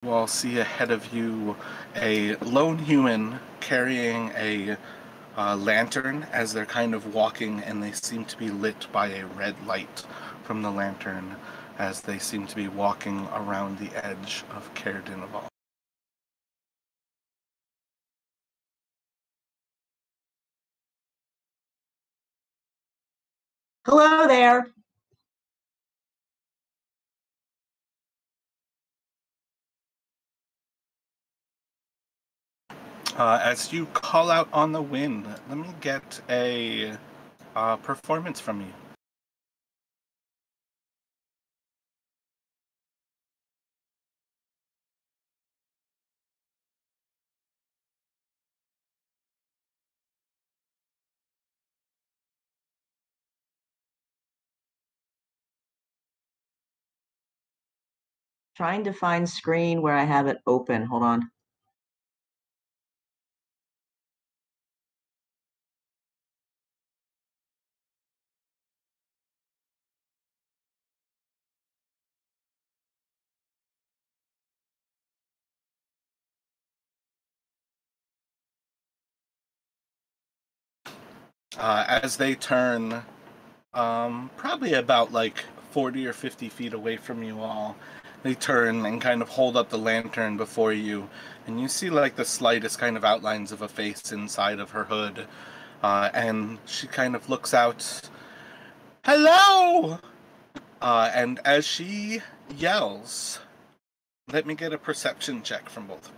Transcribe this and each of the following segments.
You all see ahead of you a lone human carrying a lantern as they're kind of walking, and they seem to be lit by a red light from the lantern as they seem to be walking around the edge of Caer-Dineval. Hello there. As you call out on the wind, let me get a performance from you. Trying to find screen where I have it open. Hold on. As they turn, probably about like 40 or 50 feet away from you all, they turn and kind of hold up the lantern before you, and you see like the slightest kind of outlines of a face inside of her hood, and she kind of looks out, "Hello!" And as she yells, let me get a perception check from both of you.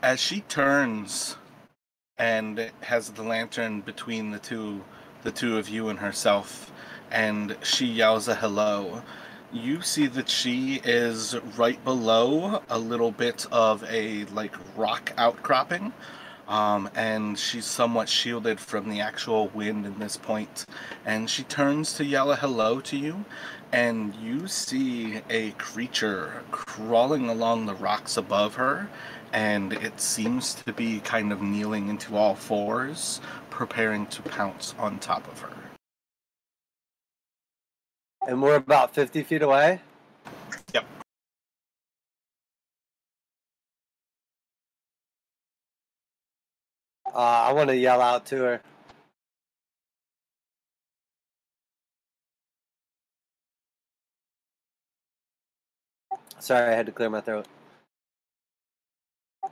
As she turns and has the lantern between the two of you and herself, and she yells a hello, you see that she is right below a little bit of a like rock outcropping, and she's somewhat shielded from the actual wind in this point, and she turns to yell a hello to you, and you see a creature crawling along the rocks above her, and it seems to be kind of kneeling into all fours, preparing to pounce on top of her. And we're about 50 feet away? Yep. I want to yell out to her. Sorry, I had to clear my throat.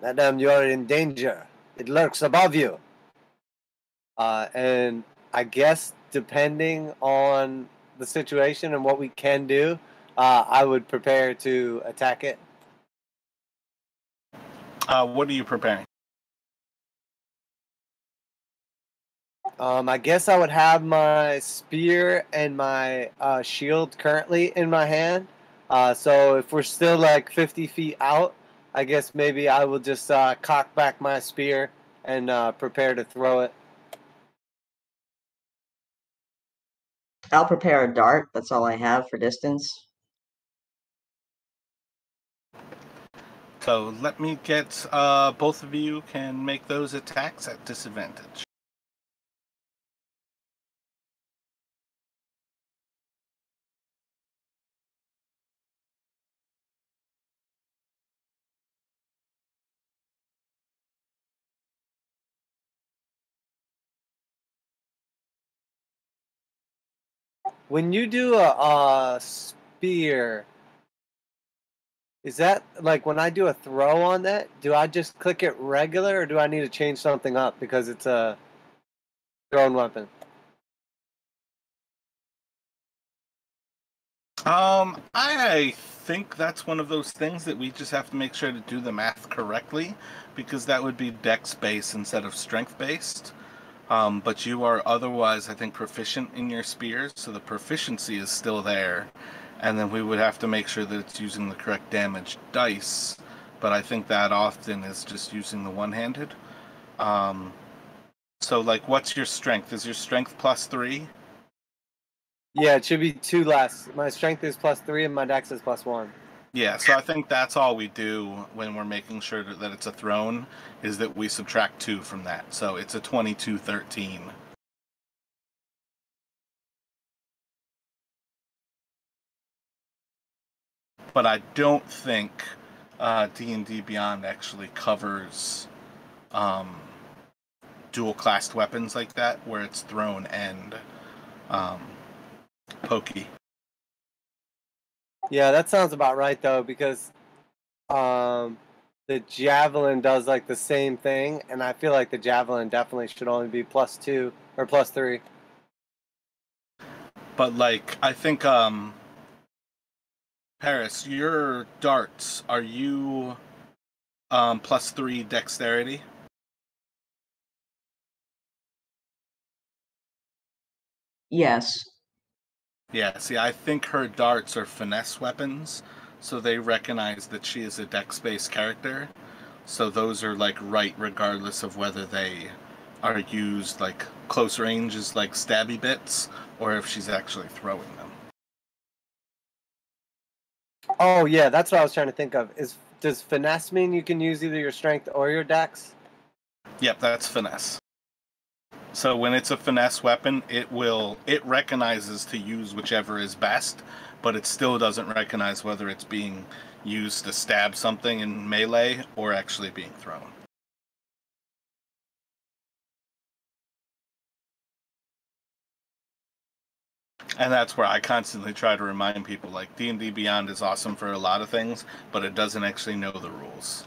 Madam, you are in danger. It lurks above you. And I guess depending on the situation and what we can do, I would prepare to attack it. What are you preparing? I guess I would have my spear and my shield currently in my hand. So if we're still like 50 feet out, I guess maybe I will just cock back my spear and prepare to throw it. I'll prepare a dart. That's all I have for distance. So let me get both of you can make those attacks at disadvantage. When you do a spear, is that like when I do a throw on that? Do I just click it regular, or do I need to change something up because it's a thrown weapon? I think that's one of those things that we just have to make sure to do the math correctly, because that would be dex based instead of strength based. But you are otherwise, I think, proficient in your spears, so the proficiency is still there. And then we would have to make sure that it's using the correct damage dice. But I think that often is just using the one-handed. So, like, what's your strength? Is your strength +3? Yeah, it should be 2 less. My strength is +3 and my dex is +1. Yeah, so I think that's all we do when we're making sure that it's a throne, is that we subtract 2 from that. So it's a 22-13. But I don't think D&D Beyond actually covers dual-classed weapons like that, where it's thrown and pokey. Yeah, that sounds about right though, because the javelin does like the same thing, and I feel like the javelin definitely should only be +2 or +3. But like, I think Paris, your darts, are you +3 dexterity? Yes. Yeah, see, I think her darts are finesse weapons, so they recognize that she is a dex-based character. So those are like right regardless of whether they are used like close range as like stabby bits, or if she's actually throwing them. Oh yeah, that's what I was trying to think of. Does finesse mean you can use either your strength or your dex? Yep, that's finesse. So when it's a finesse weapon, it recognizes to use whichever is best, but it still doesn't recognize whether it's being used to stab something in melee or actually being thrown. And that's where I constantly try to remind people, like, D&D Beyond is awesome for a lot of things, but it doesn't actually know the rules.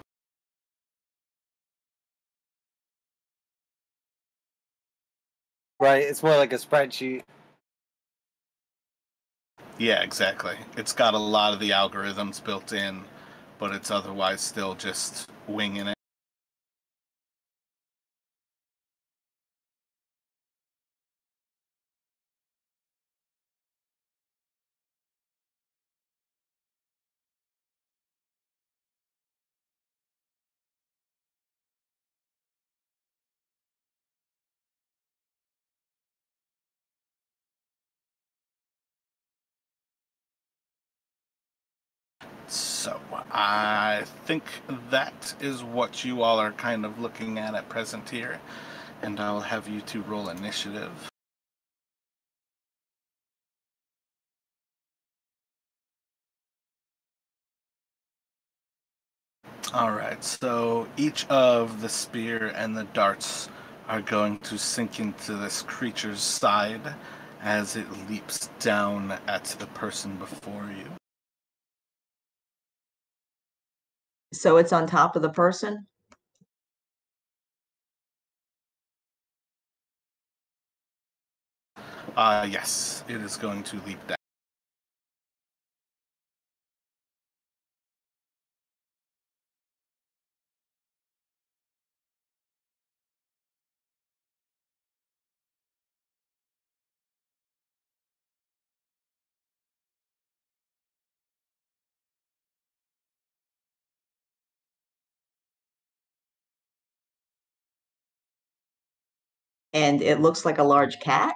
Right, it's more like a spreadsheet. Yeah, exactly. It's got a lot of the algorithms built in, but it's otherwise still just winging it. So, I think that is what you all are kind of looking at present here, and I'll have you two roll initiative. Alright, so each of the spear and the darts are going to sink into this creature's side as it leaps down at the person before you. So it's on top of the person? Yes, it is going to leap down. And it looks like a large cat?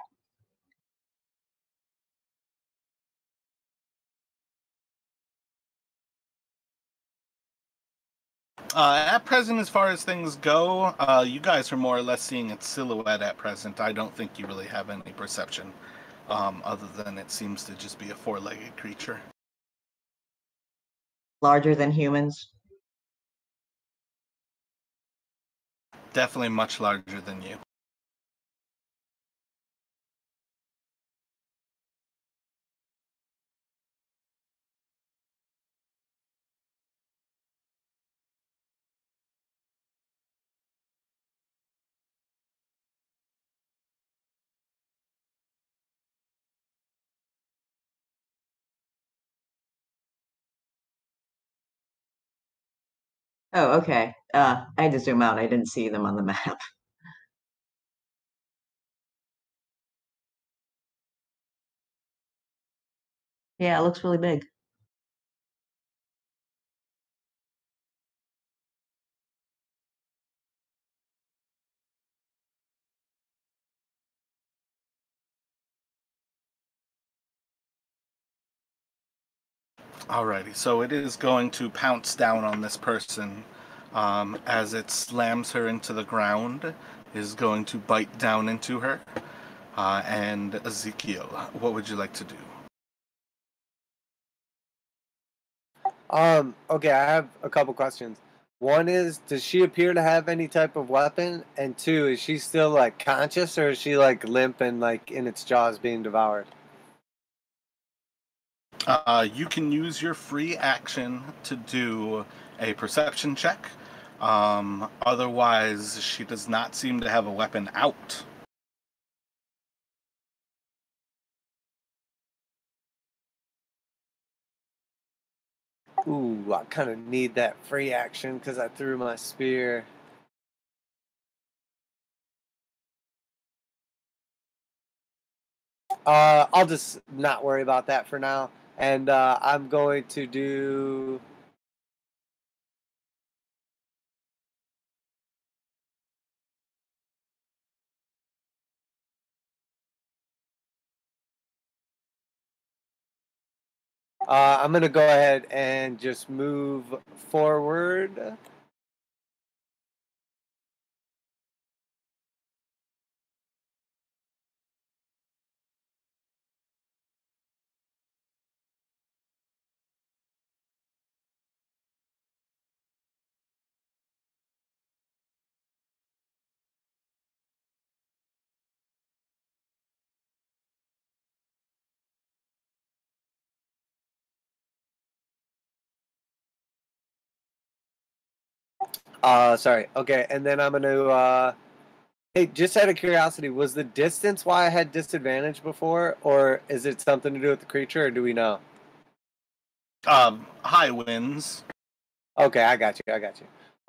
At present, as far as things go, you guys are more or less seeing its silhouette at present. I don't think you really have any perception, other than it seems to just be a four-legged creature. Larger than humans? Definitely much larger than you. Oh, okay. I had to zoom out. I didn't see them on the map. Yeah, it looks really big. Alrighty, so it is going to pounce down on this person as it slams her into the ground. Is going to bite down into her. And Ezekiel, what would you like to do? Okay, I have a couple questions. One is, does she appear to have any type of weapon? And two, is she still like conscious, or is she like limp and like in its jaws being devoured? You can use your free action to do a perception check. Otherwise, she does not seem to have a weapon out. Ooh, I kind of need that free action because I threw my spear. I'll just not worry about that for now. And I'm going to do... I'm going to go ahead and just move forward. Sorry. Okay, and then I'm going to... Hey, just out of curiosity, was the distance why I had disadvantage before, or is it something to do with the creature, or do we know? High winds. Okay, I got you.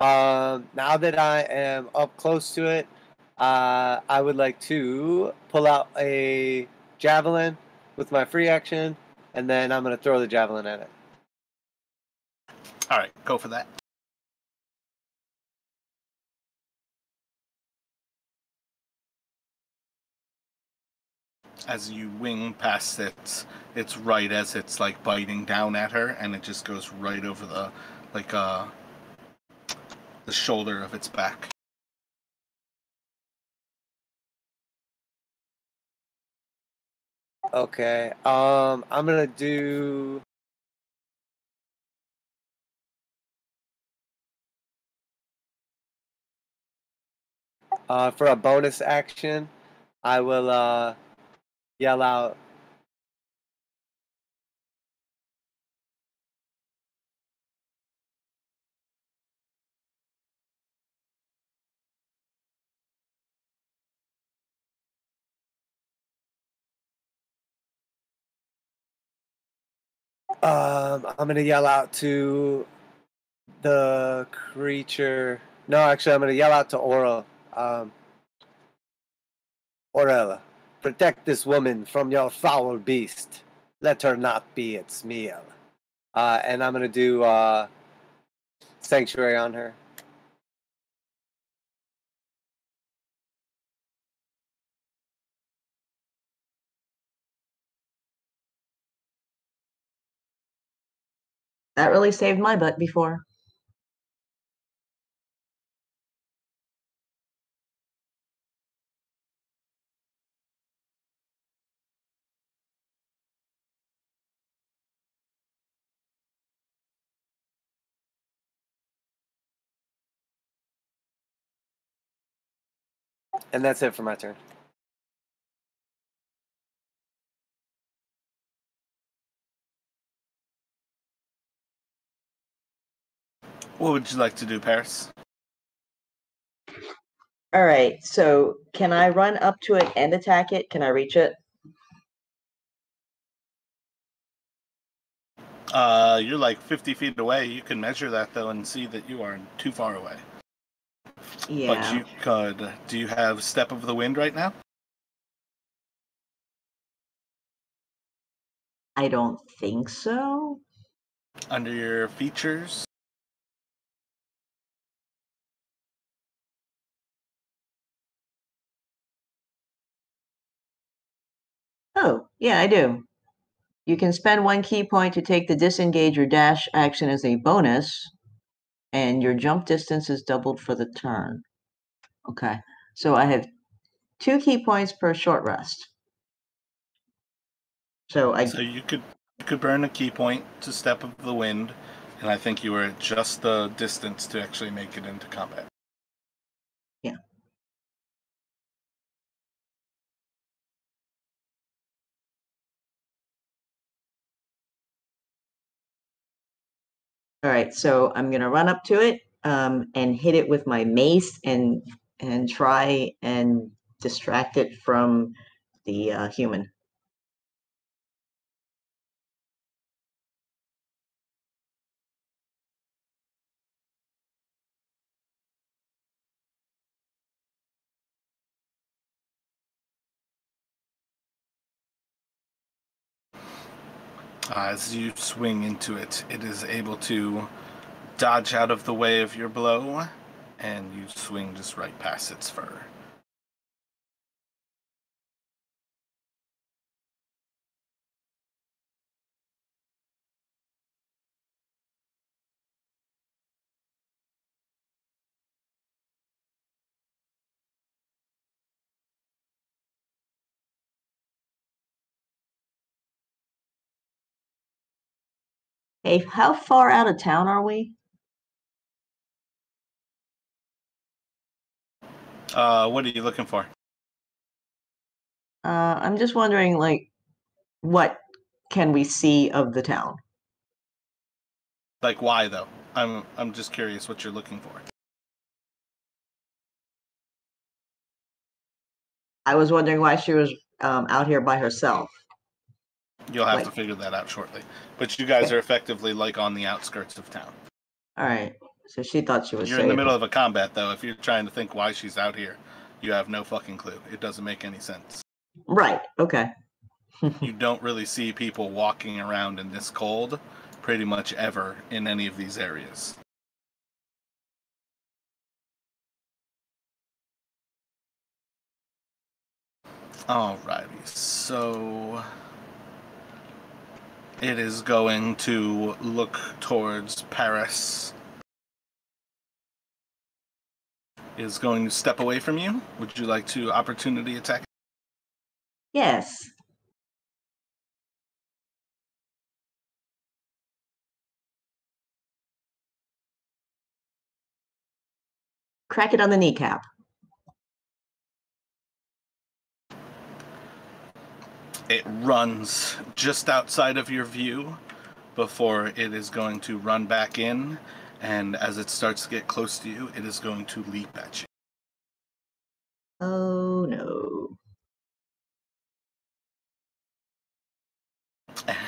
Now that I am up close to it, I would like to pull out a javelin with my free action, and then I'm going to throw the javelin at it. Alright, go for that. As you wing past it, it's right as it's like biting down at her, and it just goes right over the the shoulder of its back. Okay. I'm going to do... for a bonus action, I will yell out, I'm going to yell out to the creature. No, actually, I'm going to yell out to Oral. Orella, protect this woman from your foul beast. Let her not be its meal. And I'm going to do Sanctuary on her. That really saved my butt before. And that's it for my turn. What would you like to do, Paris? All right, so can I run up to it and attack it? Can I reach it? You're like 50 feet away. You can measure that, though, and see that you are too far away. Yeah. But you could. Do you have Step of the Wind right now? I don't think so. Under your features? Oh, yeah, I do. You can spend 1 key point to take the disengage or dash action as a bonus, and your jump distance is doubled for the turn. Okay, so I have 2 key points per short rest. So you could burn a key point to Step of the Wind, and I think you were at just the distance to actually make it into combat. Yeah. All right, so I'm gonna run up to it and hit it with my mace and try and distract it from the human. As you swing into it, it is able to dodge out of the way of your blow, and you swing just right past its fur. Hey, how far out of town are we? What are you looking for? I'm just wondering, like, what can we see of the town? Like, why though? I'm just curious what you're looking for. I was wondering why she was out here by herself. You'll have Like, to figure that out shortly. But you guys are effectively like on the outskirts of town. all right, so she thought she was You're safe. in the middle of a combat, though. If you're trying to think why she's out here, you have no fucking clue. It doesn't make any sense. Right, okay. You don't really see people walking around in this cold pretty much ever in any of these areas. Alrighty, so it is going to look towards Paris. It is going to step away from you. Would you like to opportunity attack? Yes. Crack it on the kneecap. It runs just outside of your view before it is going to run back in, and as it starts to get close to you, it is going to leap at you. Oh no.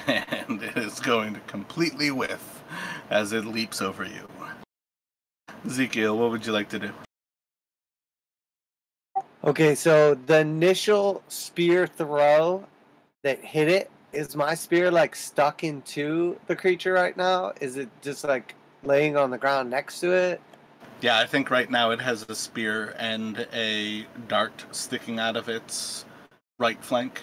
And it is going to completely whiff as it leaps over you. Ezekiel, what would you like to do? Okay, so the initial spear throw that hit it, is my spear like stuck into the creature right now? Is it just like laying on the ground next to it? Yeah, I think right now it has a spear and a dart sticking out of its right flank.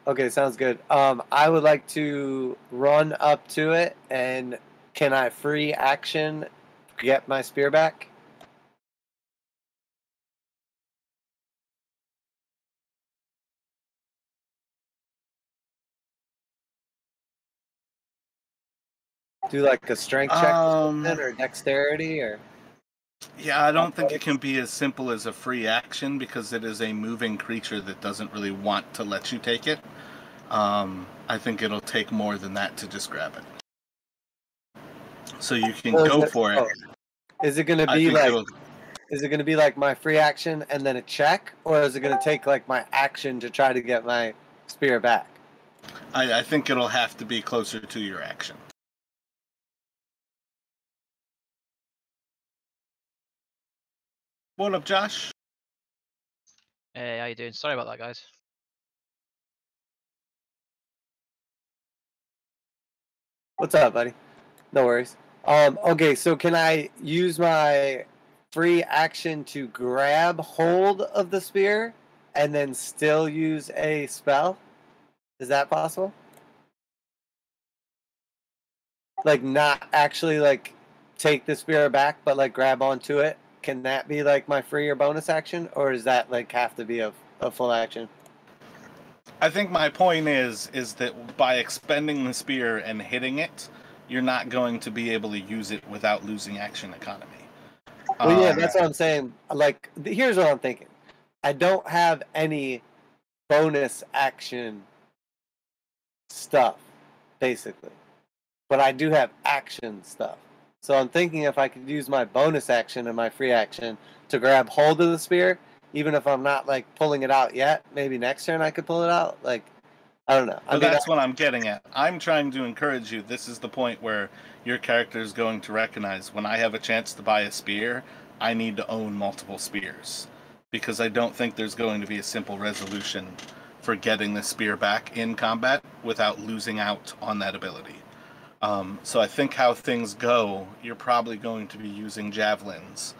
Okay, sounds good. I would like to run up to it, and can I free action get my spear back? Do like a strength check or dexterity or? Yeah, I don't think it can be as simple as a free action because it is a moving creature that doesn't really want to let you take it. I think it'll take more than that to just grab it. So you can go for it. Is it going to be like? Is it going to be like my free action and then a check, or is it going to take like my action to try to get my spear back? I think it'll have to be closer to your action. What up, Josh? Hey, how you doing? Sorry about that, guys. What's up, buddy? No worries. Okay, so can I use my free action to grab hold of the spear and then still use a spell? Is that possible? Like, not actually, like, take the spear back, but, like, grab onto it? Can that be, like, my free or bonus action? Or does that, like, have to be a full action? I think my point is that by expending the spear and hitting it, you're not going to be able to use it without losing action economy. Well, yeah, that's what I'm saying. Like, here's what I'm thinking. I don't have any bonus action stuff, basically. But I do have action stuff. So I'm thinking if I could use my bonus action and my free action to grab hold of the spear, even if I'm not, like, pulling it out yet, maybe next turn I could pull it out. Like, I don't know. But that's what I'm getting at. I'm trying to encourage you. This is the point where your character is going to recognize when I have a chance to buy a spear, I need to own multiple spears. Because I don't think there's going to be a simple resolution for getting the spear back in combat without losing out on that ability. So I think how things go, you're probably going to be using javelins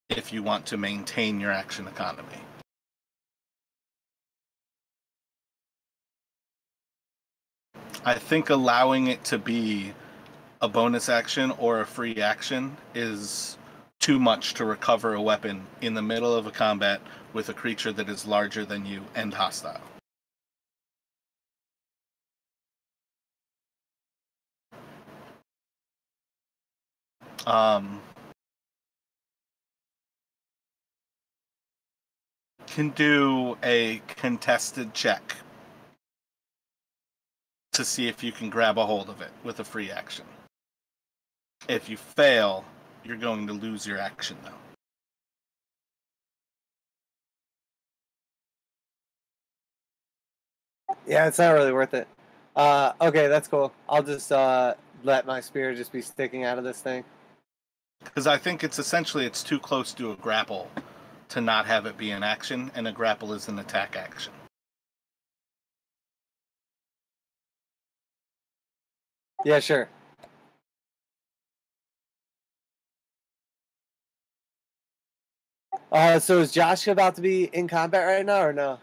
if you want to maintain your action economy. I think allowing it to be a bonus action or a free action is too much to recover a weapon in the middle of a combat with a creature that is larger than you and hostile. Can do a contested check to see if you can grab a hold of it with a free action. If you fail, you're going to lose your action, though. Yeah, it's not really worth it. Okay, that's cool. I'll just let my spear just be sticking out of this thing. Because I think it's too close to a grapple to not have it be an action, and a grapple is an attack action. Yeah, sure. So is Josh about to be in combat right now, or no?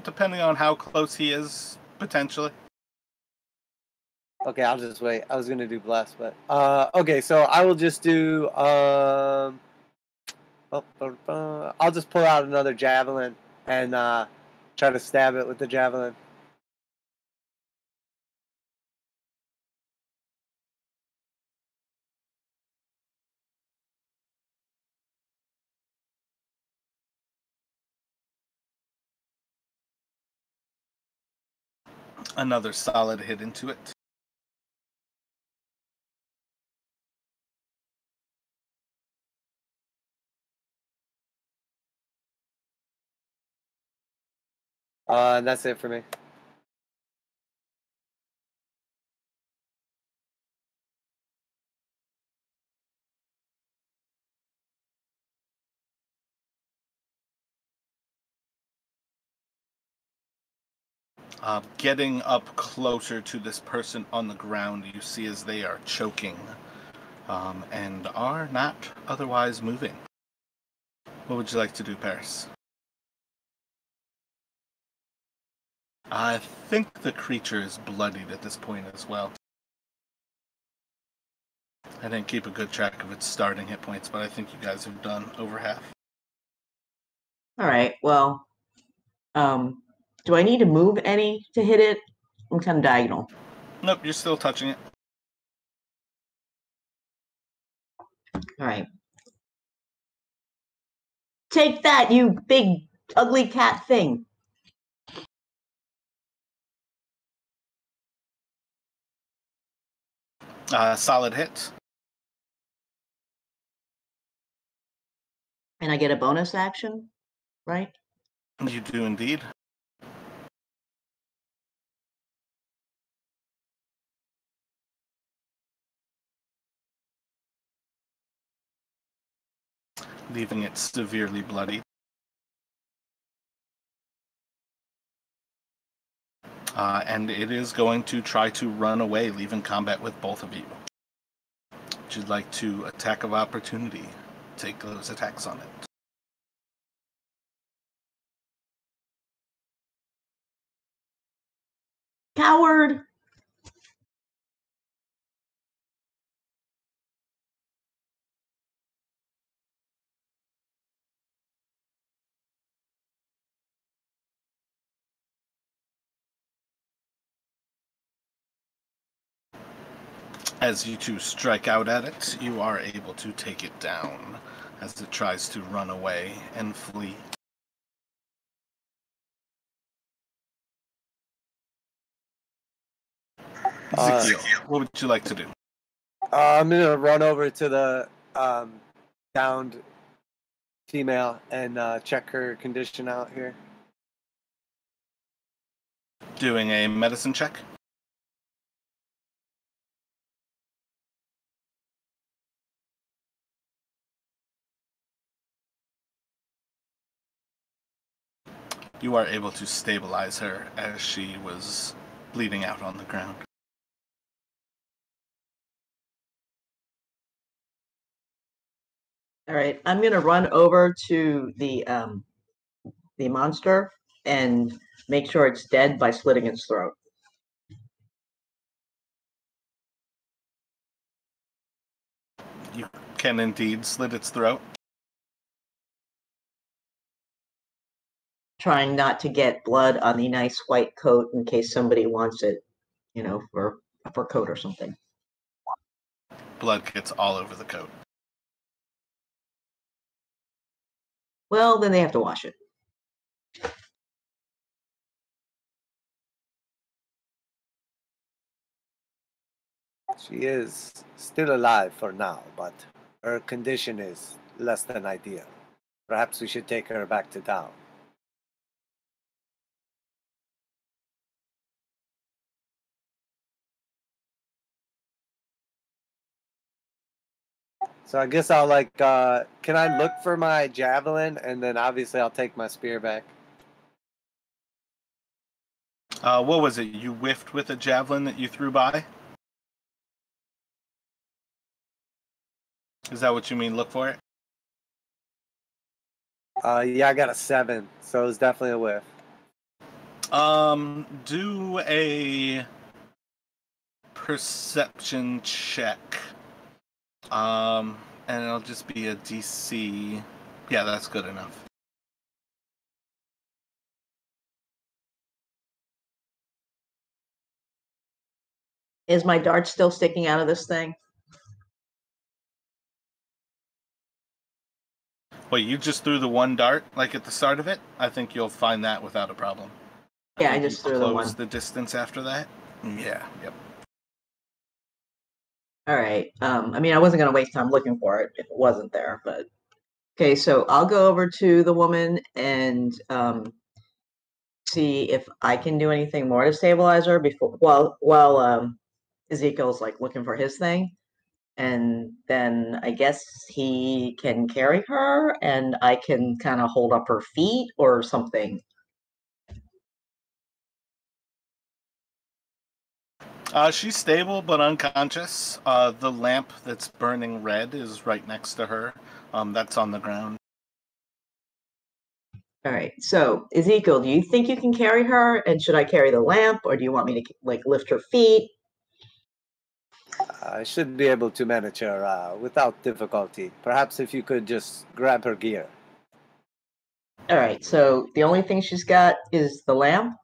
Depending on how close he is, potentially. Okay, I'll just wait. I was gonna do bless, but okay. So I will just do I'll just pull out another javelin and try to stab it with the javelin. Another solid hit into it. And that's it for me. Getting up closer to this person on the ground, you see as they are choking and are not otherwise moving. What would you like to do, Paris? I think the creature is bloodied at this point as well. I didn't keep a good track of its starting hit points, but I think you guys have done over half. All right. Well, do I need to move any to hit it? I'm kind of diagonal. Nope, you're still touching it. All right. Take that, you big, ugly cat thing. Solid hit. And I get a bonus action, right? You do indeed. Leaving it severely bloody. And it is going to try to run away, leaving combat with both of you. Would you like to attack of opportunity? Take those attacks on it. Coward! As you two strike out at it, you are able to take it down as it tries to run away and flee. Ezekiel, what would you like to do? I'm gonna run over to the downed female and check her condition out here. Doing a medicine check? You are able to stabilize her as she was bleeding out on the ground. All right, I'm gonna run over to the monster and make sure it's dead by slitting its throat. You can indeed slit its throat. Trying not to get blood on the nice white coat in case somebody wants it, you know, for a fur coat or something. Blood gets all over the coat. Well, then they have to wash it. She is still alive for now, but her condition is less than ideal. Perhaps we should take her back to town. So I guess I'll can I look for my javelin and then obviously I'll take my spear back? What was it? You whiffed with a javelin that you threw by? Is that what you mean, look for it? Yeah, I got a 7, so it's definitely a whiff. Do a perception check. And it'll just be a DC. Yeah, that's good enough. Is my dart still sticking out of this thing? Well, you just threw the one dart, like at the start of it. I think you'll find that without a problem. Yeah, I just threw the one. Close the distance after that. Yeah, yep. All right. I mean, I wasn't going to waste time looking for it if it wasn't there, but okay. So I'll go over to the woman and see if I can do anything more to stabilize her before while Ezekiel's like looking for his thing, and then I guess he can carry her, and I can kind of hold up her feet or something. She's stable but unconscious. The lamp that's burning red is right next to her. That's on the ground. All right. So Ezekiel, do you think you can carry her, and should I carry the lamp, or do you want me to like lift her feet? I should be able to manage her without difficulty. Perhaps if you could just grab her gear. All right. So the only thing she's got is the lamp.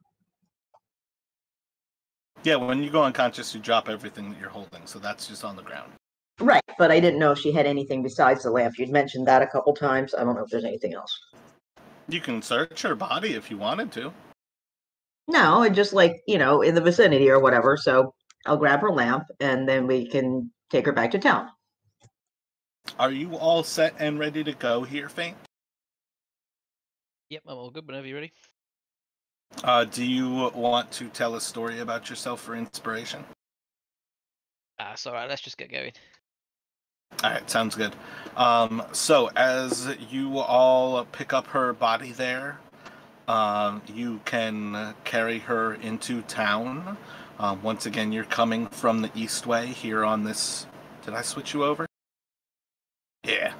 Yeah, when you go unconscious, you drop everything that you're holding, so that's just on the ground. Right, but I didn't know if she had anything besides the lamp. You'd mentioned that a couple times. I don't know if there's anything else. You can search her body if you wanted to. No, just like, you know, in the vicinity or whatever. So I'll grab her lamp and then we can take her back to town. Are you all set and ready to go here, Faint? Yep, I'm all good whenever you're ready. Do you want to tell a story about yourself for inspiration? It's alright, let's just get going. Alright, sounds good. So as you all pick up her body there, you can carry her into town. Once again, you're coming from the Eastway here on this... Did I switch you over? Yeah.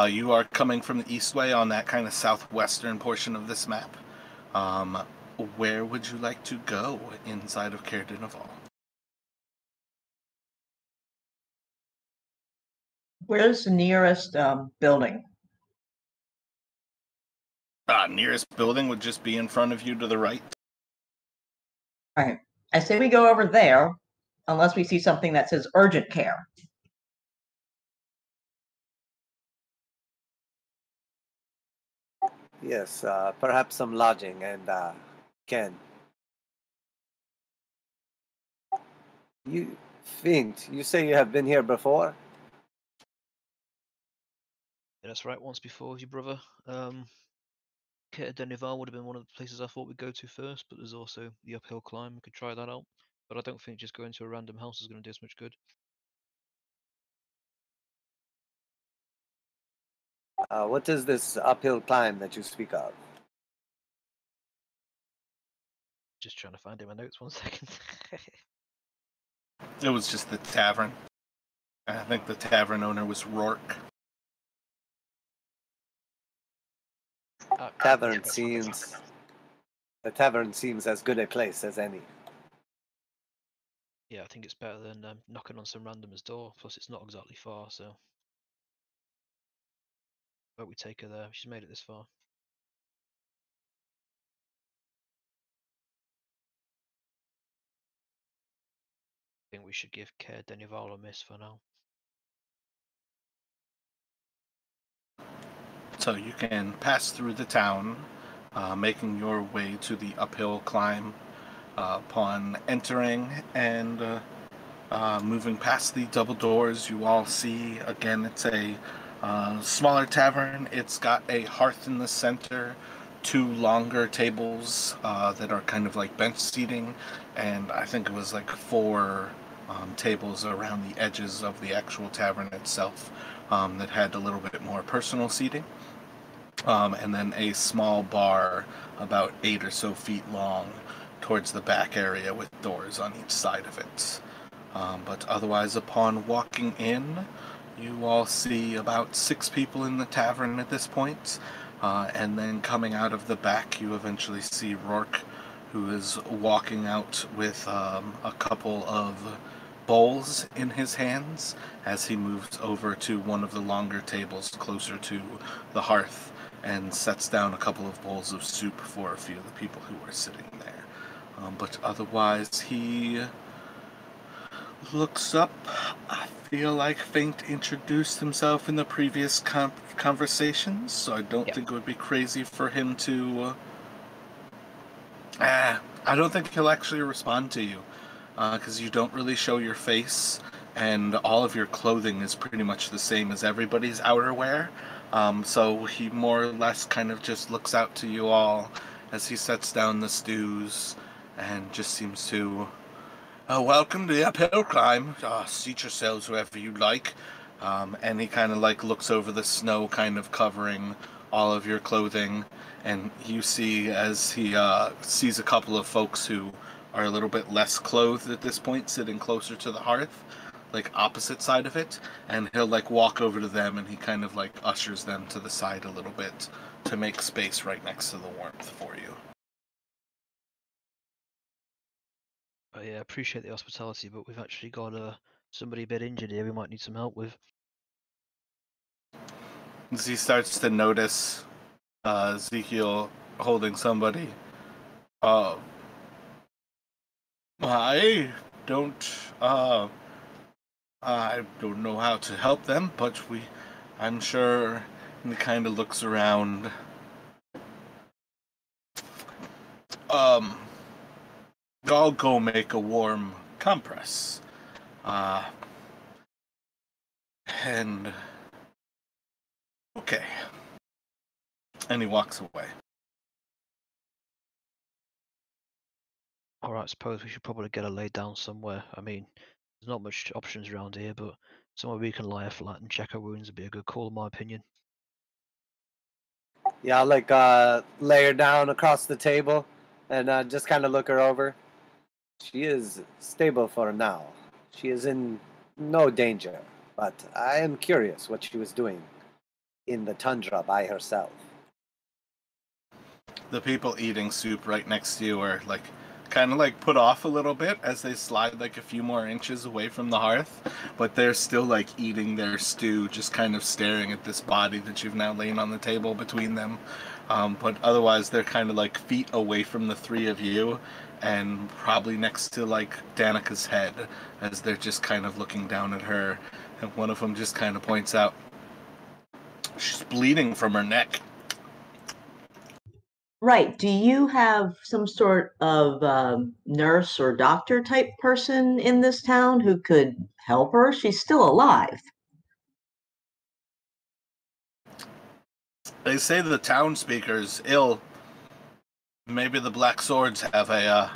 You are coming from the Eastway on that kind of southwestern portion of this map. where would you like to go inside of Caer-Dineval? Where's the nearest building? Nearest building would just be in front of you to the right. All right. I say we go over there, unless we see something that says urgent care. Yes, perhaps some lodging and Ken. You Fint, you say you have been here before? Yeah, that's right. Once before with your brother. Caer-Dineval would have been one of the places I thought we'd go to first, but there's also the uphill climb. We could try that out. But I don't think just going to a random house is going to do us much good. What is this uphill climb that you speak of? Just trying to find it in my notes. 1 second. It was just the tavern. I think the tavern owner was Rourke. The tavern seems as good a place as any. Yeah, I think it's better than knocking on some randomer's door. Plus, it's not exactly far, so. But we take her there. She's made it this far. I think we should give Caer-Dineval a miss for now. So you can pass through the town, making your way to the uphill climb. Upon entering and moving past the double doors, you all see, again, it's a smaller tavern. It's got a hearth in the center, 2 longer tables that are kind of like bench seating, and I think it was like 4 tables around the edges of the actual tavern itself that had a little bit more personal seating. And then a small bar about 8 or so feet long towards the back area with doors on each side of it. But otherwise, upon walking in, you all see about 6 people in the tavern at this point. And then coming out of the back, you eventually see Rourke, who is walking out with a couple of bowls in his hands as he moves over to one of the longer tables closer to the hearth and sets down a couple of bowls of soup for a few of the people who are sitting there. But otherwise, he looks up. I feel like Faint introduced himself in the previous conversations, so I don't think it would be crazy for him to... I don't think he'll actually respond to you, because you don't really show your face, and all of your clothing is pretty much the same as everybody's outerwear. So he more or less kind of just looks out to you all as he sets down the stews and just seems to... welcome to the uphill climb. Seat yourselves wherever you like. And he kind of like looks over the snow kind of covering all of your clothing. And you see as he sees a couple of folks who are a little bit less clothed at this point sitting closer to the hearth, like opposite side of it. And he'll like walk over to them and he kind of like ushers them to the side a little bit to make space right next to the warmth for you. Yeah, appreciate the hospitality, but we've actually got somebody a bit injured here we might need some help with. As he starts to notice Ezekiel holding somebody, I don't know how to help them, but I'm sure. And he kind of looks around. I'll go make a warm compress. And okay. And he walks away. Alright, I suppose we should probably get her laid down somewhere. I mean, there's not much options around here, but somewhere we can lie her flat and check her wounds would be a good call, in my opinion. Yeah, I'll like lay her down across the table and just kind of look her over. She is stable for now. She is in no danger, but I am curious what she was doing in the tundra by herself. the people eating soup right next to you are like kind of like put off a little bit as they slide like a few more inches away from the hearth, but they're still like eating their stew, just kind of staring at this body that you've now laid on the table between them. But otherwise they're kind of like feet away from the three of you and probably next to like Danica's head as they're just kind of looking down at her, and one of them just kind of points out, she's bleeding from her neck. Right. Do you have some sort of nurse or doctor type person in this town who could help her? She's still alive. They say the town speaker's ill. Maybe the Black Swords have a,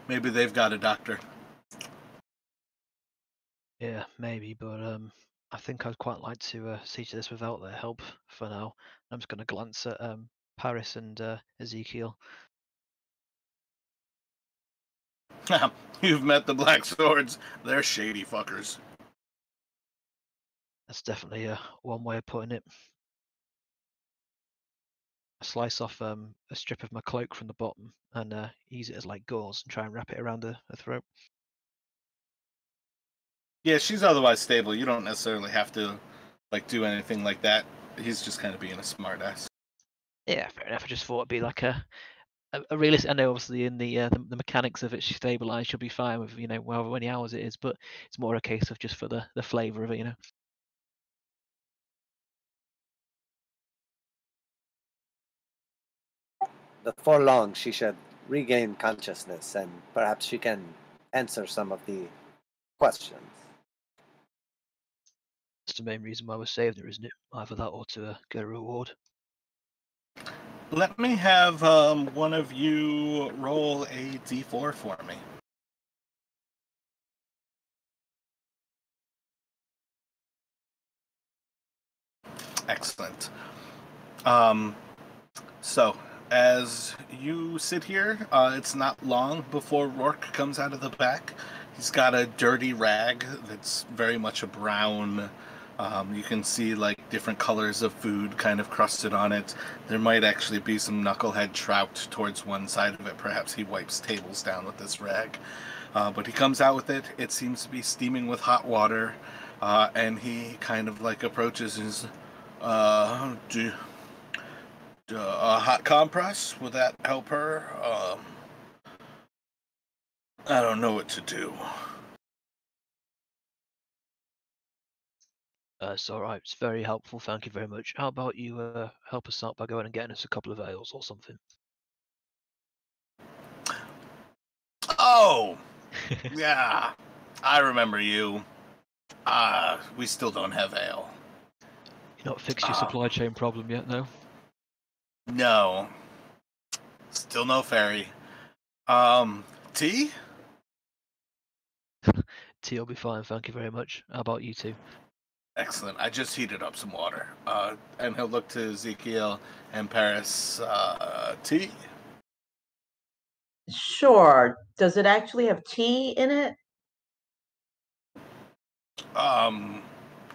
maybe they've got a doctor. Yeah, maybe, but I think I'd quite like to see to this without their help for now. I'm just going to glance at Paris and Ezekiel. You've met the Black Swords. They're shady fuckers. That's definitely one way of putting it. I slice off a strip of my cloak from the bottom and use it as like gauze and try and wrap it around her throat. Yeah, she's otherwise stable. You don't necessarily have to like do anything like that. He's just kind of being a smartass. Yeah, fair enough. I just thought it'd be like a realistic. I know obviously in the mechanics of it, she's stabilized. She'll be fine with however many hours it is, but it's more a case of just for the flavor of it. Before long, she should regain consciousness, and perhaps she can answer some of the questions. That's the main reason why we're saving her, isn't it? Either that or to get a reward. Let me have one of you roll a d4 for me. Excellent. So, as you sit here, it's not long before Rourke comes out of the back. He's got a dirty rag that's very much a brown. You can see like different colors of food kind of crusted on it. There might actually be some knucklehead trout towards one side of it. Perhaps he wipes tables down with this rag. But he comes out with it. It seems to be steaming with hot water. And he kind of like approaches his... a hot compress, would that help her? I don't know what to do. It's all right. It's very helpful. Thank you very much. How about you help us out by going and getting us a couple of ales or something? Oh, yeah, I remember you. We still don't have ale. You've not fixed your supply chain problem yet, no? No. Still no ferry. Tea? Tea will be fine, thank you very much. How about you two? Excellent. I just heated up some water. And he'll look to Ezekiel and Paris. Tea? Sure. Does it actually have tea in it?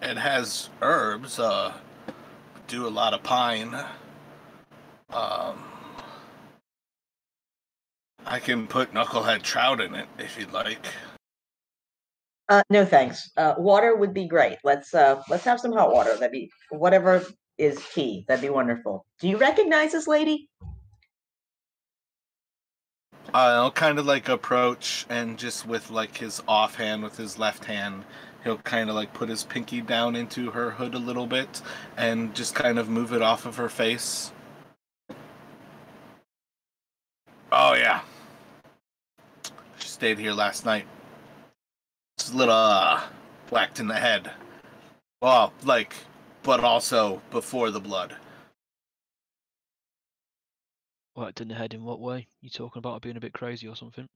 It has herbs. Do a lot of pine. I can put knucklehead trout in it if you'd like. No, thanks. Water would be great. Let's have some hot water. That'd be whatever is tea. That'd be wonderful. Do you recognize this lady? I'll kind of like approach and just with like his offhand with his left hand, he'll kind of like put his pinky down into her hood a little bit and just kind of move it off of her face. Oh yeah. She stayed here last night. Just a little whacked in the head. Well, like, but also before the blood. Whacked in the head in what way? You talking about her being a bit crazy or something?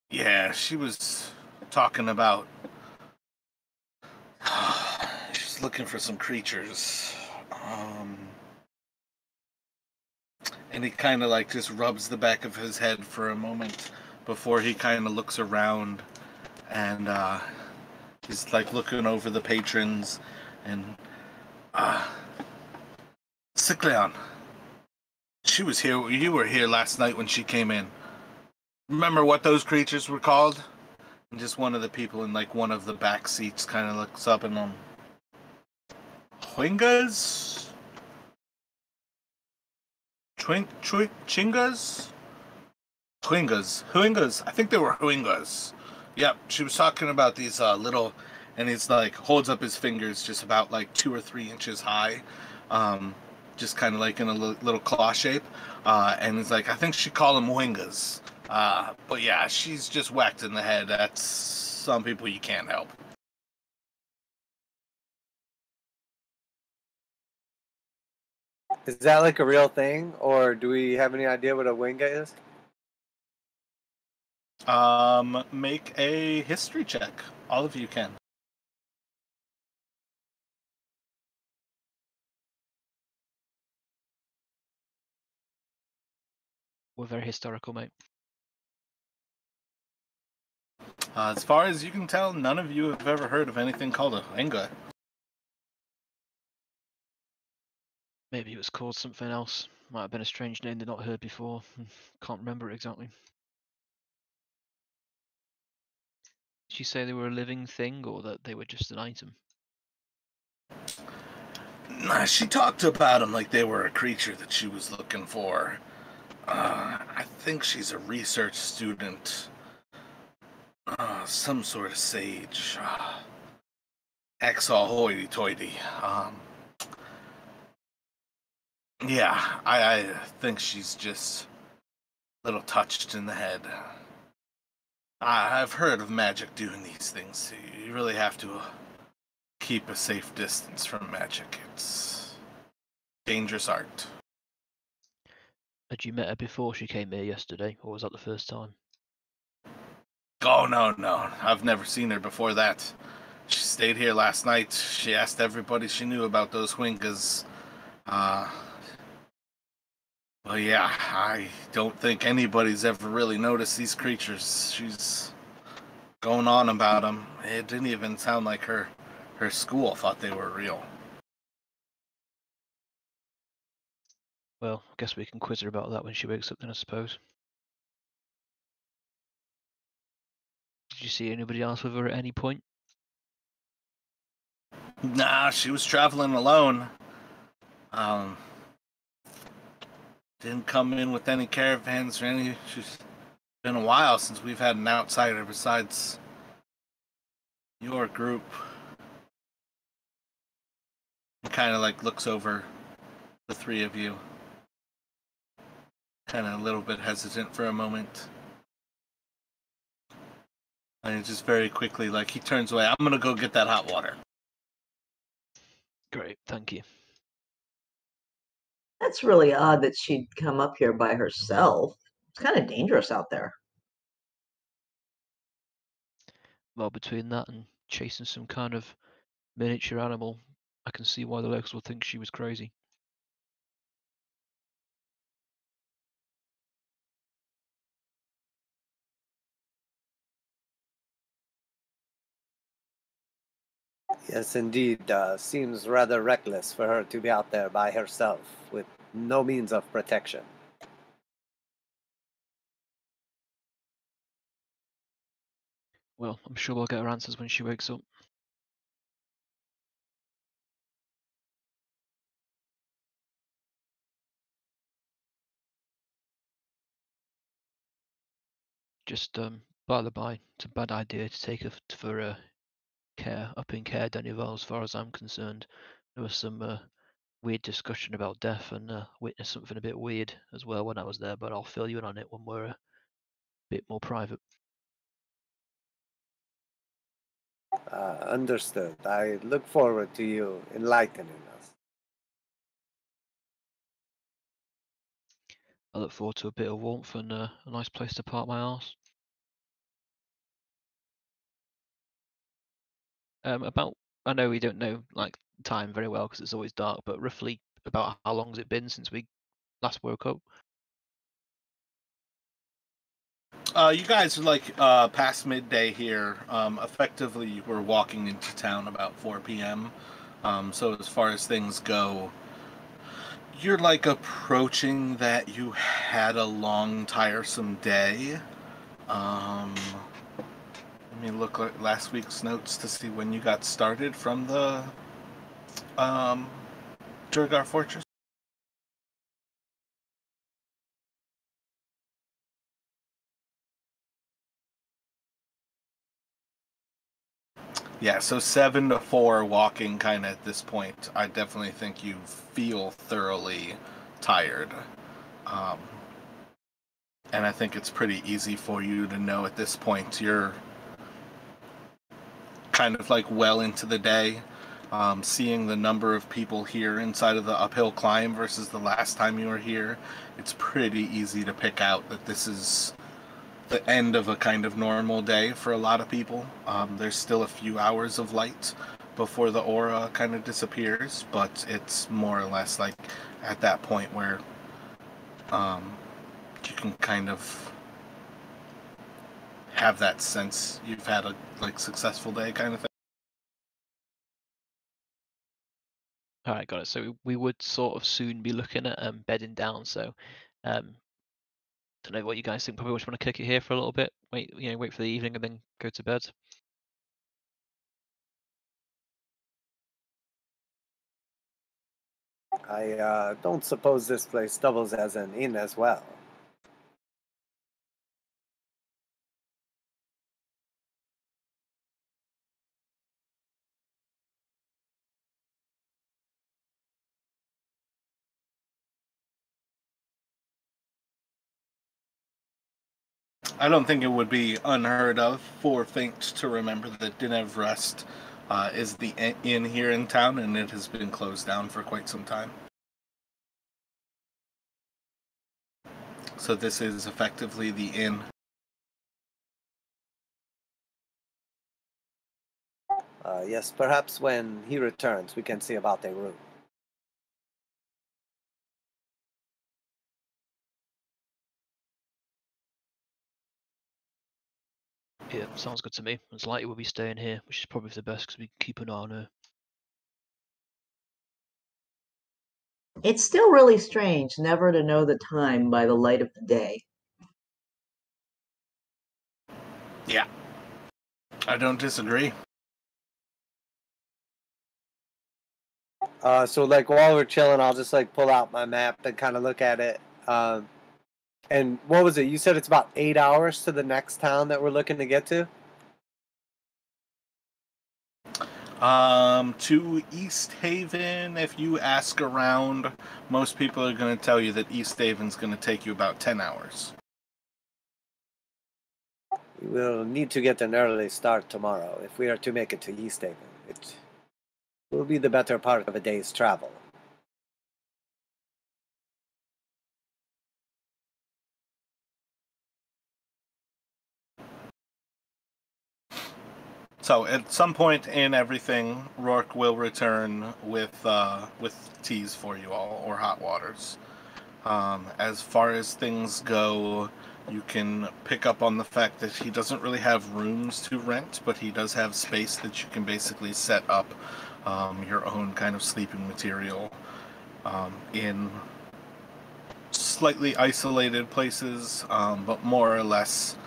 Yeah, she was talking about... she's looking for some creatures. And he kind of like just rubs the back of his head for a moment before he kind of looks around and he's like looking over the patrons and Cycleon. She was here. You were here last night when she came in. Remember what those creatures were called? And just one of the people in like one of the back seats kind of looks up and Huingas? Chingas? Huingas. I think they were Huingas. Yep, she was talking about these little, and he's like holds up his fingers just about like 2 or 3 inches high, just kind of like in a little claw shape, and he's like, I think she called them Huingas. But yeah, she's just whacked in the head. That's some people you can't help. Is that like a real thing, or do we have any idea what a winga is? Make a history check. All of you can. We're very historical, mate. As far as you can tell, none of you have ever heard of anything called a Huinga. Maybe it was called something else. Might have been a strange name they'd not heard before. Can't remember it exactly. Did she say they were a living thing or that they were just an item? Nah, she talked about them like they were a creature that she was looking for. I think she's a research student. Some sort of sage. Exall hoity-toity. Yeah, I think she's just a little touched in the head. I've heard of magic doing these things to you. You really have to keep a safe distance from magic. It's dangerous art. Had you met her before she came here yesterday, or was that the first time? Oh, no. I've never seen her before that. She stayed here last night. She asked everybody she knew about those Huingas. Well, yeah, I don't think anybody's ever really noticed these creatures. She's going on about them. It didn't even sound like her school thought they were real. Well, I guess we can quiz her about that when she wakes up then, I suppose. Did you see anybody else with her at any point? Nah, she was traveling alone. Didn't come in with any caravans or any. She's been a while since we've had an outsider besides your group. He kind of like looks over the 3 of you. Kind of a little bit hesitant for a moment. And he just very quickly, like, he turns away. I'm gonna go get that hot water. Great, thank you. That's really odd that she'd come up here by herself. It's kind of dangerous out there. Well, between that and chasing some kind of miniature animal, I can see why the locals would think she was crazy. Yes, indeed. Seems rather reckless for her to be out there by herself with no means of protection. Well, I'm sure we'll get her answers when she wakes up. Just by the by, it's a bad idea to take her for care up in Caer-Dineval, as far as I'm concerned. There was some weird discussion about death, and witnessed something a bit weird as well when I was there, but I'll fill you in on it when we're a bit more private. Understood. I look forward to you enlightening us. I look forward to a bit of warmth and a nice place to park my arse. About, I know we don't know like time very well because it's always dark, but roughly about how long has it been since we last woke up? You guys are like past midday here. Effectively, you were walking into town about 4 p.m. So as far as things go, You're like approaching that you had a long, tiresome day. Let me look at last week's notes to see when you got started from the Durgar Fortress. Yeah, so 7 to 4 walking kind of at this point. I definitely think you feel thoroughly tired. And I think it's pretty easy for you to know at this point you're kind of like well into the day. Seeing the number of people here inside of the uphill climb versus the last time you were here, it's pretty easy to pick out that this is the end of a kind of normal day for a lot of people. There's still a few hours of light before the aura kind of disappears, but it's more or less like at that point where you can kind of have that sense you've had a like successful day kind of thing. All right, got it. So we would sort of soon be looking at bedding down. So, don't know what you guys think. Probably just want to kick it here for a little bit. Wait for the evening and then go to bed. I don't suppose this place doubles as an inn as well. I don't think it would be unheard of for Faint to remember that Devourers is the inn here in town, and it has been closed down for quite some time. So this is effectively the inn. Yes, perhaps when he returns, we can see about a room. Yeah, sounds good to me. It's likely we'll be staying here, which is probably for the best because we can keep an eye on her. It's still really strange never to know the time by the light of the day. Yeah, I don't disagree. So like while we're chilling, I'll just like pull out my map and kind of look at it. And what was it? You said it's about 8 hours to the next town that we're looking to get to? To Easthaven, if you ask around, most people are going to tell you that Easthaven's going to take you about 10 hours. We will need to get an early start tomorrow if we are to make it to Easthaven. It will be the better part of a day's travel. So at some point in everything, Rourke will return with teas for you all, or hot waters. As far as things go, you can pick up on the fact that he doesn't really have rooms to rent, but he does have space that you can basically set up your own kind of sleeping material in slightly isolated places, but more or less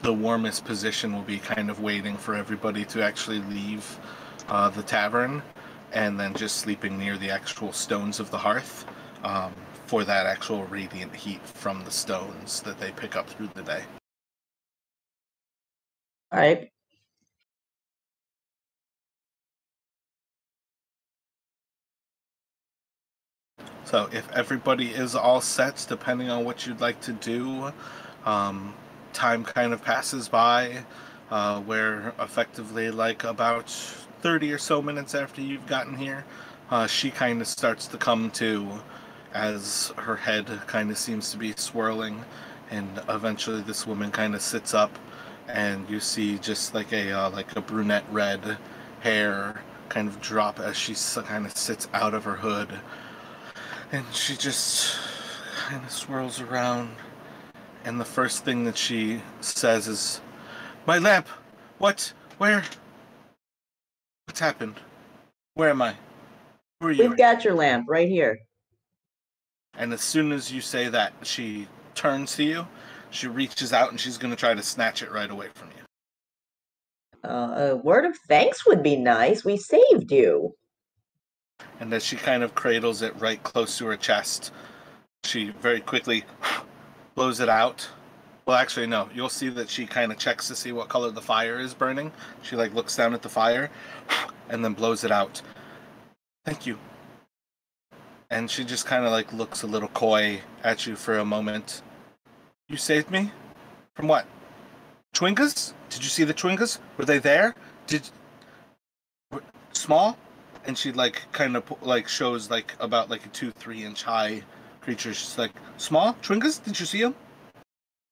the warmest position will be kind of waiting for everybody to actually leave the tavern, and then just sleeping near the actual stones of the hearth for that actual radiant heat from the stones that they pick up through the day. All right. So if everybody is all set, depending on what you'd like to do, time kind of passes by where effectively like about 30 or so minutes after you've gotten here, she kind of starts to come to as her head kind of seems to be swirling, and eventually this woman kind of sits up, and you see just like a brunette red hair kind of drop as she kind of sits out of her hood, and she just kind of swirls around, and the first thing that she says is, "My lamp! What? Where? What's happened? Where am I?" Who are you? We've got your lamp right here. And as soon as you say that, she turns to you. She reaches out and she's going to try to snatch it right away from you. A word of thanks would be nice. We saved you. And as she kind of cradles it right close to her chest, she very quickly blows it out. Well, actually, no. You'll see that she kind of checks to see what color the fire is burning. She like looks down at the fire and then blows it out. Thank you. And she just kind of like looks a little coy at you for a moment. You saved me? From what? Chwingas? Did you see the Chwingas? Were they there? Small? And she like kind of like shows like about like a 2-3 inch high creature. She's like, small? Chwingas? Did you see them?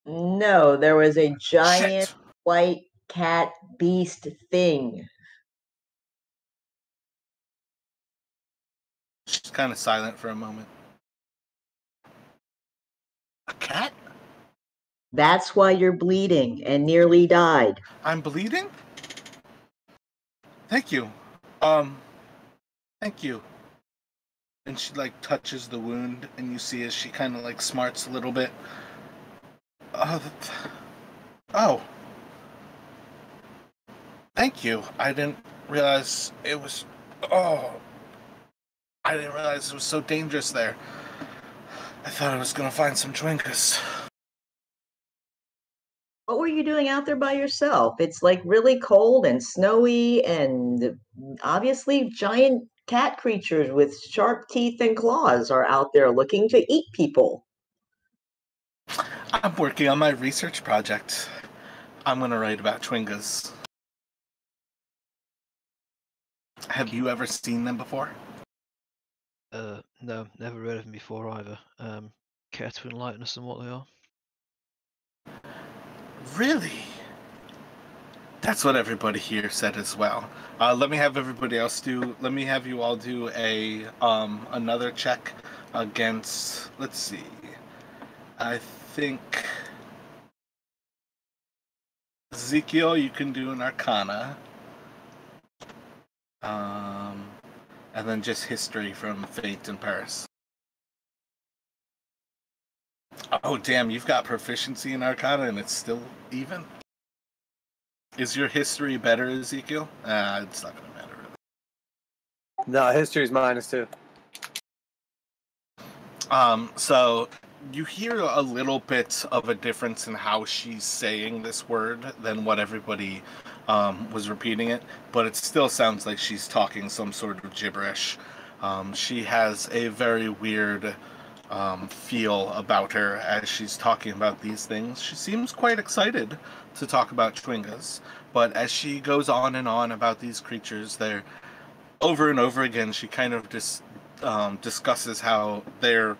No, there was a giant Shit. white cat beast thing. She's kind of silent for a moment. A cat? That's why you're bleeding and nearly died. I'm bleeding? Thank you. Thank you. And she like touches the wound and you see as she kind of like smarts a little bit. Oh. Thank you. I didn't realize it was... Oh. I didn't realize it was so dangerous there. I thought I was going to find some Twinkas. What were you doing out there by yourself? It's like really cold and snowy and obviously giant cat creatures with sharp teeth and claws are out there looking to eat people. I'm working on my research project. I'm going to write about Twingas. Have you ever seen them before? No, never heard of them before either. Care to enlighten us on what they are? Really? That's what everybody here said as well. Let me have everybody else do. Let me have you all do a another check against. Let's see. I think Ezekiel, you can do an Arcana, and then just history from Fate in Paris. Oh damn! You've got proficiency in Arcana, and it's still even. Is your history better, Ezekiel? It's not going to matter. Really. No, history's -2. So you hear a little bit of a difference in how she's saying this word than what everybody was repeating it, but it still sounds like she's talking some sort of gibberish. She has a very weird feel about her as she's talking about these things. She seems quite excited to talk about Chwingas, but as she goes on and on about these creatures, they're over and over again, she kind of just discusses how they're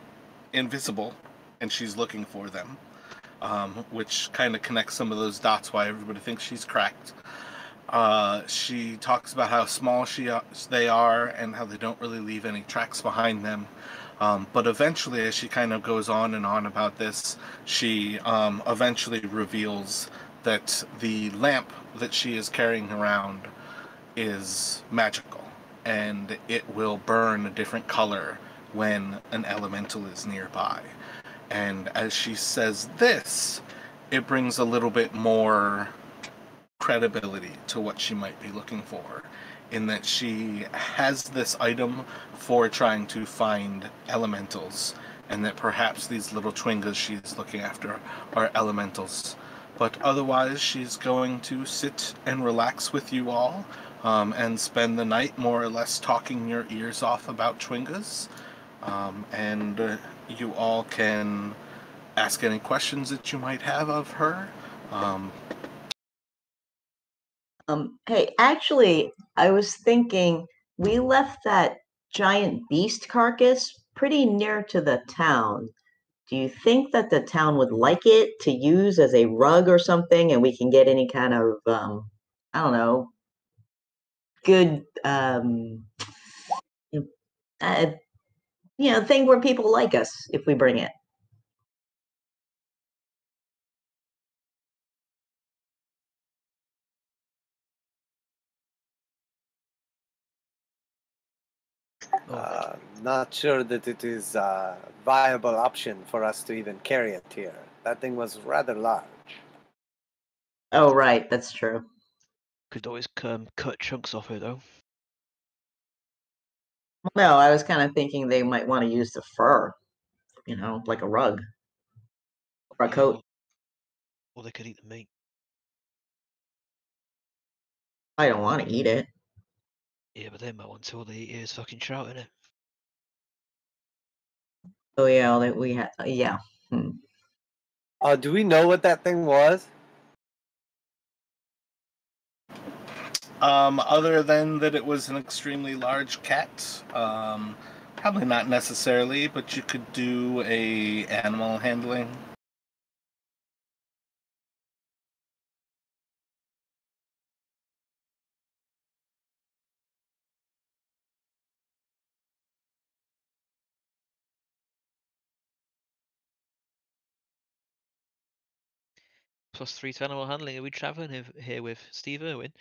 invisible and she's looking for them, which kind of connects some of those dots why everybody thinks she's cracked. She talks about how small they are and how they don't really leave any tracks behind them. But eventually, as she kind of goes on and on about this, she eventually reveals that the lamp that she is carrying around is magical, and it will burn a different color when an elemental is nearby. And as she says this, it brings a little bit more credibility to what she might be looking for, in that she has this item for trying to find elementals, and that perhaps these little Chwingas she's looking after are elementals. But otherwise, she's going to sit and relax with you all, and spend the night more or less talking your ears off about Chwingas. And you all can ask any questions that you might have of her. Hey, actually, I was thinking we left that giant beast carcass pretty near to the town. Do you think that the town would like it to use as a rug or something, and we can get any kind of, I don't know, good, uh, thing where people like us if we bring it? Oh, Not sure that it is a viable option for us to even carry it here. That thing was rather large. Oh, right, that's true. could always cut chunks off it though. No, I was kind of thinking they might want to use the fur, like a rug or a Yeah, coat. or they could eat the meat. I don't want to eat it. Yeah, but they might want to. All they eat is fucking trout in it. Oh yeah, all that we had. Yeah. Hmm. Do we know what that thing was? Other than that it was an extremely large cat, probably not necessarily, but you could do a animal handling. +3 to animal handling. Are we traveling here with Steve Irwin?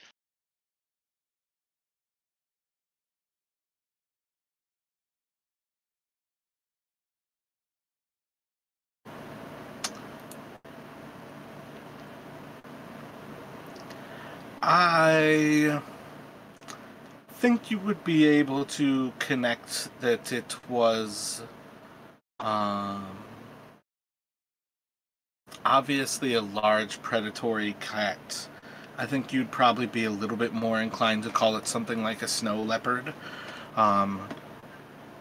I think you would be able to connect that it was obviously a large predatory cat. I think you'd probably be a little bit more inclined to call it something like a snow leopard.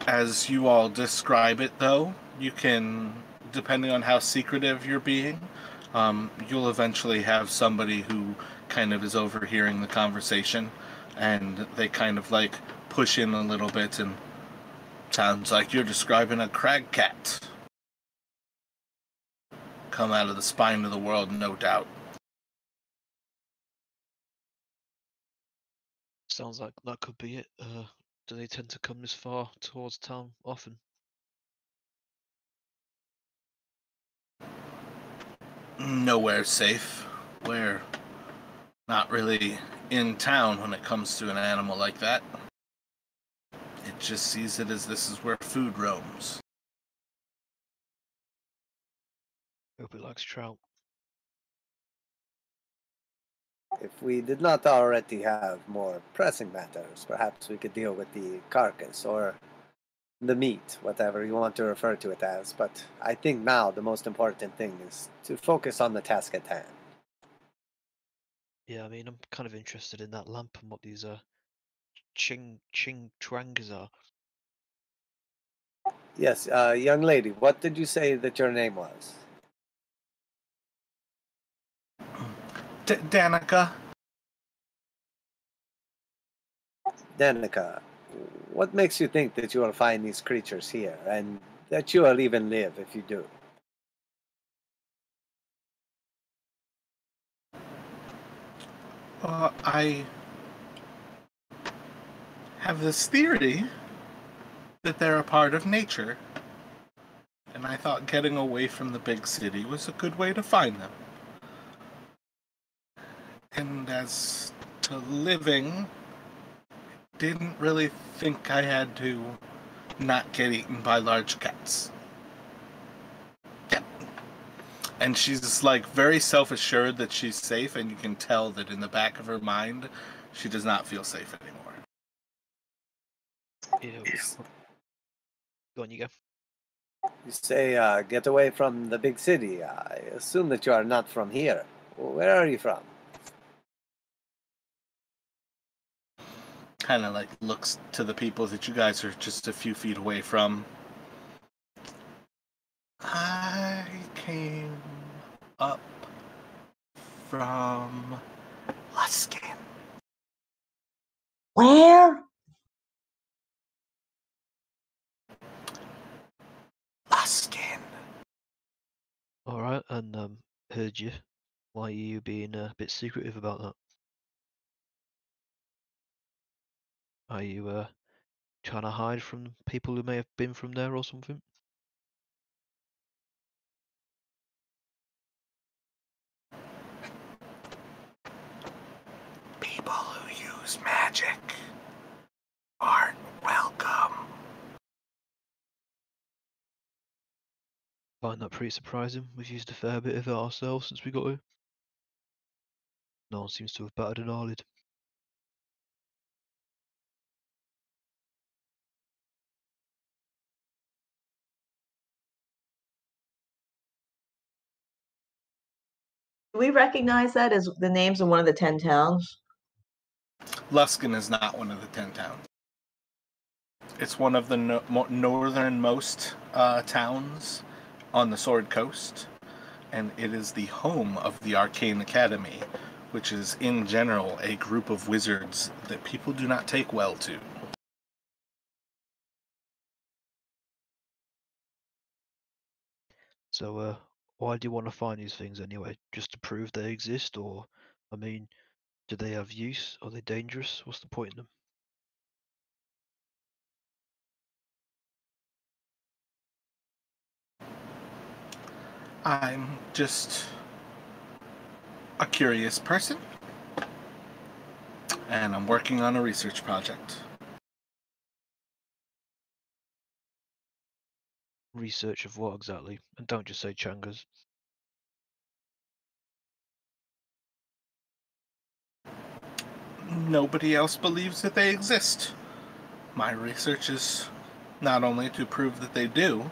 As you all describe it, though, you can, depending on how secretive you're being, you'll eventually have somebody who kind of is overhearing the conversation, and they kind of like push in a little bit and sounds like you're describing a crag cat. Come out of the spine of the world, no doubt. Sounds like that could be it. Do they tend to come this far towards town often? Nowhere safe. We're not really in town when it comes to an animal like that. It just sees it as this is where food roams. Hope it likes trout. If we did not already have more pressing matters, perhaps we could deal with the carcass or the meat, whatever you want to refer to it as. But I think now the most important thing is to focus on the task at hand. Yeah, I mean, I'm kind of interested in that lamp and what these ching twangs are. Yes, young lady, what did you say that your name was? Danica, Danica, what makes you think that you will find these creatures here, and that you will even live if you do? I have this theory that they're a part of nature, and I thought getting away from the big city was a good way to find them. And as to living, didn't really think I had to not get eaten by large cats. Yep. And she's like very self-assured that she's safe, and you can tell that in the back of her mind, she does not feel safe anymore. Ew. Go on, you go. You say, get away from the big city. I assume that you are not from here. Where are you from? Kind of like looks to the people that you guys are just a few feet away from. I came up from Luskin. Where? Luskin. All right, and heard you. Why are you being a bit secretive about that? Are you trying to hide from people who may have been from there or something? People who use magic aren't welcome. Find that pretty surprising. We've used a fair bit of it ourselves since we got here. No one seems to have batted an eyelid. Do we recognize that as the names of one of the 10 towns? Luskin is not one of the 10 towns. It's one of the northernmost towns on the Sword Coast, and it is the home of the Arcane Academy, which is in general a group of wizards that people do not take well to. So, why do you want to find these things anyway? Just to prove they exist, or, I mean, do they have use? Are they dangerous? What's the point in them? I'm just a curious person, and I'm working on a research project. Research of what exactly? And don't just say Changas. Nobody else believes that they exist. My research is not only to prove that they do,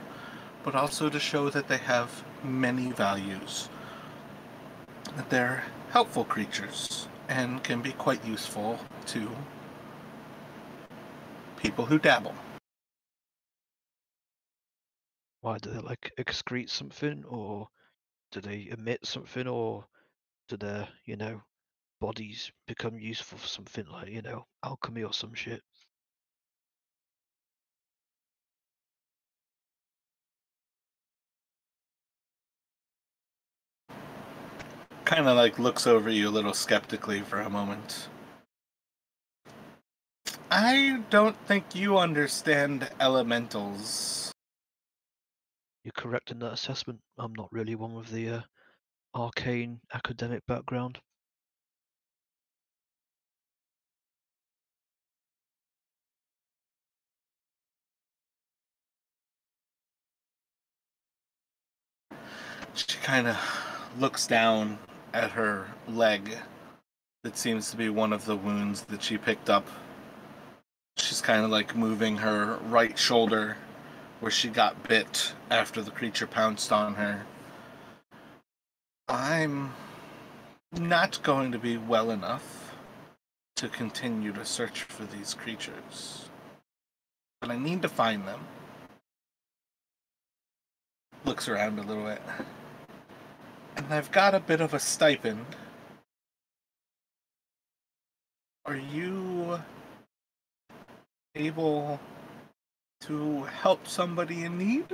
but also to show that they have many values. That they're helpful creatures and can be quite useful to people who dabble. Why do they like excrete something, or do they emit something, or do their, bodies become useful for something like, alchemy or some shit? Kind of like looks over you a little skeptically for a moment. I don't think you understand elementals. You're correct in that assessment. I'm not really one with the arcane academic background. She kind of looks down at her leg that seems to be one of the wounds that she picked up. She's kind of like moving her right shoulder where she got bit after the creature pounced on her. I'm not going to be well enough to continue to search for these creatures, but I need to find them. Looks around a little bit. And I've got a bit of a stipend. Are you able to help somebody in need?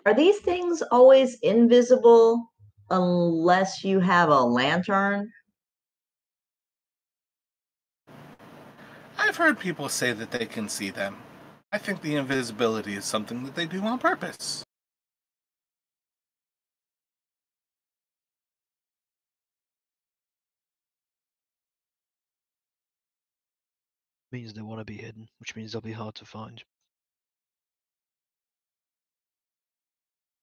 Are these things always invisible unless you have a lantern? I've heard people say that they can see them. I think the invisibility is something that they do on purpose. Means they want to be hidden, which means they'll be hard to find.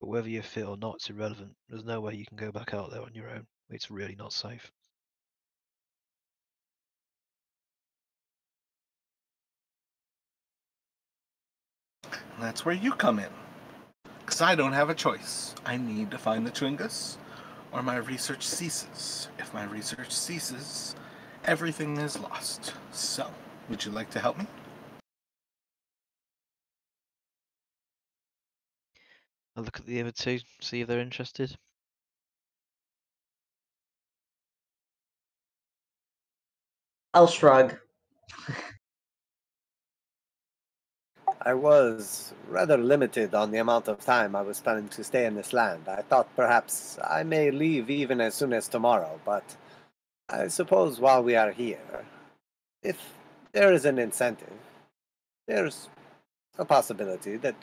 But whether you're fit or not, it's irrelevant. There's no way you can go back out there on your own. It's really not safe. And that's where you come in. Because I don't have a choice. I need to find the Chwingas, or my research ceases. If my research ceases, everything is lost. So, would you like to help me? I'll look at the other two, see if they're interested. I'll shrug. I was rather limited on the amount of time I was planning to stay in this land. I thought perhaps I may leave even as soon as tomorrow, but I suppose while we are here, if there is an incentive, there's a possibility that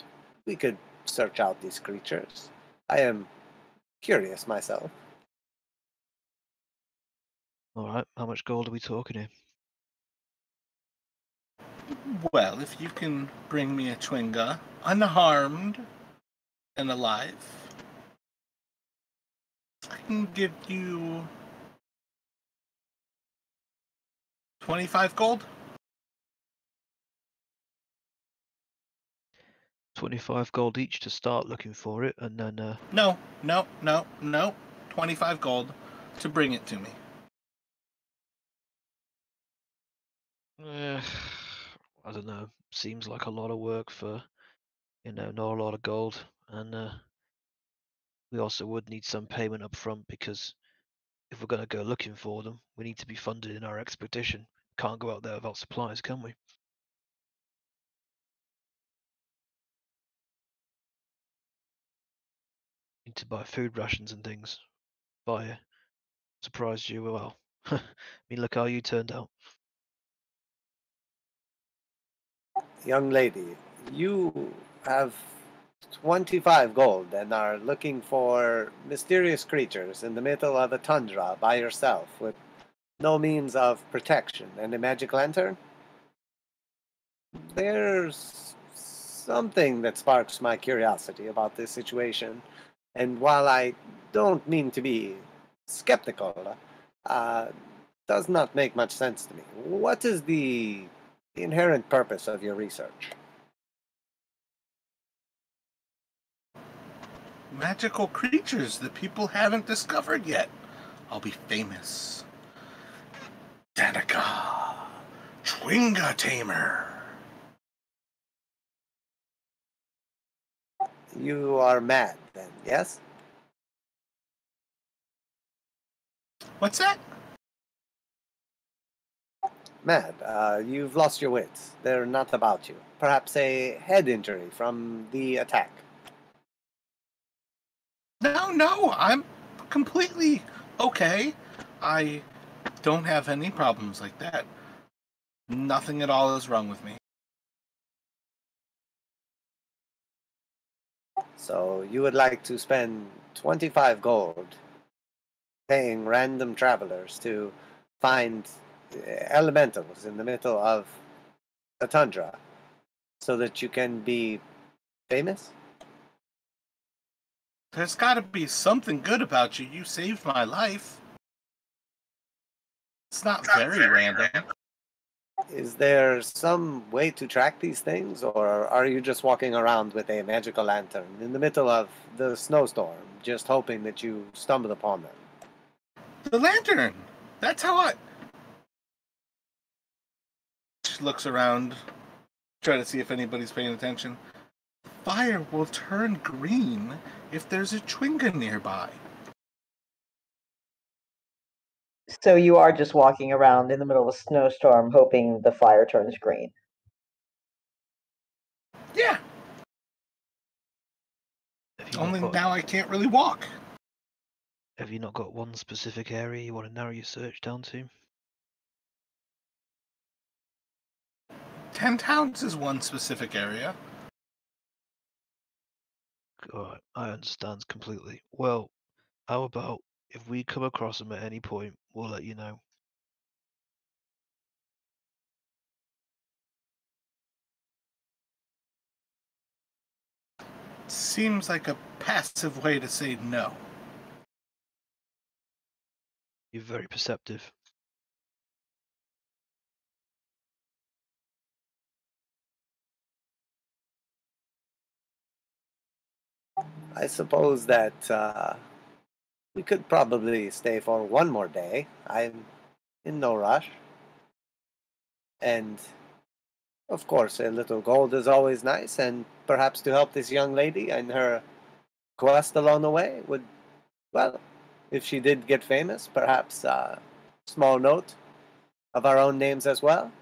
we could search out these creatures. I am curious myself. Alright, how much gold are we talking here? Well, if you can bring me a Chwinga, unharmed and alive, I can give you 25 gold. 25 gold each to start looking for it, and then No. 25 gold to bring it to me. I don't know. Seems like a lot of work for, not a lot of gold, and we also would need some payment up front because if we're going to go looking for them, we need to be funded in our expedition. Can't go out there without supplies, can we? Need to buy food rations and things. Buy surprised you well. I mean, look how you turned out. Young lady, you have 25 gold and are looking for mysterious creatures in the middle of a tundra by yourself with no means of protection and a magic lantern? There's something that sparks my curiosity about this situation, and while I don't mean to be skeptical, uh, does not make much sense to me. What is the inherent purpose of your research? Magical creatures that people haven't discovered yet. I'll be famous. Danica, Chwinga Tamer. You are mad, then, yes? What's that? Mad. You've lost your wits. They're not about you. Perhaps a head injury from the attack. No, I'm completely okay. I don't have any problems like that. Nothing at all is wrong with me. So you would like to spend 25 gold paying random travelers to find elementals in the middle of a tundra so that you can be famous? There's gotta be something good about you. You saved my life. It's not very random. Is there some way to track these things, or are you just walking around with a magical lantern in the middle of the snowstorm, just hoping that you stumble upon them? The lantern! That's how I... She looks around, try to see if anybody's paying attention. Fire will turn green if there's a Chwinga nearby. So you are just walking around in the middle of a snowstorm hoping the fire turns green. Yeah, Have you only not got, now I can't really walk. have you not got one specific area you want to narrow your search down to? 10 towns is one specific area. Alright, I understand completely. Well, how about if we come across them at any point, we'll let you know. Seems like a passive way to say no. You're very perceptive. I suppose that we could probably stay for one more day. I'm in no rush. And, of course, a little gold is always nice, and perhaps to help this young lady in her quest along the way would, well, if she did get famous, perhaps a small note of our own names as well.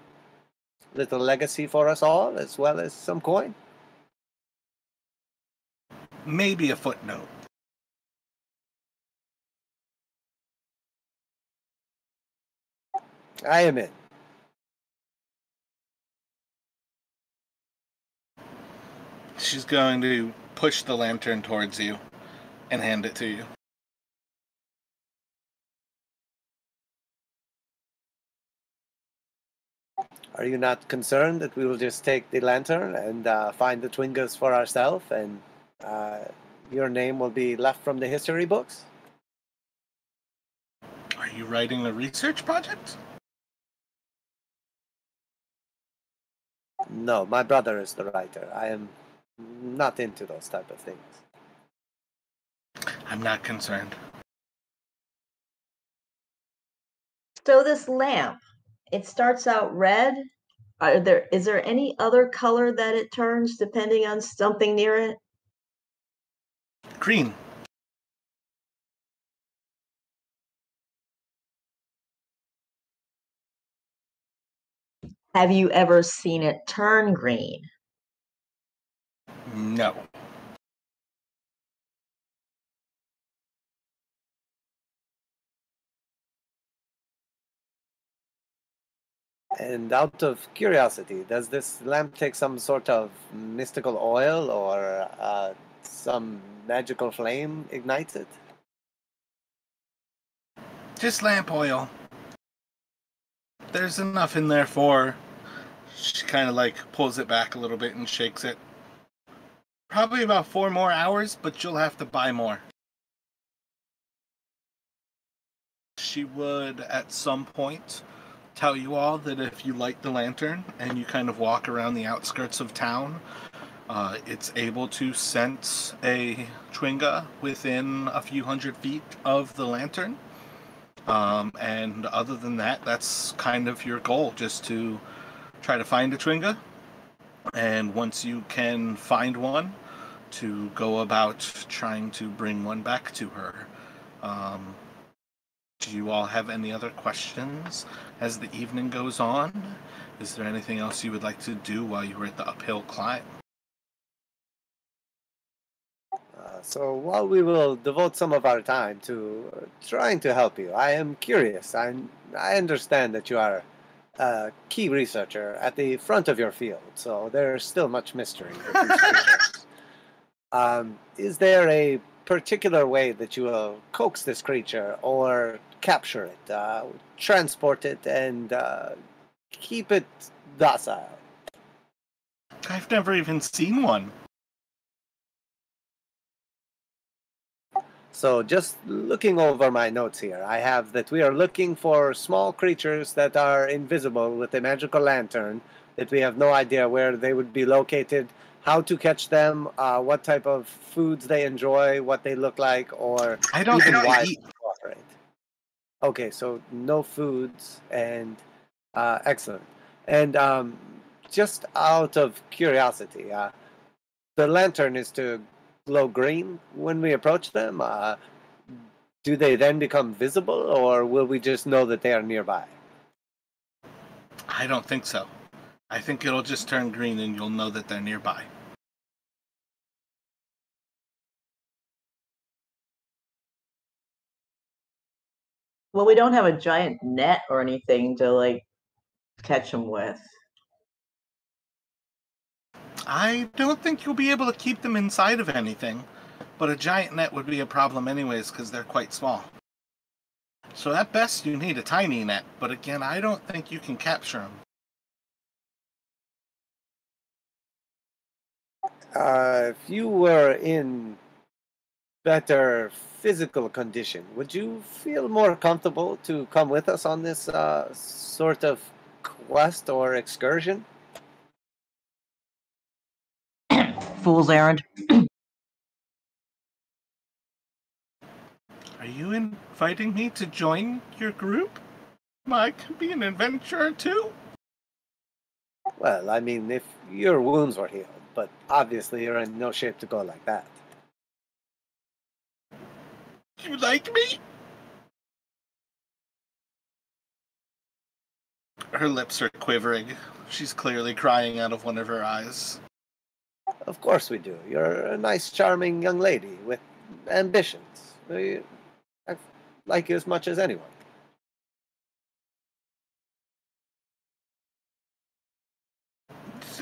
Little legacy for us all, as well as some coin. Maybe a footnote. I am in. She's going to push the lantern towards you and hand it to you. Are you not concerned that we will just take the lantern and find the Twingas for ourselves, and your name will be left from the history books? Are you writing a research project? No, my brother is the writer. I am not into those type of things. I'm not concerned. So this lamp, it starts out red. Is there any other color that it turns depending on something near it? Green. Have you ever seen it turn green? No. And out of curiosity, does this lamp take some sort of mystical oil or some magical flame ignites it? Just lamp oil. There's enough in there for... She kind of like pulls it back a little bit and shakes it. Probably about 4 more hours, but you'll have to buy more. She would, at some point, tell you all that if you light the lantern and you kind of walk around the outskirts of town, it's able to sense a Twinga within a few hundred feet of the lantern. And other than that, that's kind of your goal, just to try to find a Twinga. And once you can find one, to go about trying to bring one back to her. Do you all have any other questions as the evening goes on? Is there anything else you would like to do while you were at the uphill climb? So while we will devote some of our time to trying to help you, I am curious. I understand that you are a key researcher at the front of your field, so there's still much mystery with these creatures. Is there a particular way that you will coax this creature or capture it, transport it, and keep it docile? I've never even seen one. So just looking over my notes here, I have that we are looking for small creatures that are invisible with a magical lantern, that we have no idea where they would be located, how to catch them, what type of foods they enjoy, what they look like, or I don't even think why they they eat. cooperate. Okay, so no foods, and excellent. And just out of curiosity, the lantern is to glow green when we approach them. Do they then become visible, or will we just know that they are nearby? I don't think so. I think it'll just turn green and you'll know that they're nearby. Well, we don't have a giant net or anything to like catch them with. I don't think you'll be able to keep them inside of anything, but a giant net would be a problem anyways because they're quite small. So at best you need a tiny net, but again, I don't think you can capture them. If you were in better physical condition, would you feel more comfortable to come with us on this sort of quest or excursion? Fool's errand. Are you inviting me to join your group? I could be an adventurer too. Well, I mean, if your wounds were healed, but obviously you're in no shape to go like that. You like me? Her lips are quivering. She's clearly crying out of one of her eyes. Of course we do. You're a nice, charming young lady with ambitions. I like you as much as anyone.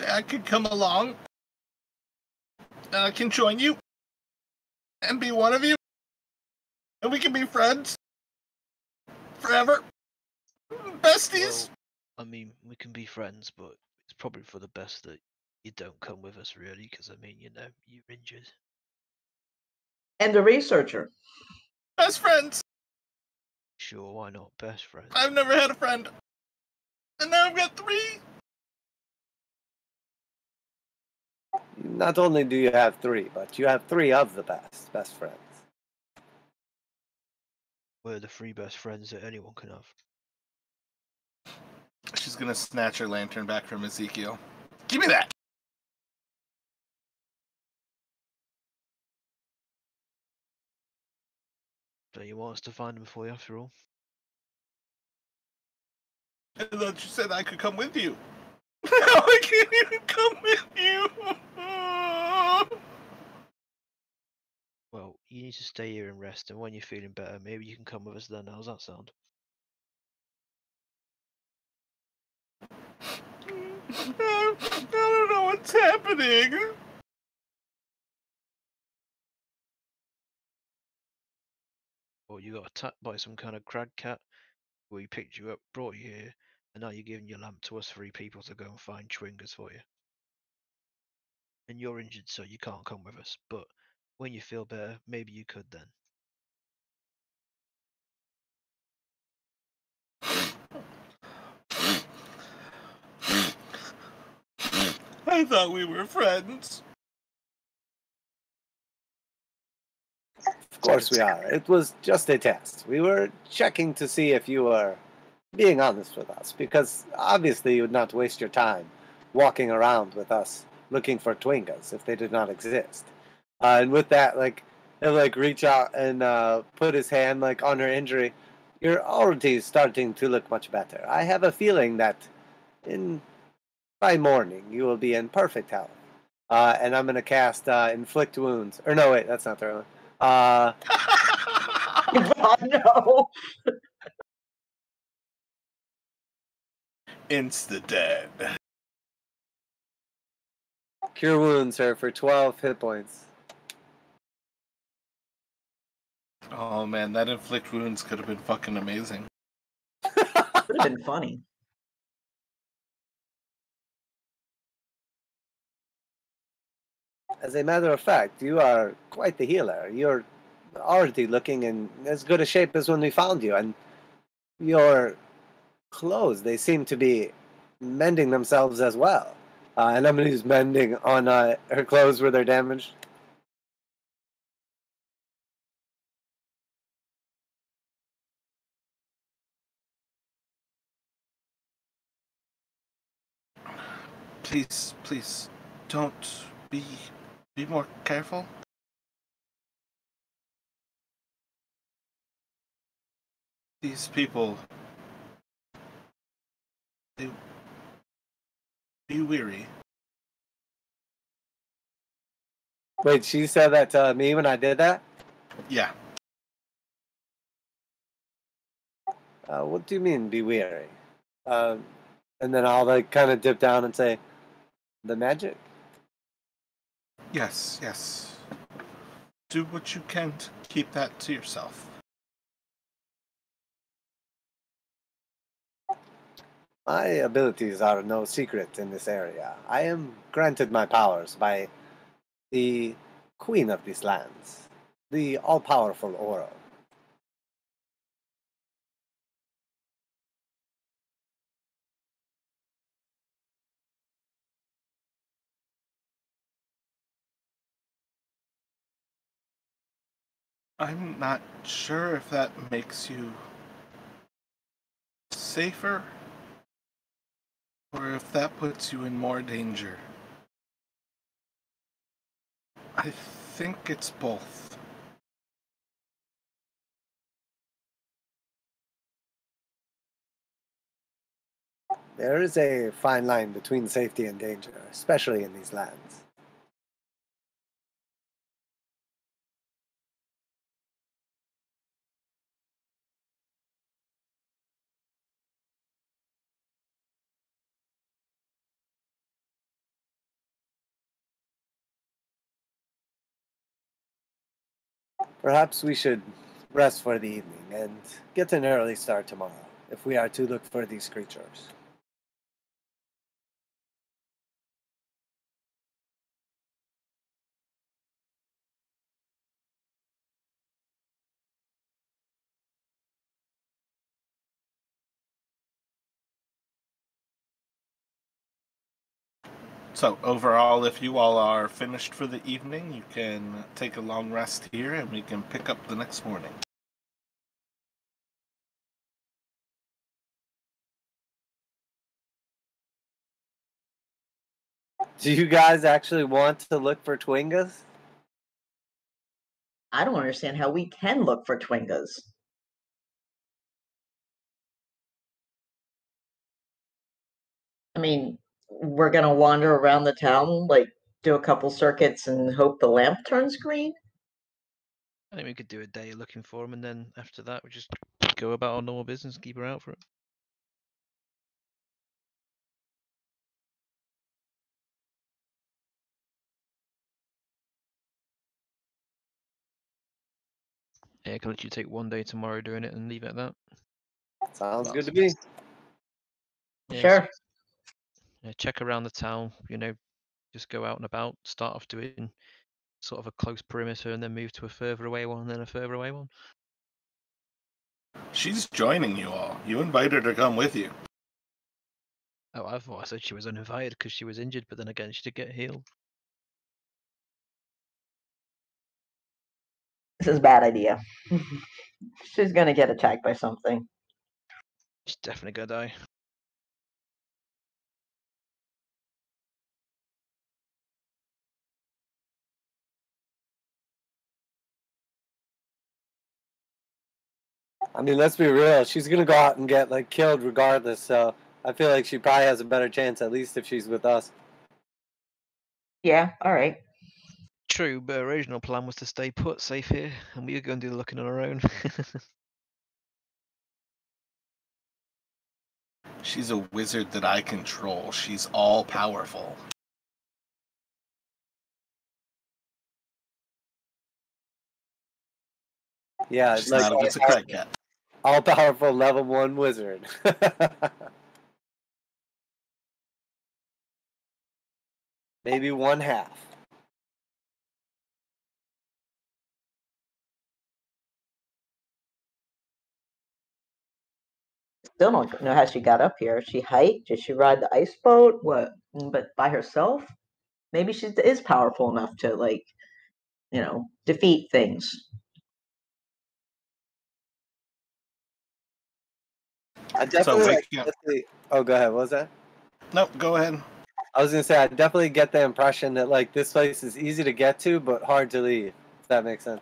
I could come along. I can join you. And be one of you. And we can be friends. Forever. Besties. I mean, we can be friends, but it's probably for the best that you don't come with us, really, because I mean, you're injured. And the researcher. Best friends. Sure, why not? Best friends. I've never had a friend, and now I've got 3. Not only do you have 3, but you have 3 of the best friends. We're the 3 best friends that anyone can have. She's gonna snatch her lantern back from Ezekiel. Give me that. So you want us to find them for you, after all? I thought you said I could come with you. Now I can't even come with you. Well, you need to stay here and rest, and when you're feeling better, maybe you can come with us then. How's that sound? I don't know what's happening. Or you got attacked by some kind of crag cat, where he picked you up, brought you here, and now you're giving your lamp to us 3 people to go and find chewingers for you. And you're injured, so you can't come with us, but when you feel better, maybe you could then. I thought we were friends. Of course we are. It was just a test. We were checking to see if you were being honest with us, because obviously you would not waste your time walking around with us looking for Twingas if they did not exist. And with that, he'll reach out and put his hand on her injury. You're already starting to look much better. I have a feeling that by morning you will be in perfect health. And I'm going to cast Inflict Wounds. Or no, wait, that's not the right one. Oh, no. Insta-dead. Cure Wounds her for 12 hit points. Oh man, that inflict wounds could have been fucking amazing. Would have been funny. As a matter of fact, you are quite the healer. You're already looking in as good a shape as when we found you, and your clothes, they seem to be mending themselves as well. And I'm going to use mending on her clothes where they're damaged. Please, don't be more careful. These people, they be weary. Wait, she said that to me when I did that? Yeah. What do you mean, be weary? And then I'll kind of dip down and say, the magic? Yes. Do what you can to keep that to yourself. My abilities are no secret in this area. I am granted my powers by the queen of these lands, the all-powerful Oro. I'm not sure if that makes you safer or if that puts you in more danger. I think it's both. There is a fine line between safety and danger, especially in these lands. Perhaps we should rest for the evening and get an early start tomorrow if we are to look for these creatures. So overall, if you all are finished for the evening, you can take a long rest here, and we can pick up the next morning. Do you guys actually want to look for Twingas? I don't understand how we can look for Twingas. I mean, we're gonna wander around the town, like do a couple circuits and hope the lamp turns green? I think we could do a day looking for him, and then after that, we just go about our normal business, keep her out for it. Yeah, I can let you take one day tomorrow doing it and leave it at that. Sounds good to me. Yeah, Sure. check around the town, just go out and about, start off doing sort of a close perimeter and then move to a further away one and then a further away one. She's joining you all. You invited her to come with you. Oh, I thought I said she was uninvited because she was injured, but then again, she did get healed. This is a bad idea. She's gonna get attacked by something. She's definitely gonna die. I mean, let's be real. She's gonna go out and get like killed regardless. So I feel like she probably has a better chance, at least if she's with us. Yeah, all right. True, but our original plan was to stay put safe here, and we were going to do the looking on our own. She's a wizard that I control. She's all powerful. Yeah, She's like not a crack cat. all-powerful level 1 wizard. Maybe one half. Still don't know how she got up here. She hiked? Did she ride the ice boat? What? But by herself? Maybe she is powerful enough to, like, defeat things. I definitely, waking up. Oh, go ahead. What was that? No, go ahead. I was gonna say I definitely get the impression that like this place is easy to get to, but hard to leave. If that makes sense.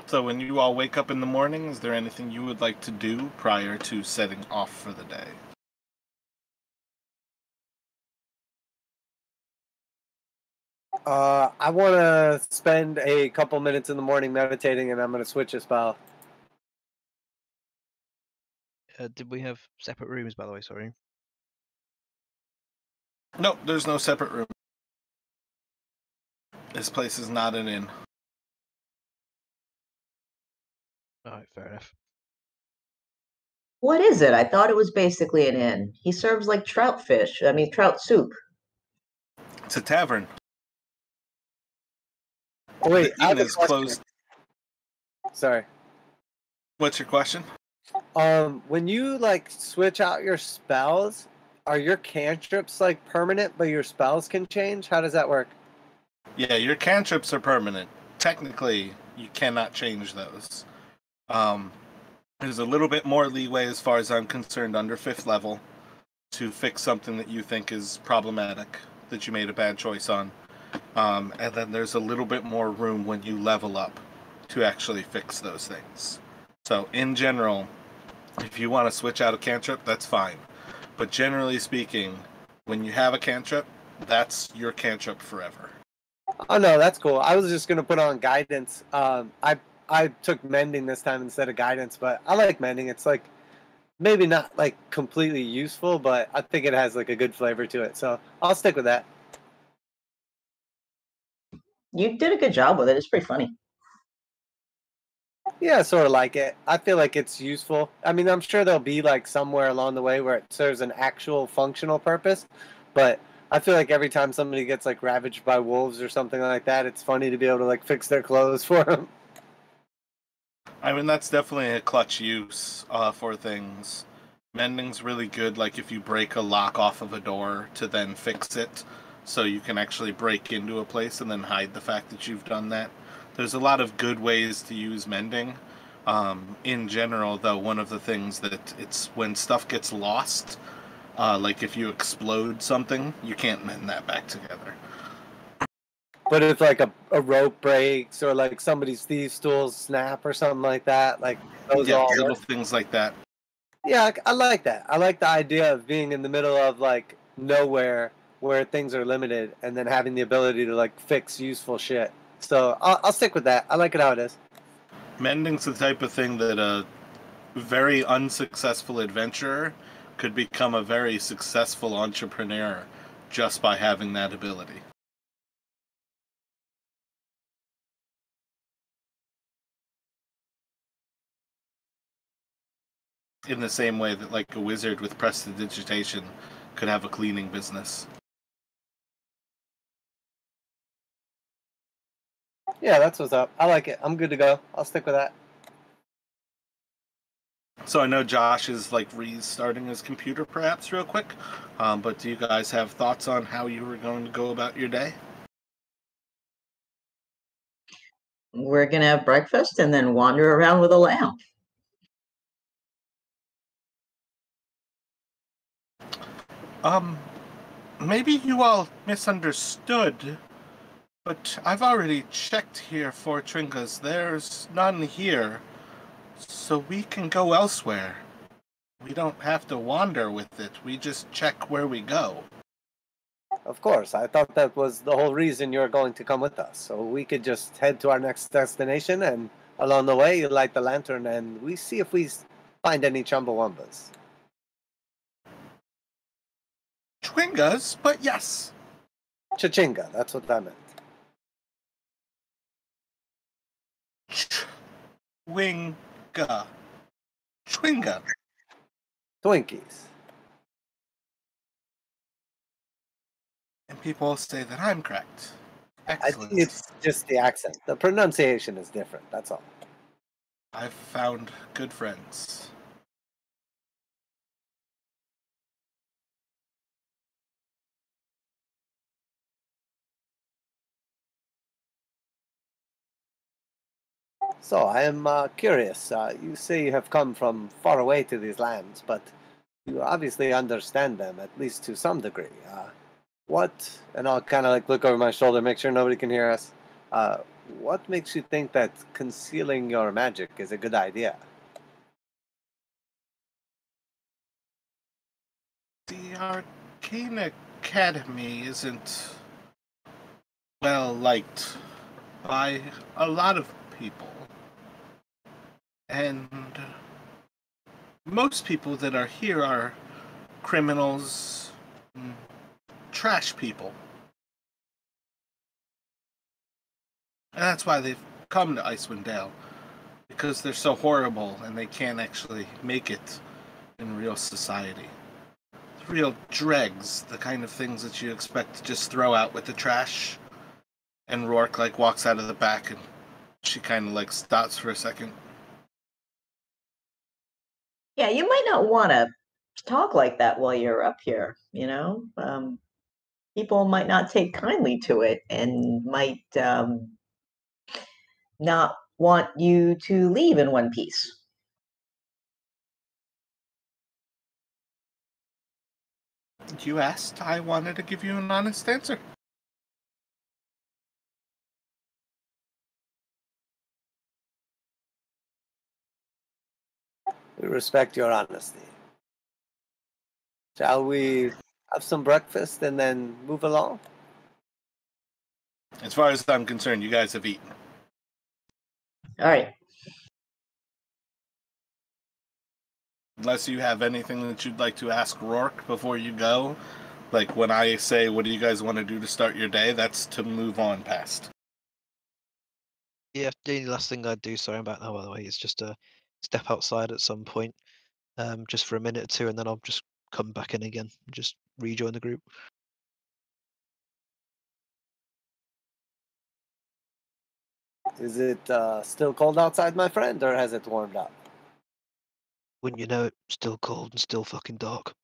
So when you all wake up in the morning, is there anything you would like to do prior to setting off for the day? I want to spend a couple minutes in the morning meditating, and I'm gonna switch a spell. Did we have separate rooms, by the way? Sorry. No, there's no separate room. This place is not an inn. Alright, fair enough. What is it? I thought it was basically an inn. He serves like trout soup. It's a tavern. Oh, wait, The inn is closed. Sorry. What's your question? When you like switch out your spells, are your cantrips like permanent, but your spells can change? How does that work? Yeah, your cantrips are permanent. Technically, you cannot change those. There's a little bit more leeway as far as I'm concerned under 5th level to fix something that you think is problematic, that you made a bad choice on. And then there's a little bit more room when you level up to actually fix those things. So in general, if you want to switch out a cantrip, that's fine. But generally speaking, when you have a cantrip, that's your cantrip forever. Oh no, that's cool. I was just gonna put on guidance. I took mending this time instead of guidance, but I like mending. It's like maybe not like completely useful, but I think it has like a good flavor to it. So I'll stick with that. You did a good job with it. It's pretty funny. Yeah, I sort of like it. I feel like it's useful. I mean, I'm sure there'll be like somewhere along the way where it serves an actual functional purpose, but I feel like every time somebody gets like ravaged by wolves or something like that, it's funny to be able to like fix their clothes for them. I mean, that's definitely a clutch use for things. Mending's really good, like if you break a lock off of a door to then fix it, so you can actually break into a place and then hide the fact that you've done that. There's a lot of good ways to use mending. In general, though, one of the things that it's when stuff gets lost, like if you explode something, you can't mend that back together. But if like a rope breaks or like somebody's thieves' tools snap or something like that, like those Yeah, all little work. things like that. Yeah, I like that. I like the idea of being in the middle of like nowhere where things are limited and then having the ability to like fix useful shit. So I'll stick with that. I like it how it is. Mending's the type of thing that a very unsuccessful adventurer could become a very successful entrepreneur just by having that ability. In the same way that like a wizard with prestidigitation could have a cleaning business. Yeah, that's what's up. I like it. I'm good to go. I'll stick with that. So I know Josh is like restarting his computer perhaps real quick, but do you guys have thoughts on how you were going to go about your day? We're gonna have breakfast and then wander around with a lamp. Maybe you all misunderstood, but I've already checked here for Tringas. There's none here, so we can go elsewhere. We don't have to wander with it. We just check where we go. Of course. I thought that was the whole reason you're going to come with us. So we could just head to our next destination and along the way you light the lantern and we see if we find any Chumbawambas. Twingas, but yes. Chachinga, that's what that meant. Twinga. Twinga. Twinkies. And people say that I'm correct. I Excellent. think it's just the accent. The pronunciation is different, that's all. I've found good friends. So I am curious. You say you have come from far away to these lands, but you obviously understand them, at least to some degree. What, and I'll kind of like look over my shoulder, make sure nobody can hear us. What makes you think that concealing your magic is a good idea? The Arcane Academy isn't well liked by a lot of people. And most people that are here are criminals, trash people. And that's why they've come to Icewind Dale. Because they're so horrible and they can't actually make it in real society. Real dregs, the kind of things that you expect to just throw out with the trash. And Rourke like walks out of the back and she kind of like stops for a second. Yeah, you might not want to talk like that while you're up here, people might not take kindly to it and might not want you to leave in one piece. You asked, I wanted to give you an honest answer. We respect your honesty. Shall we have some breakfast and then move along? As far as I'm concerned, you guys have eaten. All right. Unless you have anything that you'd like to ask Rourke before you go. Like when I say, what do you guys want to do to start your day? That's to move on past. Yeah, the only last thing I'd do, sorry about that by the way, is just step outside at some point, just for a minute or two, and then I'll just come back in again and just rejoin the group. Is it still cold outside, my friend, or has it warmed up? Wouldn't you know it? Still cold and still fucking dark.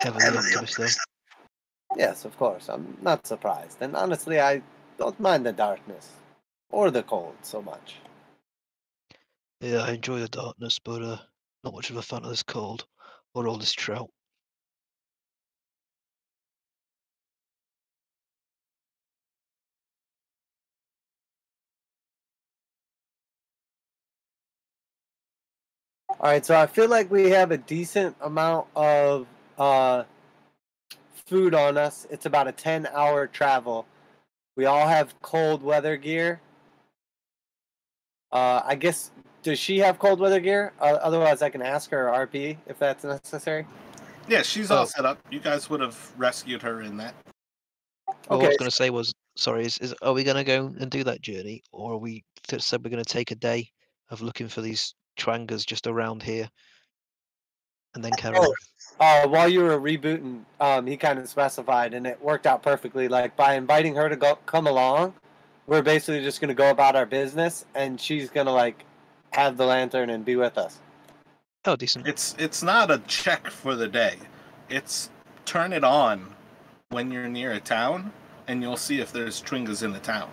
Ever the optimist, though. Yes, of course. I'm not surprised. And honestly, I don't mind the darkness or the cold so much. Yeah, I enjoy the darkness, but not much of a fan of this cold or all this trout. All right, so I feel like we have a decent amount of food on us. It's about a 10-hour travel. We all have cold weather gear. I guess, does she have cold weather gear? Otherwise, I can ask her RP if that's necessary. Yeah, she's all Oh. set up. You guys would have rescued her in that. Well, what I Okay. was going to say was, sorry, is are we going to go and do that journey, or are we said we're going to take a day of looking for these twangers just around here, and then carry on? While you were rebooting, he kind of specified, and it worked out perfectly. Like by inviting her to come along, we're basically just gonna go about our business, and she's gonna like have the lantern and be with us. Oh, decent. It's not a check for the day. It's turn it on when you're near a town, and you'll see if there's Tringas in the town.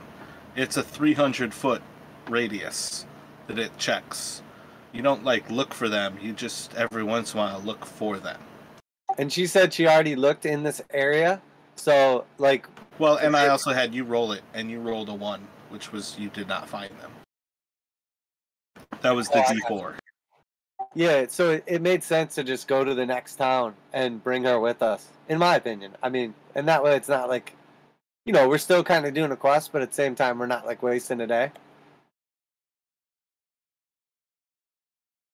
It's a 300-foot radius that it checks. You don't like look for them. You just every once in a while look for them. And she said she already looked in this area, so like. Well, and I also had you roll it, and you rolled a 1, which was you did not find them. That was the D4. Yeah, so it made sense to just go to the next town and bring her with us, in my opinion. I mean, and that way it's not like, we're still kind of doing a quest, but at the same time, we're not like wasting a day.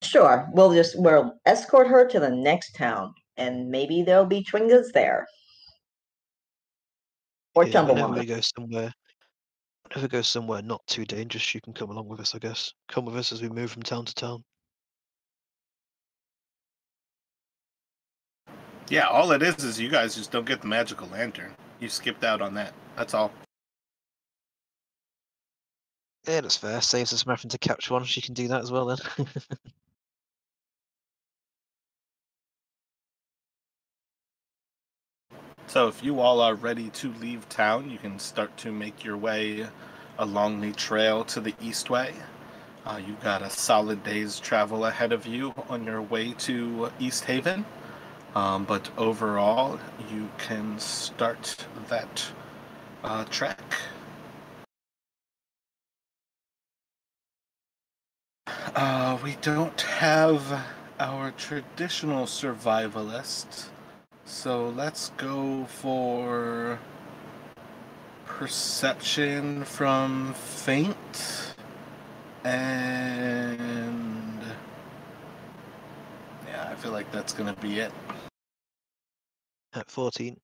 Sure, we'll escort her to the next town, and maybe there'll be Twingas there. Or Yeah, whenever Chumbawamba. we go somewhere not too dangerous, you can come along with us, I guess. Come with us as we move from town to town. Yeah, all it is you guys just don't get the magical lantern. You skipped out on that. That's all. Yeah, that's fair. Saves us from having to catch one. She can do that as well then. So if you all are ready to leave town, you can start to make your way along the trail to the Eastway. You've got a solid day's travel ahead of you on your way to Easthaven. But overall, you can start that trek. We don't have our traditional survivalist, so let's go for perception from faint, and yeah, I feel like that's gonna be it. At 14.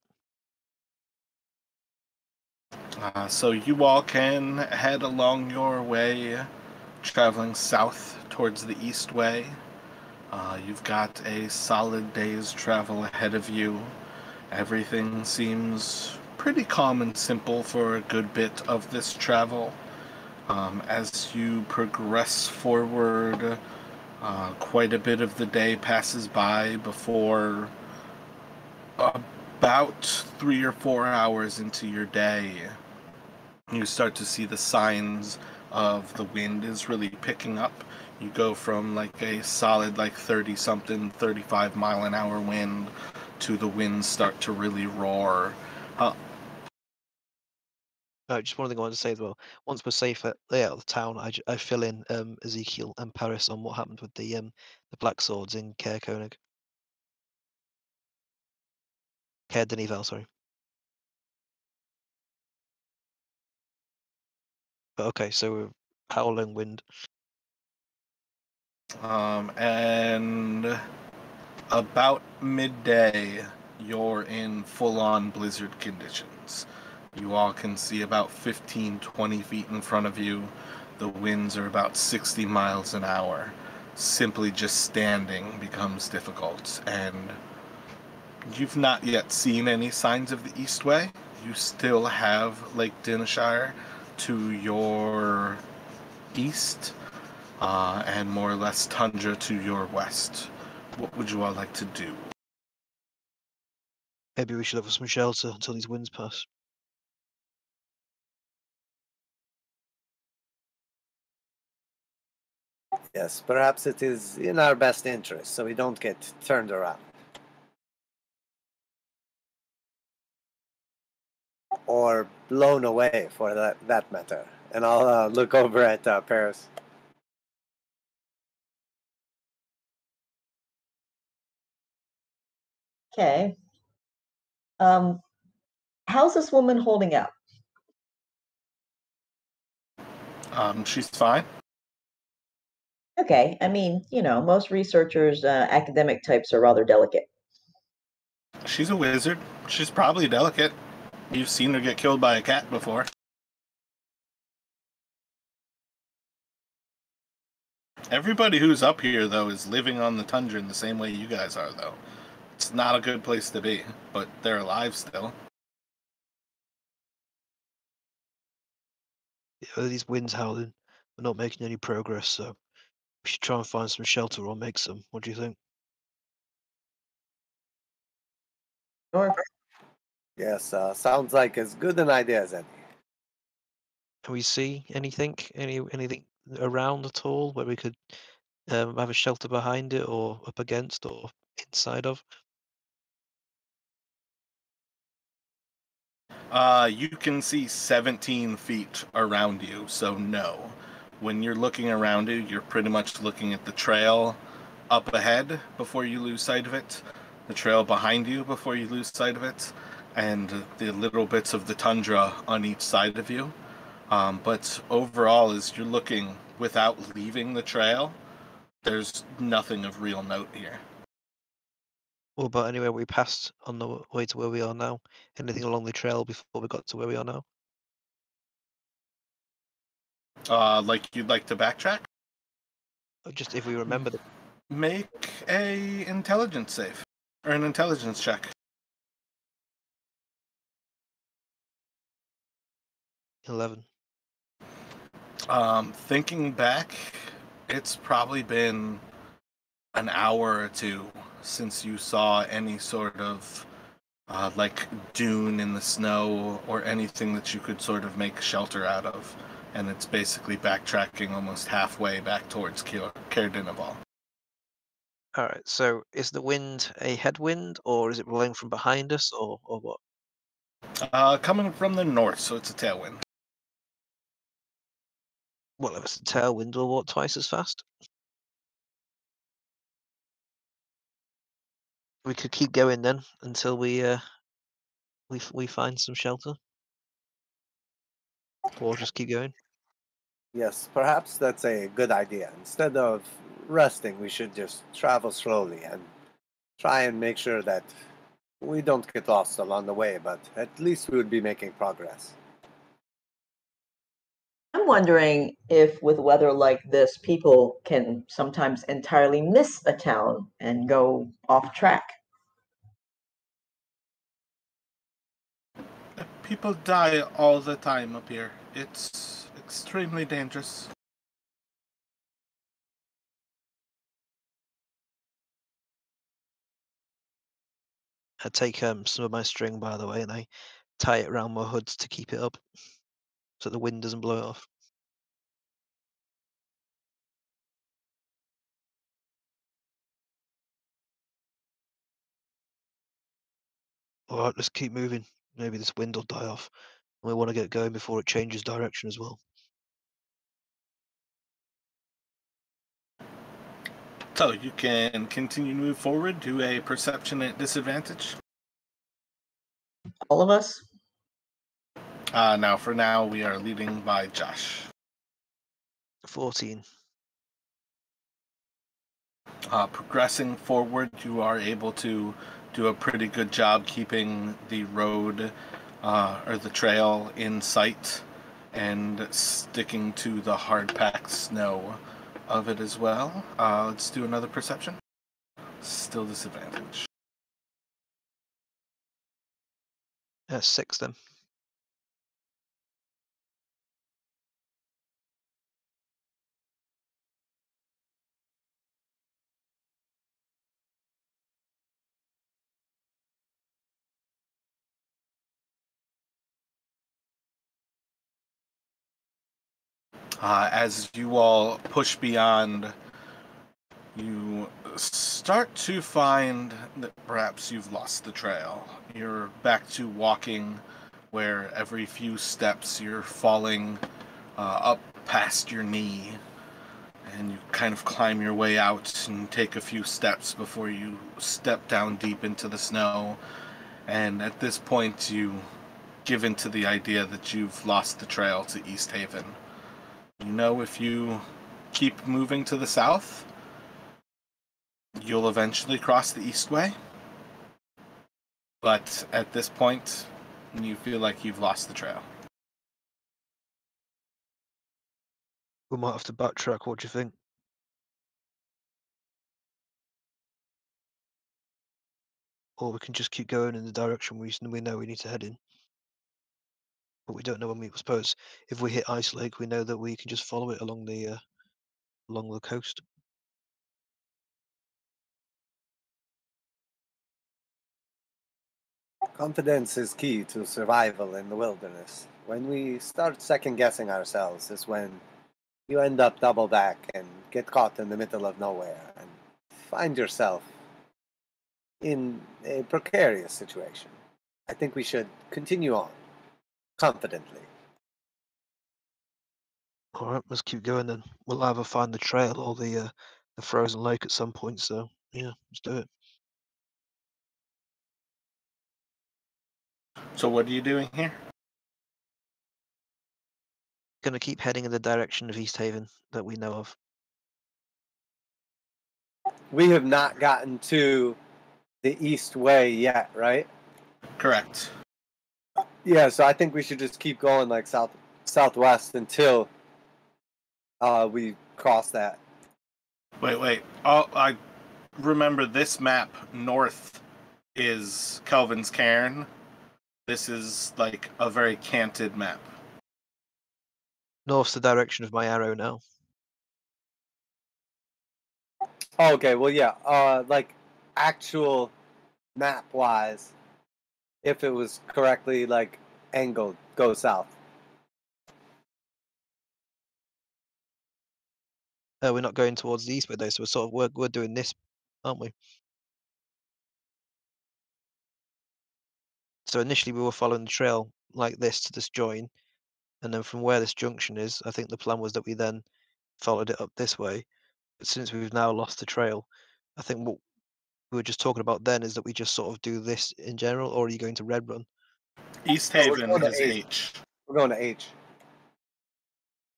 So you all can head along your way, traveling south towards the Eastway. You've got a solid day's travel ahead of you. Everything seems pretty calm and simple for a good bit of this travel. As you progress forward, quite a bit of the day passes by before about 3 or 4 hours into your day, you start to see the signs of the wind is really picking up. You go from like a solid 30-something, 35 mile an hour wind to the winds start to really roar. Just one thing I wanted to say as well. Once we're safe out of the town, I fill in Ezekiel and Paris on what happened with the Black Swords in Caer-Dineval, sorry. But okay, so we're howling wind. And about midday, you're in full-on blizzard conditions. You all can see about 15-20 feet in front of you. The winds are about 60 miles an hour. Simply just standing becomes difficult, and You've not yet seen any signs of the Eastway. You still have Lake Dineshire to your east, and more or less Tundra to your west. What would you all like to do? Maybe we should have some shelter until these winds pass. Yes, perhaps it is in our best interest so we don't get turned around. Or blown away, for that matter. And I'll look over at Paris. Okay. How's this woman holding up? She's fine. Okay, I mean, most researchers, academic types are rather delicate. She's a wizard. She's probably delicate. You've seen her get killed by a cat before. Everybody who's up here, though, is living on the tundra in the same way you guys are, though. It's not a good place to be, but they're alive still. Yeah, these winds howling. We're not making any progress, so we should try and find some shelter or make some. What do you think? Sure. Yes, sounds like as good an idea as any. Can we see anything around at all where we could have a shelter behind it, or up against, or inside of? You can see 17 feet around you, so no. When you're looking around you, you're pretty much looking at the trail up ahead before you lose sight of it, the trail behind you before you lose sight of it, and the little bits of the tundra on each side of you. But overall, as you're looking without leaving the trail, there's nothing of real note here. What about anywhere we passed on the way to where we are now? Anything along the trail before we got to where we are now? Like you'd like to backtrack? Or just if we remember the Make a intelligence save, or an intelligence check. 11. Thinking back, it's probably been an hour or two since you saw any sort of like dune in the snow or anything that you could sort of make shelter out of, and it's basically backtracking almost halfway back towards Caer-Dineval. All right. So is the wind a headwind, or is it blowing from behind us, or what? Coming from the north, so it's a tailwind. Well, if it's a tailwind, we'll walk twice as fast. We could keep going then until we find some shelter, or just keep going. Yes, perhaps that's a good idea. Instead of resting, we should just travel slowly and try and make sure that we don't get lost along the way, but at least we would be making progress. I'm wondering if with weather like this, people can sometimes entirely miss a town and go off track. People die all the time up here. It's extremely dangerous. I take some of my string, by the way, and I tie it around my hood to keep it up, so the wind doesn't blow it off. All right, let's keep moving. Maybe this wind will die off. We want to get going before it changes direction as well. So you can continue to move forward, do a perception at disadvantage. All of us? Now, for now, we are leading by Josh. 14. Progressing forward, you are able to do a pretty good job keeping the road or the trail in sight and sticking to the hard-packed snow of it as well. Let's do another perception. Still disadvantage. 6 then. As you all push beyond, you start to find that perhaps you've lost the trail. You're back to walking where every few steps you're falling up past your knee, and you kind of climb your way out and take a few steps before you step down deep into the snow. And at this point, you give into the idea that you've lost the trail to Easthaven. You know, if you keep moving to the south, you'll eventually cross the Eastway. But at this point, you feel like you've lost the trail. We might have to backtrack. What do you think? Or we can just keep going in the direction we know we need to head in. But we don't know when we suppose if we hit Ice Lake, we know that we can just follow it along the coast. Confidence is key to survival in the wilderness. When we start second guessing ourselves is when you end up double back and get caught in the middle of nowhere and find yourself in a precarious situation. I think we should continue on confidently. All right, let's keep going then. We'll either find the trail or the frozen lake at some point. So yeah, let's do it. So what are you doing here? Gonna keep heading in the direction of Easthaven that we know of. We have not gotten to the Eastway yet, right? Correct. Yeah, so I think we should just keep going like southwest until we cross that. Wait. Oh, I remember this map. North is Kelvin's Cairn. This is like a very canted map. North's the direction of my arrow now. Okay, well, yeah, like actual map wise, if it was correctly like angled, go south. We're not going towards the Eastway though, so we're doing this, aren't we? So initially we were following the trail like this to this join, and then from where this junction is, I think the plan was that we then followed it up this way. But since we've now lost the trail, I think what we were just talking about then is that we just sort of do this in general, or are you going to Red Run? Easthaven to is H. We're going to H.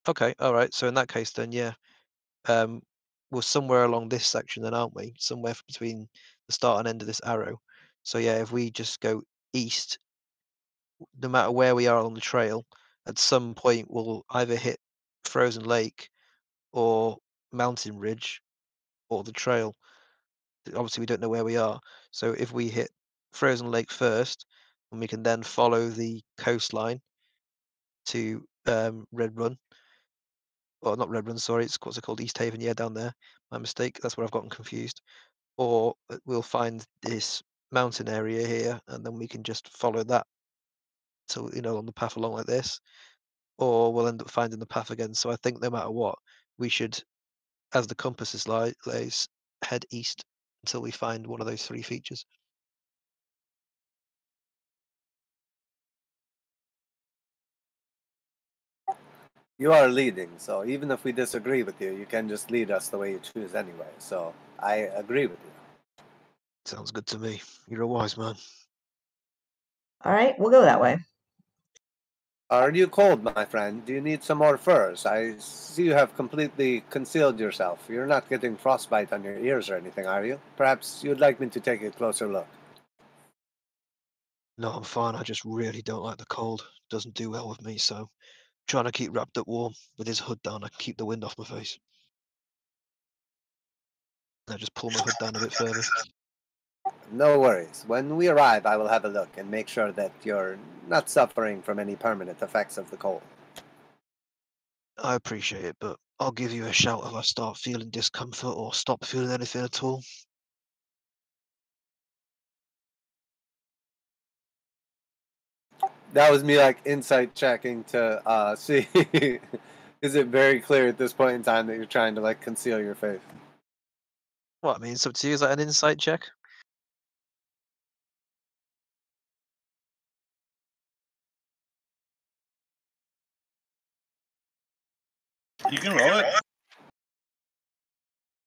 Okay, all right. So in that case, then yeah, we're somewhere along this section, then aren't we? Somewhere between the start and end of this arrow. So yeah, if we just go east, no matter where we are on the trail, at some point we'll either hit Frozen Lake or Mountain Ridge or the trail. Obviously, we don't know where we are. So if we hit Frozen Lake first, and we can then follow the coastline to Red Run, or not Red Run, sorry, it's what's it called, Easthaven, yeah, down there. My mistake. That's where I've gotten confused. Or we'll find this mountain area here, and then we can just follow that. So on the path along like this, or we'll end up finding the path again. So I think no matter what, we should, as the compass lays, head east until we find one of those 3 features. You are leading, so even if we disagree with you, you can just lead us the way you choose anyway. So I agree with you. Sounds good to me. You're a wise man. All right, we'll go that way. Are you cold, my friend? Do you need some more furs? I see you have completely concealed yourself. You're not getting frostbite on your ears or anything, are you? Perhaps you'd like me to take a closer look. No, I'm fine. I just really don't like the cold. Doesn't do well with me, so trying to keep wrapped up warm with his hood down. I can keep the wind off my face. I just pull my hood down a bit further. No worries. When we arrive, I will have a look and make sure that you're not suffering from any permanent effects of the cold. I appreciate it, but I'll give you a shout if I start feeling discomfort or stop feeling anything at all. That was me like insight checking to see is it very clear at this point in time that you're trying to like conceal your face. What, I mean, it's up to you. Is that an insight check? You can roll it.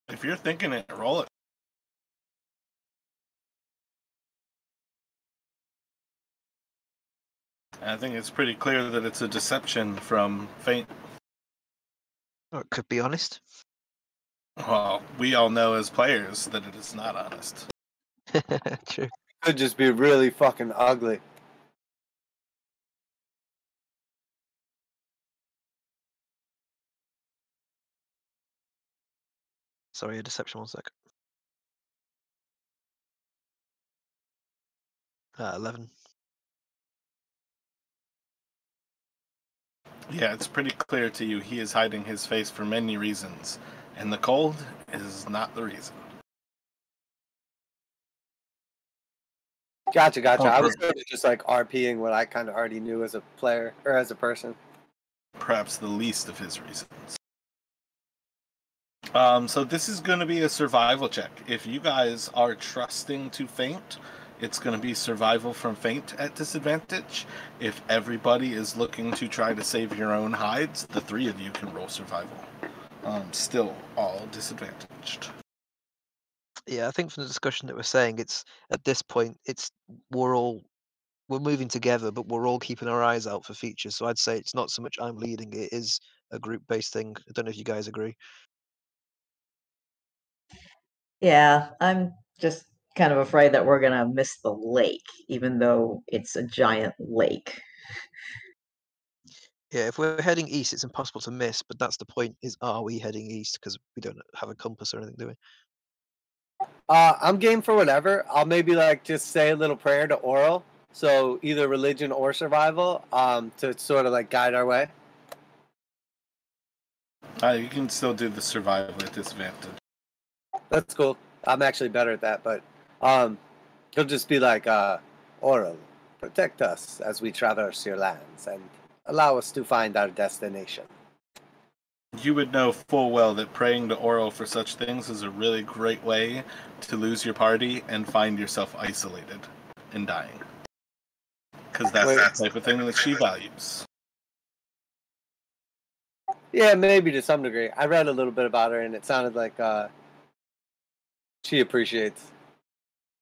If you're thinking it, roll it. I think it's pretty clear that it's a deception from Feint. Or it could be honest. Well, we all know as players that it is not honest. True. Could just be really fucking ugly. Sorry, a deception, 1 sec. 11. Yeah, it's pretty clear to you he is hiding his face for many reasons, and the cold is not the reason. Gotcha. Oh, I was sort of just like RPing what I kind of already knew as a player or as a person. Perhaps the least of his reasons. So this is going to be a survival check. If you guys are trusting to Feint, it's going to be survival from Feint at disadvantage. If everybody is looking to try to save your own hides, the 3 of you can roll survival. Still all disadvantaged. Yeah, I think from the discussion that we're saying, it's at this point, we're moving together, but we're all keeping our eyes out for features. So I'd say it's not so much I'm leading; it is a group-based thing. I don't know if you guys agree. Yeah, I'm just kind of afraid that we're gonna miss the lake, even though it's a giant lake. Yeah, if we're heading east, it's impossible to miss. But that's the point: is are we heading east? Because we don't have a compass or anything, do we? I'm game for whatever. I'll maybe like just say a little prayer to Oral. So either religion or survival, to sort of like guide our way. You can still do the survival at disadvantage. That's cool. I'm actually better at that, but he'll just be like, Oral, protect us as we traverse your lands and allow us to find our destination. You would know full well that praying to Oral for such things is a really great way to lose your party and find yourself isolated and dying. Because that's the type of thing that she values. Yeah, maybe to some degree. I read a little bit about her, and it sounded like she appreciates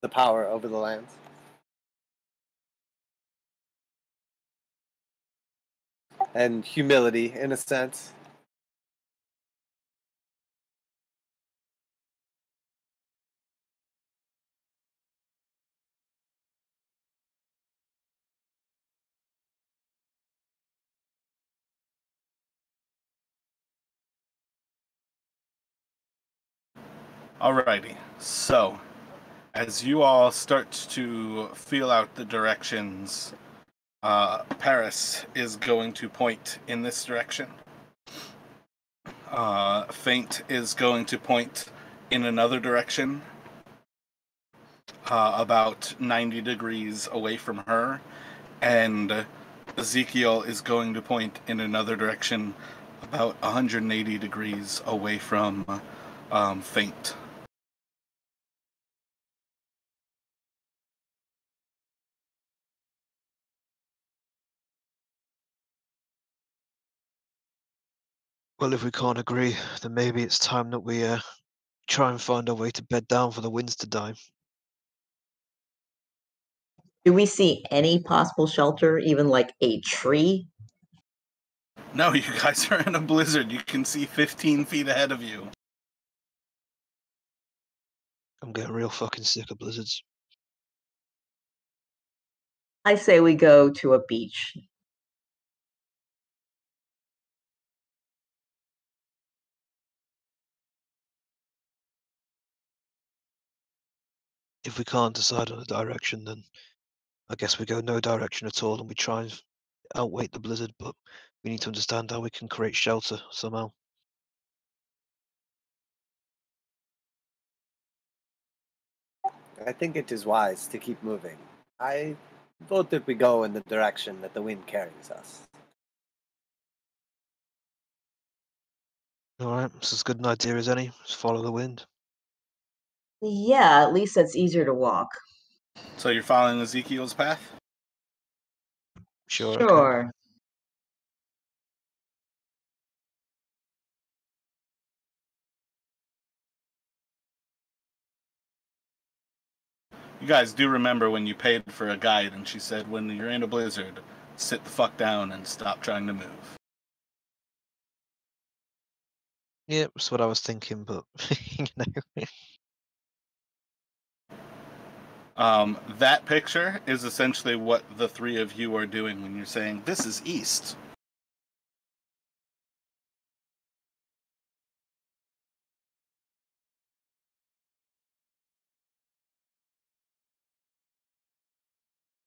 the power over the lands. And humility, in a sense. Alrighty, so as you all start to feel out the directions, Paris is going to point in this direction. Feint is going to point in another direction, about 90 degrees away from her, and Ezekiel is going to point in another direction, about 180 degrees away from Feint. Well, if we can't agree, then maybe it's time that we try and find our way to bed down for the winds to die. Do we see any possible shelter, even like a tree? No, you guys are in a blizzard. You can see 15 feet ahead of you. I'm getting real fucking sick of blizzards. I say we go to a beach. if we can't decide on a direction, then I guess we go no direction at all and we try and outwait the blizzard, but we need to understand how we can create shelter somehow. I think it is wise to keep moving. I vote that we go in the direction that the wind carries us. Alright, it's as good an idea as any. Just follow the wind. Yeah, at least that's easier to walk. So you're following Ezekiel's path? Sure. Okay. Sure. You guys do remember when you paid for a guide and she said, when you're in a blizzard, sit the fuck down and stop trying to move. Yeah, that's what I was thinking, but you know. That picture is essentially what the three of you are doing when you're saying, this is east.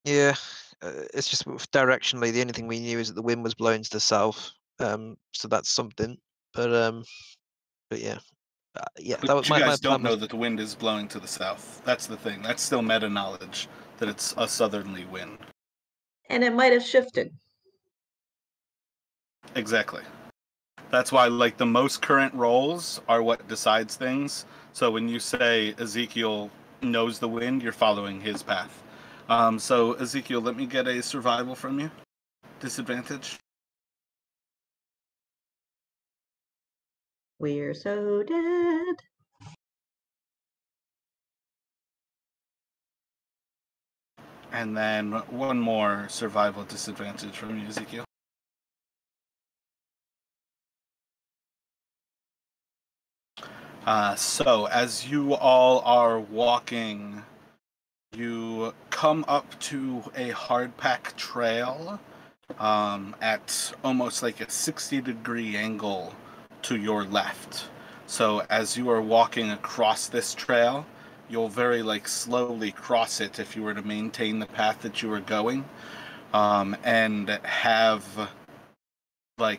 Yeah, it's just directionally. The only thing we knew is that the wind was blowing to the south, so that's something. But yeah, yeah. That was But you my guys don't plan. know that the wind is blowing to the south. That's the thing. That's still meta knowledge that it's a southerly wind. And it might have shifted. Exactly. That's why, like, the most current rolls are what decides things. So when you say Ezekiel knows the wind, you're following his path. So Ezekiel, let me get a survival from you. Disadvantage. We're so dead. And then one more survival disadvantage from you, Ezekiel. So as you all are walking, you come up to a hardpack trail at almost like a 60-degree angle to your left. So as you are walking across this trail, you'll very slowly cross it if you were to maintain the path that you were going, and have what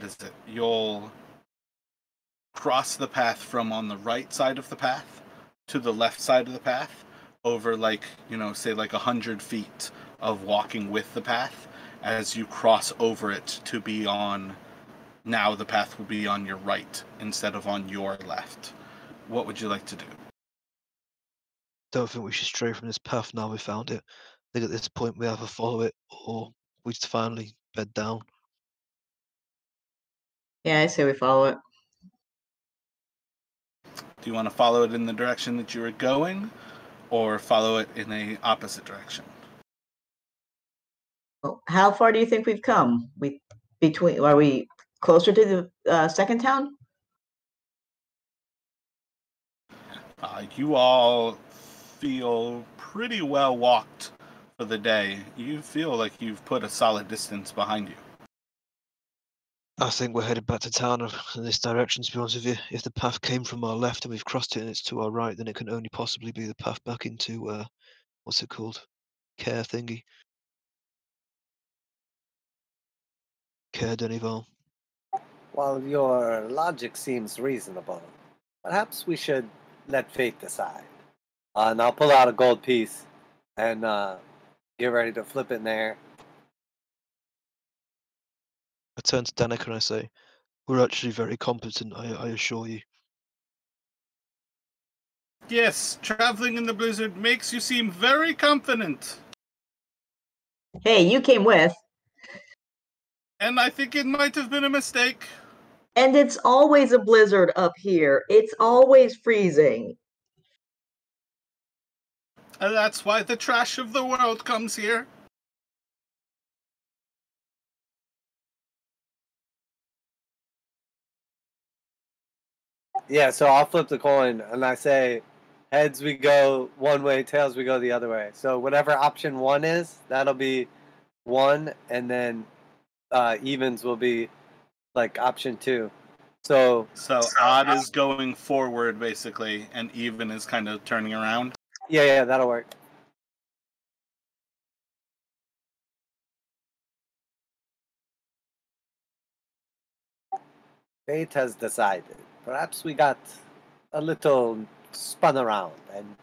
is it? You'll cross the path from on the right side of the path to the left side of the path over say 100 feet of walking with the path. As you cross over it to be on, now the path will be on your right instead of on your left. What would you like to do? Don't think we should stray from this path now we found it. I think at this point we either follow it or we just finally bed down. Yeah, I say we follow it. Do you want to follow it in the direction that you were going, or follow it in a opposite direction? Well, how far do you think we've come? Are we closer to the second town? You all feel pretty well walked for the day. You feel like you've put a solid distance behind you. I think we're headed back to town in this direction, to be honest with you. If the path came from our left and we've crossed it and it's to our right, then it can only possibly be the path back into, what's it called? Care thingy. Caer-Dineval. While your logic seems reasonable, perhaps we should let fate decide. And I'll pull out a gold piece and get ready to flip it in there. I turn to Danica and I say, we're actually very competent, I assure you. Yes, traveling in the blizzard makes you seem very confident. Hey, you came with. And I think it might have been a mistake. And it's always a blizzard up here. It's always freezing. And that's why the trash of the world comes here. Yeah, so I'll flip the coin and I say, heads we go one way, tails we go the other way. So whatever option 1 is, that'll be 1, and then evens will be option 2. So Odd is going forward basically, and Even is kind of turning around. yeah, that'll work. Fate has decided. Perhaps we got a little spun around, and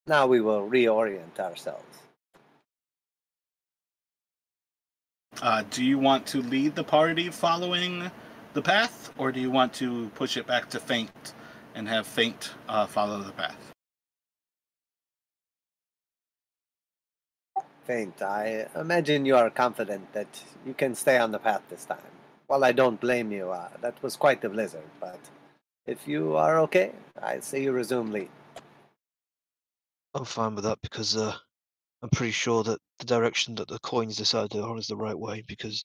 now we will reorient ourselves. Do you want to lead the party following the path, or do you want to push it back to Faint and have Faint follow the path? Faint, I imagine you are confident that you can stay on the path this time. While I don't blame you, that was quite the blizzard, but if you are okay, I say you resume lead. I'm fine with that because I'm pretty sure that the direction that the coins decided on is the right way, because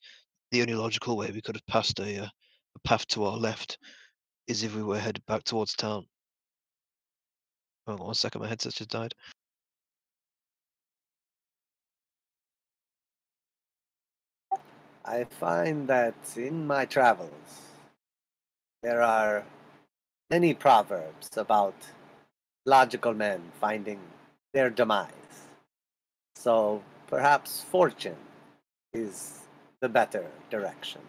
the only logical way we could have passed a path to our left is if we were headed back towards town. Hold on 1 second, my headset just died. I find that in my travels, there are many proverbs about logical men finding their demise. So perhaps fortune is the better direction.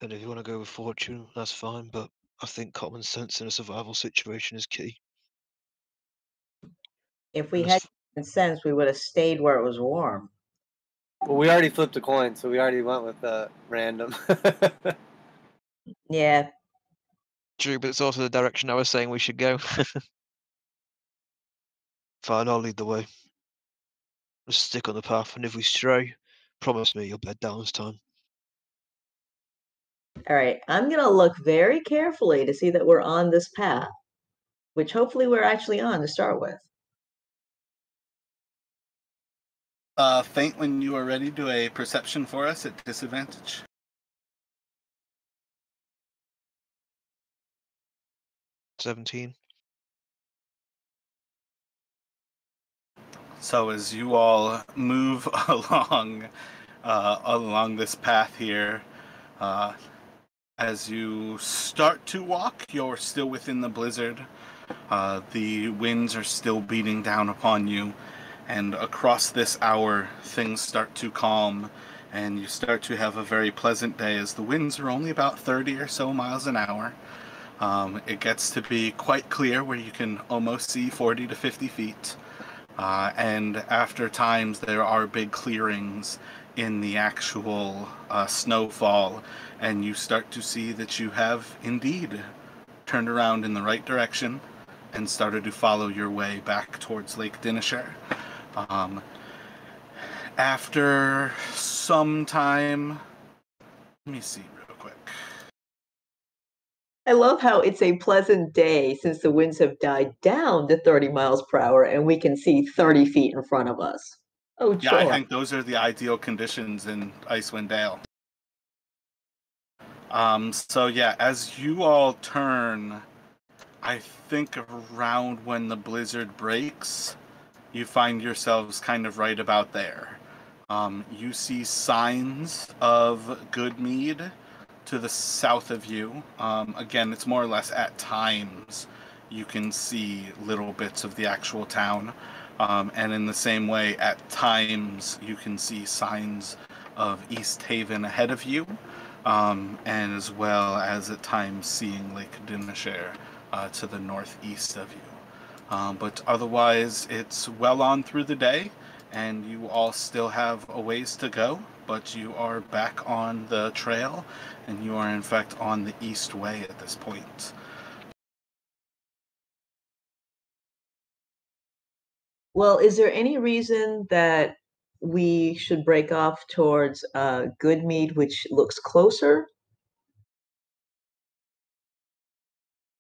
And if you want to go with fortune, that's fine, but I think common sense in a survival situation is key. If we And had common sense, we would have stayed where it was warm. Well, we already flipped a coin, so we already went with the random. Yeah, true, but it's also the direction I was saying we should go. Fine, I'll lead the way. Let's stick on the path, and if we stray, promise me you'll bed down this time. all right. I'm going to look very carefully to see that we're on this path, which hopefully we're actually on to start with. Faint, when you are ready, do a perception for us at disadvantage. $17. So as you all move along this path here, as you start to walk, you're still within the blizzard. The winds are still beating down upon you, and across this hour, things start to calm, and you start to have a very pleasant day as the winds are only about 30 or so miles an hour. It gets to be quite clear where you can almost see 40 to 50 feet. And after times, there are big clearings in the actual snowfall, and you start to see that you have indeed turned around in the right direction and started to follow your way back towards Lake Dineshare. After some time, let me see real quick. I love how it's a pleasant day since the winds have died down to 30 miles per hour and we can see 30 feet in front of us. Oh, Yeah, I joy. think those are the ideal conditions in Icewind Dale. So yeah, as you all turn, I think around when the blizzard breaks, you find yourselves kind of right about there. You see signs of good mead to the south of you. Again, it's more or less at times you can see little bits of the actual town. And in the same way, at times you can see signs of Easthaven ahead of you, and as well as at times seeing Lake Dineshare to the northeast of you. But otherwise, it's well on through the day, and you all still have a ways to go, but you are back on the trail, and you are in fact on the Eastway at this point. Well, is there any reason that we should break off towards Goodmead, which looks closer?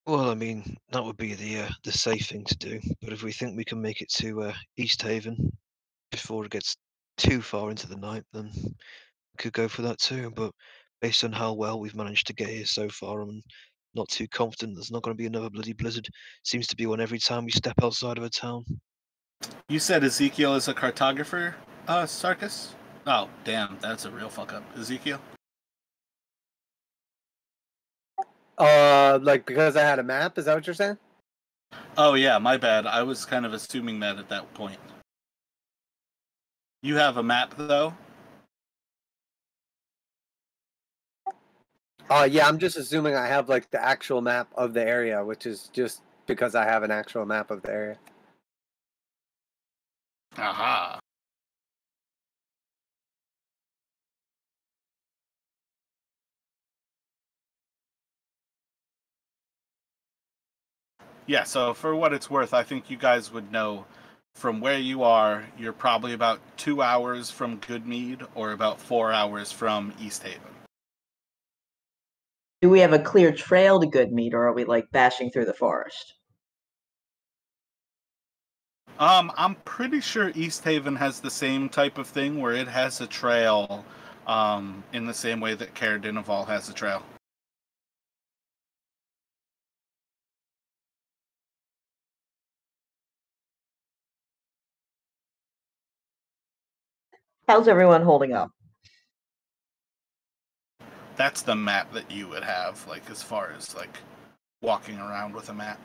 Well, I mean, that would be the safe thing to do. But if we think we can make it to Easthaven before it gets too far into the night, then we could go for that too. But based on how well we've managed to get here so far, I'm not too confident there's not going to be another bloody blizzard. Seems to be one every time we step outside of a town. You said Ezekiel is a cartographer, Sarkis? Oh, damn, that's a real fuck up. Ezekiel? Like because I had a map, is that what you're saying? Oh, yeah, my bad. I was kind of assuming that at that point. You have a map, though? Yeah, I'm just assuming I have like the actual map of the area, which is just because I have an actual map of the area. Aha. Yeah, so for what it's worth, I think you guys would know from where you are, you're probably about 2 hours from Goodmead or about 4 hours from Easthaven. Do we have a clear trail to Goodmead, or are we like bashing through the forest? I'm pretty sure Easthaven has the same type of thing where it has a trail, in the same way that Caer-Dineval has a trail. How's everyone holding up? That's the map that you would have, like, as far as, like, walking around with a map.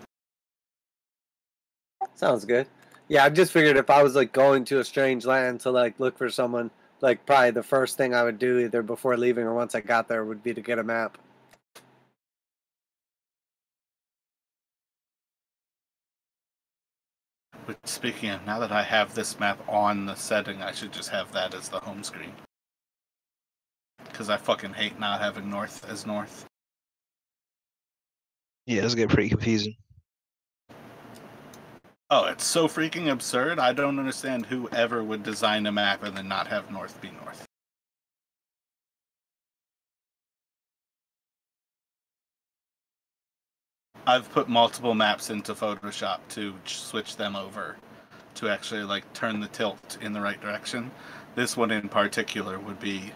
Sounds good. Yeah, I just figured if I was like going to a strange land to like look for someone, like probably the first thing I would do either before leaving or once I got there would be to get a map. But speaking of, now that I have this map on the setting, I should just have that as the home screen. Because I fucking hate not having north as north. Yeah, it does get pretty confusing. Oh, it's so freaking absurd. I don't understand who ever would design a map and then not have north be north. I've put multiple maps into Photoshop to switch them over to actually like turn the tilt in the right direction. This one in particular would be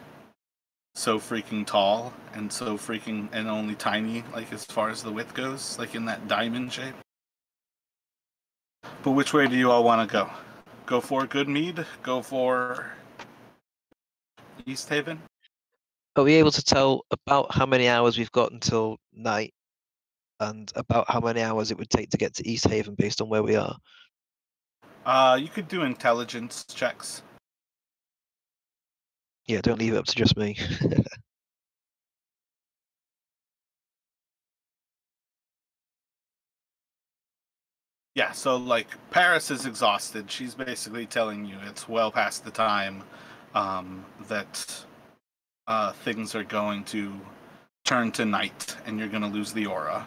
so freaking tall and so freaking and only tiny, like as far as the width goes, like in that diamond shape. But which way do you all want to go? Go for Goodmead? Go for Easthaven? Are we able to tell about how many hours we've got until night, and about how many hours it would take to get to Easthaven based on where we are? You could do intelligence checks. Yeah, don't leave it up to just me. Yeah, so like Paris is exhausted. She's basically telling you it's well past the time that things are going to turn to night and you're going to lose the aura.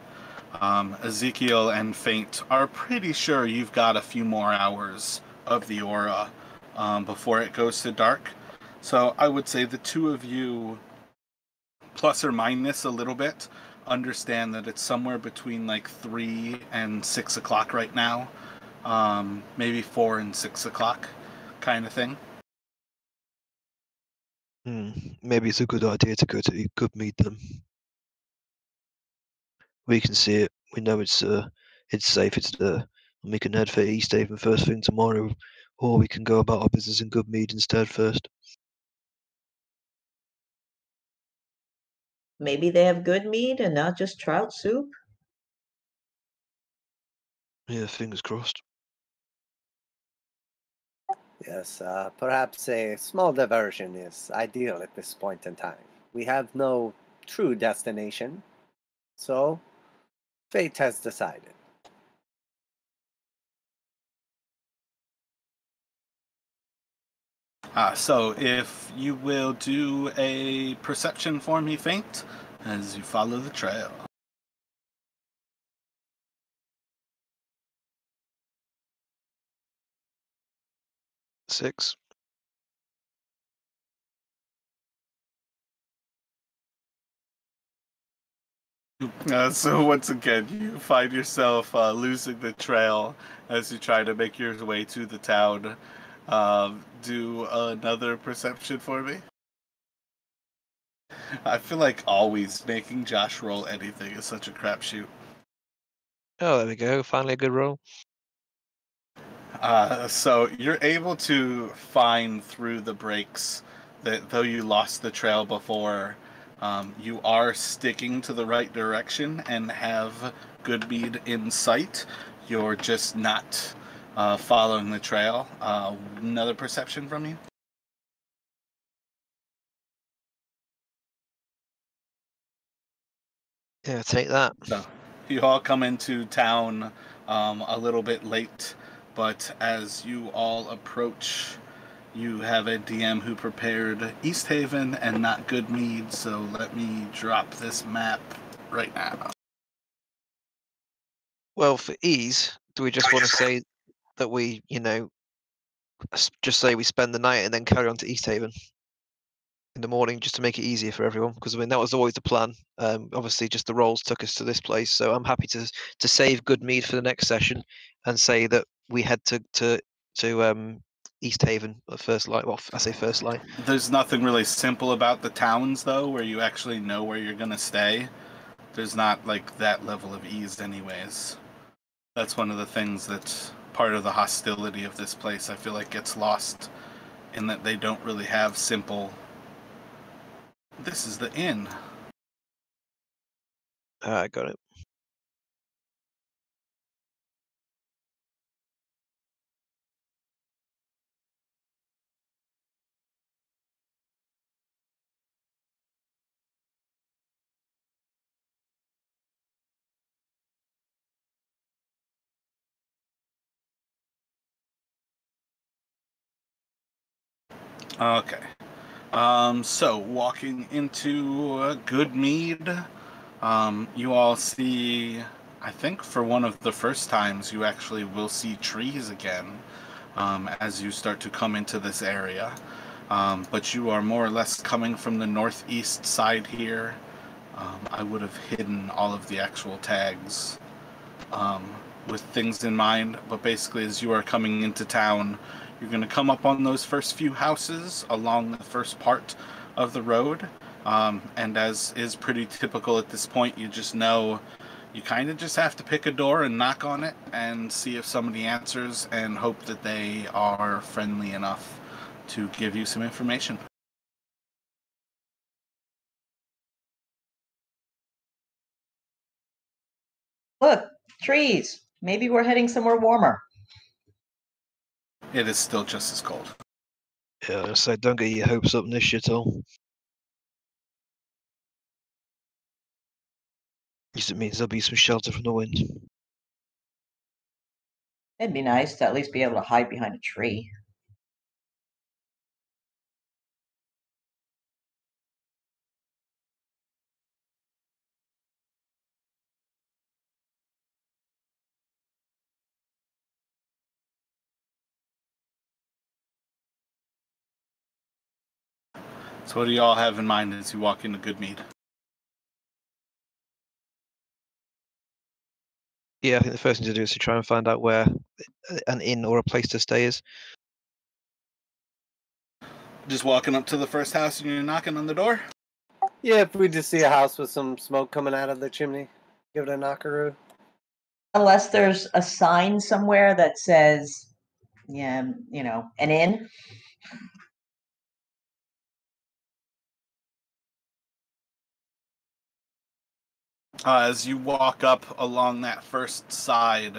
Ezekiel and Faint are pretty sure you've got a few more hours of the aura before it goes to dark. So I would say the two of you, plus or minus a little bit, understand that it's somewhere between like 3 and 6 o'clock right now. Maybe 4 and 6 o'clock kind of thing. Maybe it's a good idea to go to Goodmead then. We can see it. We know it's safe. It's there, and we can head for Easthaven first thing tomorrow, or we can go about our business in Goodmead instead first. Maybe they have good meat and not just trout soup? Yeah, fingers crossed. Yes, perhaps a small diversion is ideal at this point in time. We have no true destination, so fate has decided. So if you will do a perception for me, Faint, as you follow the trail. Six. So once again, you find yourself losing the trail as you try to make your way to the town. Do another perception for me. I feel like always making Josh roll anything is such a crapshoot. Oh, there we go. Finally a good roll. So you're able to find through the breaks that though you lost the trail before, you are sticking to the right direction and have good mead in sight. You're just not following the trail. Another perception from you? Yeah, take that. So you all come into town a little bit late, but as you all approach, you have a DM who prepared Easthaven and not Goodmead, so let me drop this map right now. Well, for ease, do we just want to say that we, just say we spend the night and then carry on to Easthaven in the morning, just to make it easier for everyone? Because I mean, that was always the plan. Obviously, just the rolls took us to this place, so I'm happy to save Goodmead for the next session and say that we head to Easthaven at first light. Well, I say first light. There's nothing really simple about the towns, though, where you actually know where you're going to stay. There's not, like, that level of ease anyways. That's one of the things that's part of the hostility of this place, I feel like gets lost, in that they don't really have simple... This is the inn. I got it. Okay. So walking into Goodmead, you all see, I think for one of the first times, you actually will see trees again as you start to come into this area. But you are more or less coming from the northeast side here. I would have hidden all of the actual tags with things in mind, but basically as you are coming into town, you're going to come up on those first few houses along the first part of the road, and as is pretty typical at this point, you just know you kind of just have to pick a door and knock on it and see if somebody answers and hope that they are friendly enough to give you some information. Look, trees. Maybe we're heading somewhere warmer. It is still just as cold. Yeah, so don't get your hopes up in this shit all. Because it means there'll be some shelter from the wind. It'd be nice to at least be able to hide behind a tree. So what do y'all have in mind as you walk into Goodmead? Yeah, I think the first thing to do is to try and find out where an inn or a place to stay is. Just walking up to the first house and you're knocking on the door? Yeah, if we just see a house with some smoke coming out of the chimney, give it a knockaroo. Unless there's a sign somewhere that says, yeah, an inn. As you walk up along that first side,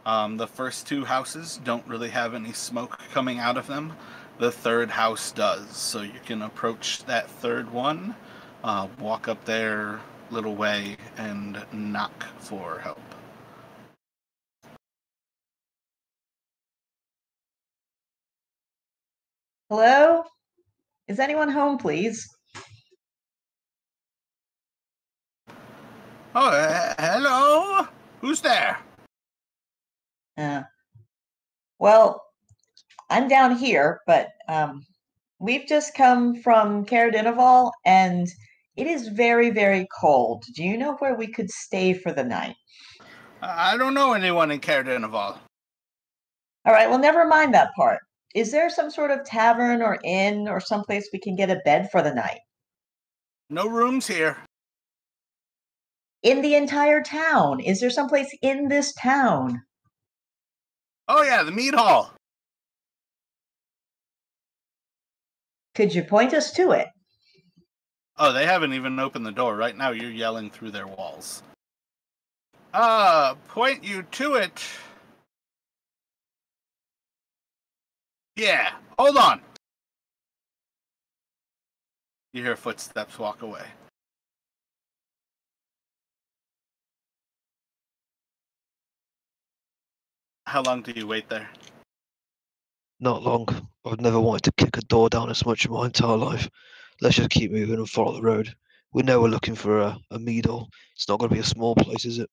the first two houses don't really have any smoke coming out of them. The third house does, so you can approach that third one, walk up there a little way, and knock for help. Hello? Is anyone home, please? Oh, hello? Who's there? Well, I'm down here, but we've just come from Caer-Dineval, and it is very, very cold. Do you know where we could stay for the night? I don't know anyone in Caer-Dineval. All right, well, never mind that part. Is there some sort of tavern or inn or someplace we can get a bed for the night? No rooms here. In the entire town? Is there someplace in this town? Oh yeah, the mead hall. Could you point us to it? Oh, they haven't even opened the door. Right now you're yelling through their walls. Point you to it. Yeah, hold on. You hear footsteps walk away. How long do you wait there? Not long. I've never wanted to kick a door down as much in my entire life. Let's just keep moving and follow the road. We know we're looking for a meadle. It's not going to be a small place, is it?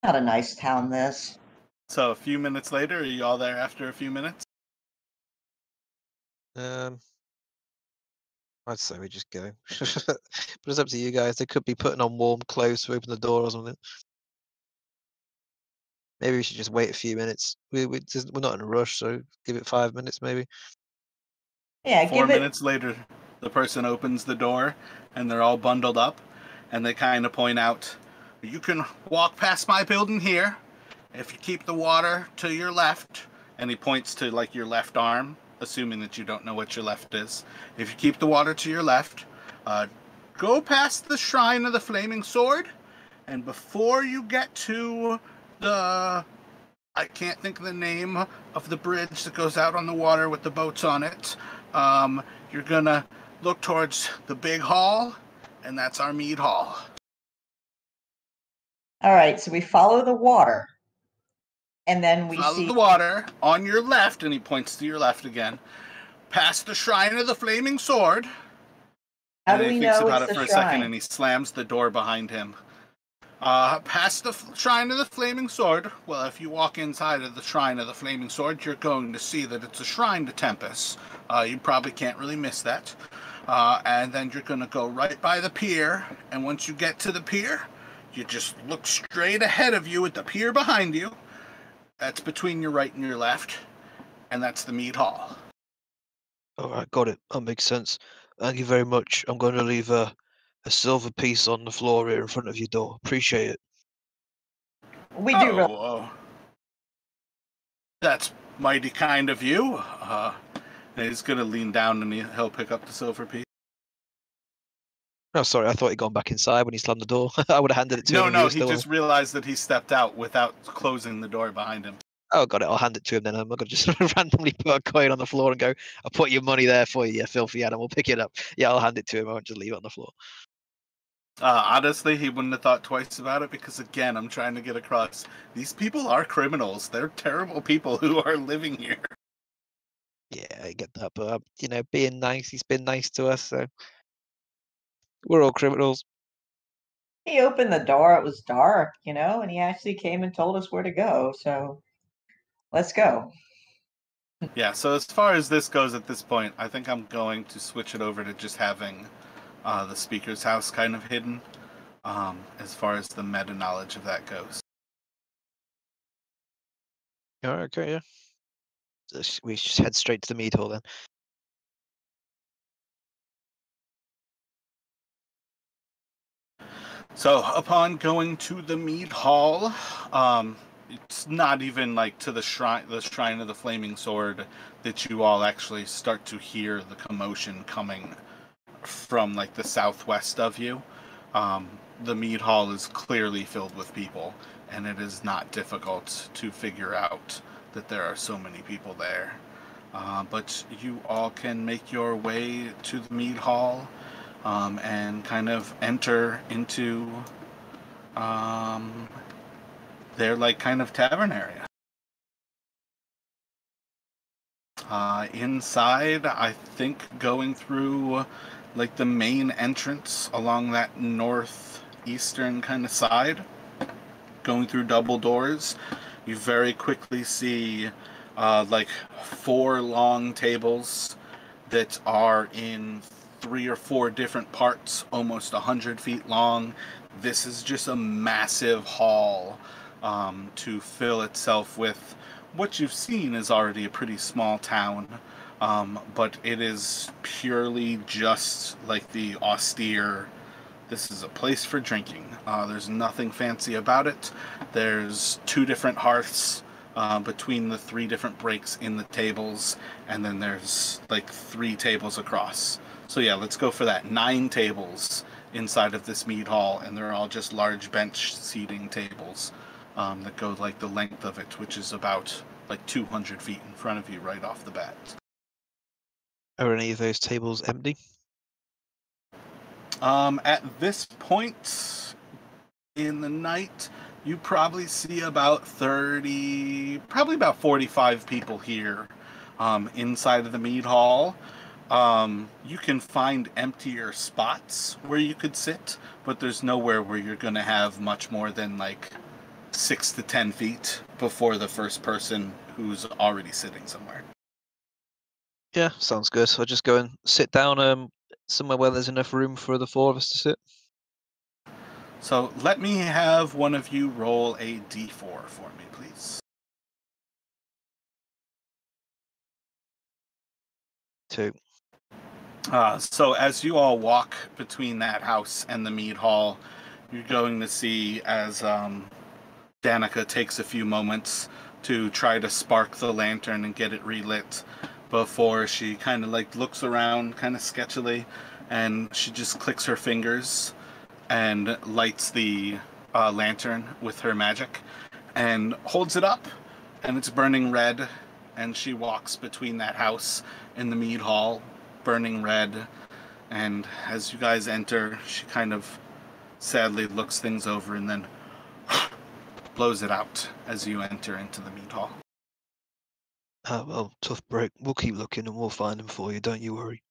Not a nice town, this. So a few minutes later, are you all there after a few minutes? I'd say we just go. But it's up to you guys. They could be putting on warm clothes to open the door or something. Maybe we should just wait a few minutes. We're not in a rush, so give it 5 minutes maybe. Yeah, 4 give it. minutes later, the person opens the door, and they're all bundled up, and they kind of point out, you can walk past my building here. If you keep the water to your left, and he points to like your left arm, assuming that you don't know what your left is. If you keep the water to your left, go past the Shrine of the Flaming Sword, and before you get to the... I can't think of the name of the bridge that goes out on the water with the boats on it. You're gonna look towards the big hall, and that's our mead hall. All right, so we follow the water. And then we Follow see the water on your left, and he points to your left again. Past the Shrine of the Flaming Sword. How And do we he thinks know about it's it the for a second, shrine? and he slams the door behind him. Past the Shrine of the Flaming Sword. Well, if you walk inside of the Shrine of the Flaming Sword, you're going to see that it's a shrine to Tempest. You probably can't really miss that. And then you're going to go right by the pier, and once you get to the pier, you just look straight ahead of you at the pier behind you. That's between your right and your left, and that's the mead hall. All right, got it. That makes sense. Thank you very much. I'm going to leave a silver piece on the floor here in front of your door. Appreciate it. We do real That's mighty kind of you. And he's going to lean down, and he'll pick up the silver piece. Oh, sorry. I thought he'd gone back inside when he slammed the door. I would have handed it to him. No, he just realized that he stepped out without closing the door behind him. Oh, got it. I'll hand it to him then. I'm not going to just randomly put a coin on the floor and go, I'll put your money there for you, you filthy animal. Pick it up. Yeah, I'll hand it to him. I won't just leave it on the floor. Honestly, he wouldn't have thought twice about it because, again, I'm trying to get across. These people are criminals. They're terrible people who are living here. Yeah, I get that. But, being nice, he's been nice to us. So we're all criminals. He opened the door, it was dark, and he actually came and told us where to go. So let's go. Yeah, so as far as this goes at this point, I think I'm going to switch it over to just having the speaker's house kind of hidden, as far as the meta knowledge of that goes. All right, okay, yeah. So we just head straight to the mead hall then. So upon going to the mead hall, it's not even like to the shrine of the Flaming Sword that you all actually start to hear the commotion coming from like the southwest of you. The mead hall is clearly filled with people, and it is not difficult to figure out that there are so many people there. But you all can make your way to the mead hall and kind of enter into their like kind of tavern area. Inside, I think going through like the main entrance along that northeastern kind of side, going through double doors, you very quickly see like 4 long tables that are in 3 or 4 different parts, almost 100 feet long. This is just a massive hall to fill itself with what you've seen is already a pretty small town, but it is purely just like the austere This is a place for drinking. There's nothing fancy about it. There's 2 different hearths between the 3 different breaks in the tables, and then there's like 3 tables across. So yeah, let's go for that. 9 tables inside of this mead hall, and they're all just large bench seating tables that go like the length of it, which is about like 200 feet in front of you right off the bat. Are any of those tables empty? At this point in the night, you probably see about 30, probably about 45 people here inside of the mead hall. You can find emptier spots where you could sit, but there's nowhere where you're going to have much more than like 6 to 10 feet before the first person who's already sitting somewhere. Yeah, sounds good. I'll just go and sit down somewhere where there's enough room for the 4 of us to sit. So let me have one of you roll a d4 for me, please. 2. So as you all walk between that house and the mead hall, you're going to see as Danica takes a few moments to try to spark the lantern and get it relit before she kind of like looks around kind of sketchily, and she just clicks her fingers and lights the lantern with her magic and holds it up, and it's burning red, and she walks between that house and the mead hall, burning red. And as you guys enter, she kind of sadly looks things over and then blows it out as you enter into the mead hall. Well, tough break. We'll keep looking and we'll find them for you, don't you worry.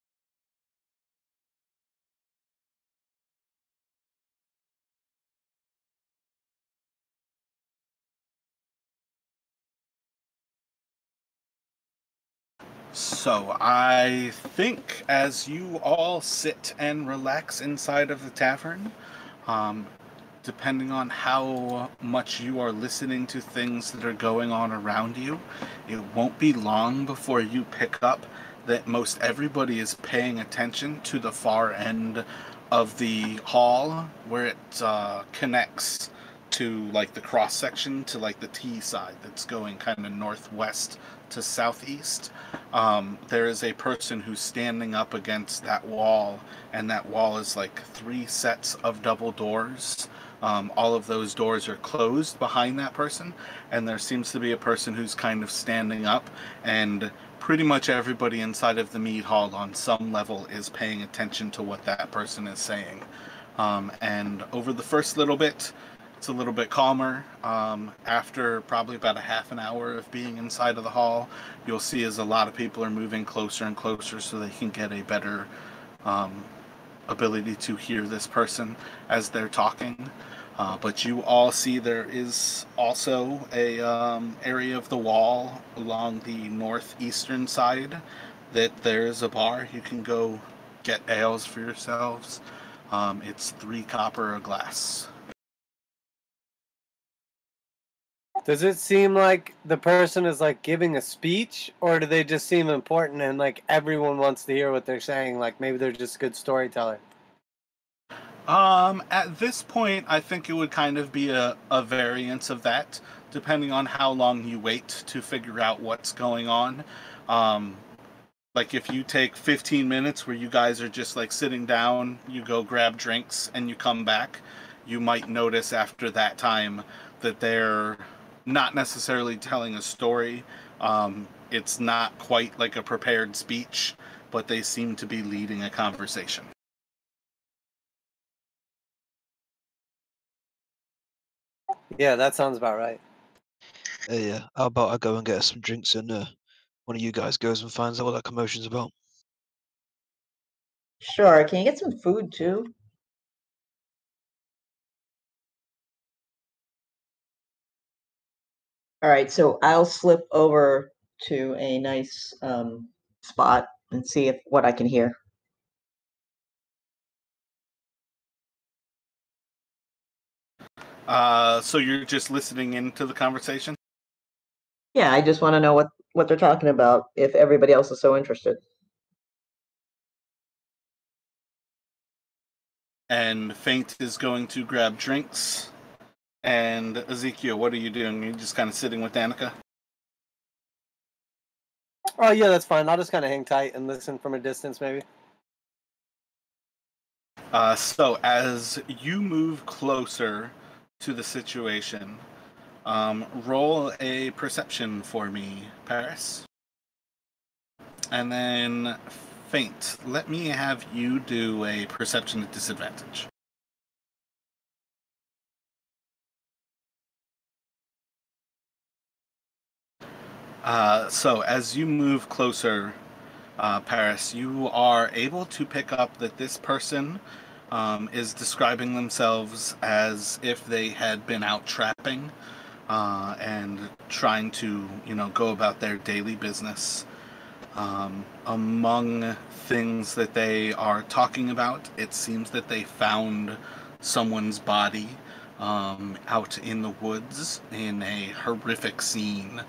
So I think as you all sit and relax inside of the tavern, depending on how much you are listening to things that are going on around you, it won't be long before you pick up that most everybody is paying attention to the far end of the hall where it connects to like the cross section to like the T side that's going kind of northwest to southeast. There is a person who's standing up against that wall, and that wall is like 3 sets of double doors. All of those doors are closed behind that person, and there seems to be a person who's kind of standing up, and pretty much everybody inside of the mead hall on some level is paying attention to what that person is saying. And over the first little bit, it's a little bit calmer. After probably about a half an hour of being inside of the hall, you'll see as a lot of people are moving closer and closer so they can get a better ability to hear this person as they're talking. But you all see there is also a area of the wall along the northeastern side that there is a bar. You can go get ales for yourselves. It's 3 copper a glass. Does it seem like the person is like giving a speech, or do they just seem important and like everyone wants to hear what they're saying? Like maybe they're just a good storyteller. At this point, I think it would kind of be a variance of that, depending on how long you wait to figure out what's going on. Like if you take 15 minutes where you guys are just like sitting down, you go grab drinks and you come back, you might notice after that time that they're not necessarily telling a story. It's not quite like a prepared speech, but they seem to be leading a conversation. Yeah, that sounds about right. Yeah, how about I go and get us some drinks and one of you guys goes and finds out what that commotion's about. Sure. Can you get some food too? All right, so I'll slip over to a nice spot and see if what I can hear. So you're just listening into the conversation? Yeah, I just want to know what they're talking about if everybody else is so interested. And Faint is going to grab drinks. And Ezekiel, what are you doing? You're just kind of sitting with Danica? Oh yeah, that's fine. I'll just kind of hang tight and listen from a distance, maybe. So as you move closer to the situation, roll a perception for me, Paris. And then Faint, let me have you do a perception at disadvantage. So as you move closer, Paris, you are able to pick up that this person is describing themselves as if they had been out trapping and trying to, go about their daily business. Among things that they are talking about, it seems that they found someone's body out in the woods in a horrific scene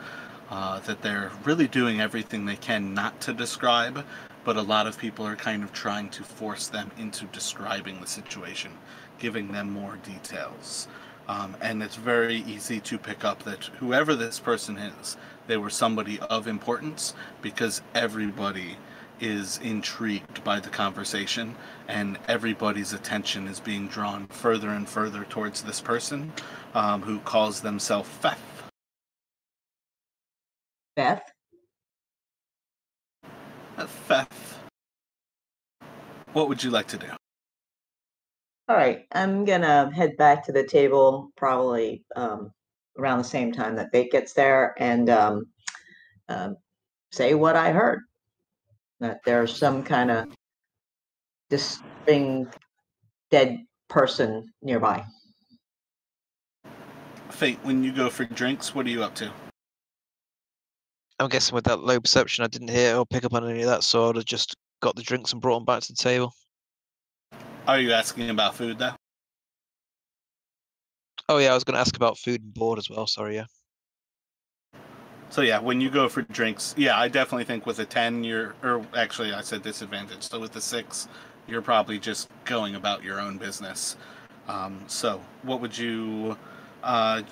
that they're really doing everything they can not to describe, but a lot of people are kind of trying to force them into describing the situation, giving them more details. And it's very easy to pick up that whoever this person is, they were somebody of importance, because everybody is intrigued by the conversation and everybody's attention is being drawn further and further towards this person who calls themselves Fef. Beth? Fef, what would you like to do? All right, I'm gonna head back to the table probably around the same time that Bate gets there and say what I heard. That there's some kind of disturbing dead person nearby. Fate, when you go for drinks, what are you up to? I'm guessing with that low perception, I didn't hear or pick up on any of that, so I'd have just got the drinks and brought them back to the table. Are you asking about food, though? Oh yeah, I was going to ask about food and board as well. Sorry, yeah. So yeah, when you go for drinks, yeah, I definitely think with a 10, or actually I said disadvantage, so with the 6, you're probably just going about your own business. So what would you,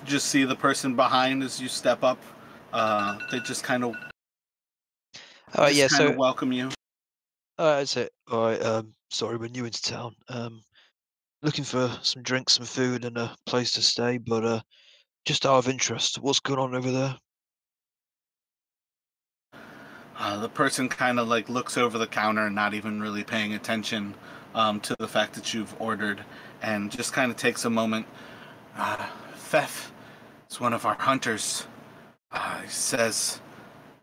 just see the person behind as you step up? They just kind of, Yeah, so welcome you. that's it. All right, sorry, we're new into town. Looking for some drinks, some food, and a place to stay, but just out of interest, what's going on over there? The person kind of like looks over the counter, not even really paying attention to the fact that you've ordered, and just kind of takes a moment. Fef is one of our hunters. He says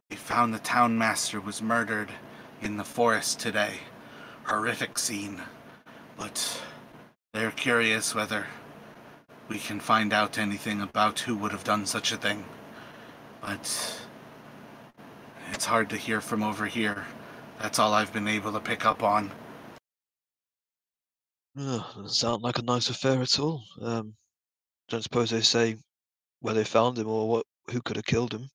he found the town master was murdered in the forest today. Horrific scene. But they're curious whether we can find out anything about who would have done such a thing. But it's hard to hear from over here. That's all I've been able to pick up on. Doesn't sound like a nice affair at all. Don't suppose they say where they found him or who could have killed him.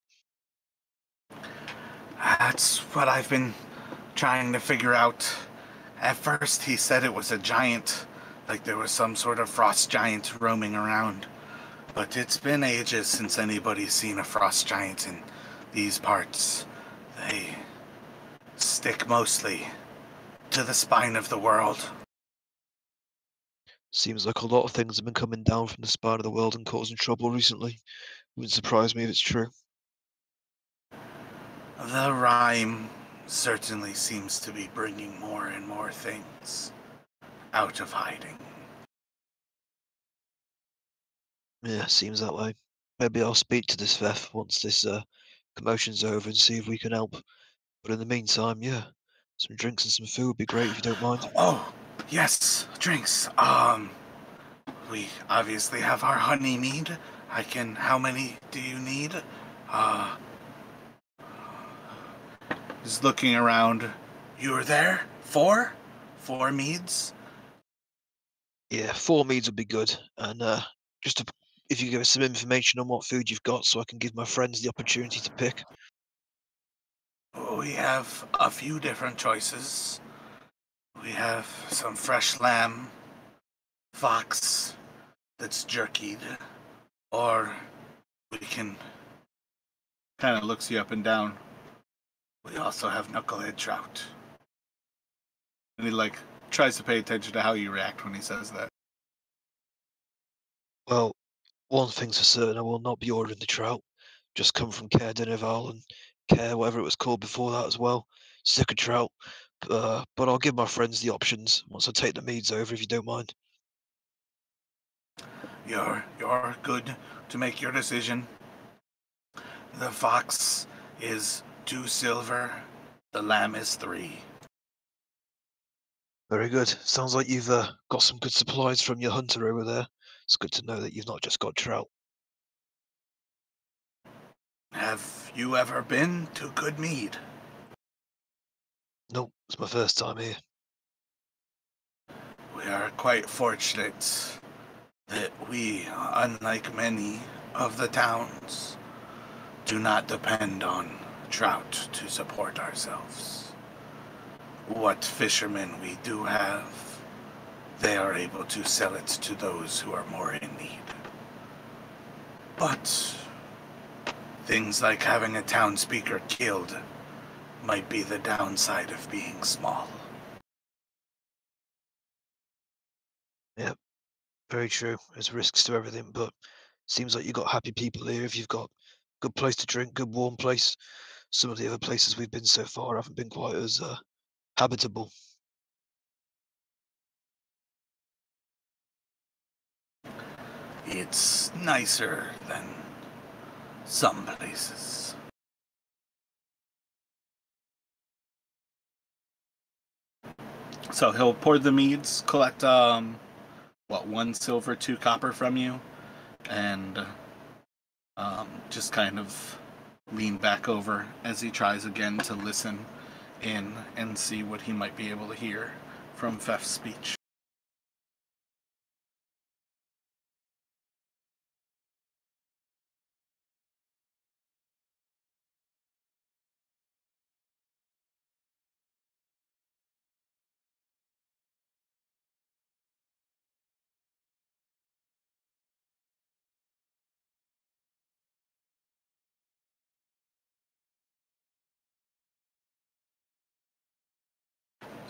That's what I've been trying to figure out. At first he said it was a giant, like there was some sort of frost giant roaming around. But it's been ages since anybody's seen a frost giant in these parts. They stick mostly to the spine of the world. Seems like a lot of things have been coming down from the spine of the world and causing trouble recently. Wouldn't surprise me if it's true. The rhyme certainly seems to be bringing more and more things out of hiding. Yeah, seems that way. Maybe I'll speak to this Veth once this commotion's over and see if we can help. But in the meantime, yeah, some drinks and some food would be great if you don't mind. Oh, yes, drinks. We obviously have our honey mead. How many do you need? He's looking around. You were there? 4? 4 meads? Yeah, 4 meads would be good. And if you give us some information on what food you've got so I can give my friends the opportunity to pick. We have a few different choices. We have some fresh lamb, fox that's jerkied, or we can... Kind of looks you up and down. We also have knucklehead trout. And he, like, tries to pay attention to how you react when he says that. Well, one thing's for certain, I will not be ordering the trout. Just come from Caer-Dineval and whatever it was called before that as well. Sick of trout. But I'll give my friends the options once I take the meads over, if you don't mind. You're good to make your decision. The fox is 2 silver. The lamb is 3. Very good. Sounds like you've got some good supplies from your hunter over there. It's good to know that you've not just got trout. Have you ever been to Good Mead? Nope, it's my first time here. We are quite fortunate that we, unlike many of the towns, do not depend on trout to support ourselves. What fishermen we do have, they are able to sell it to those who are more in need. But things like having a townspeople killed might be the downside of being small. Yep, very true. There's risks to everything, but seems like you've got happy people here. If you've got good place to drink, good warm place. Some of the other places we've been so far haven't been quite as habitable. It's nicer than some places. So he'll pour the meads, collect 1 silver, 2 copper from you, and just kind of lean back over as he tries again to listen in and see what he might be able to hear from Fef's speech.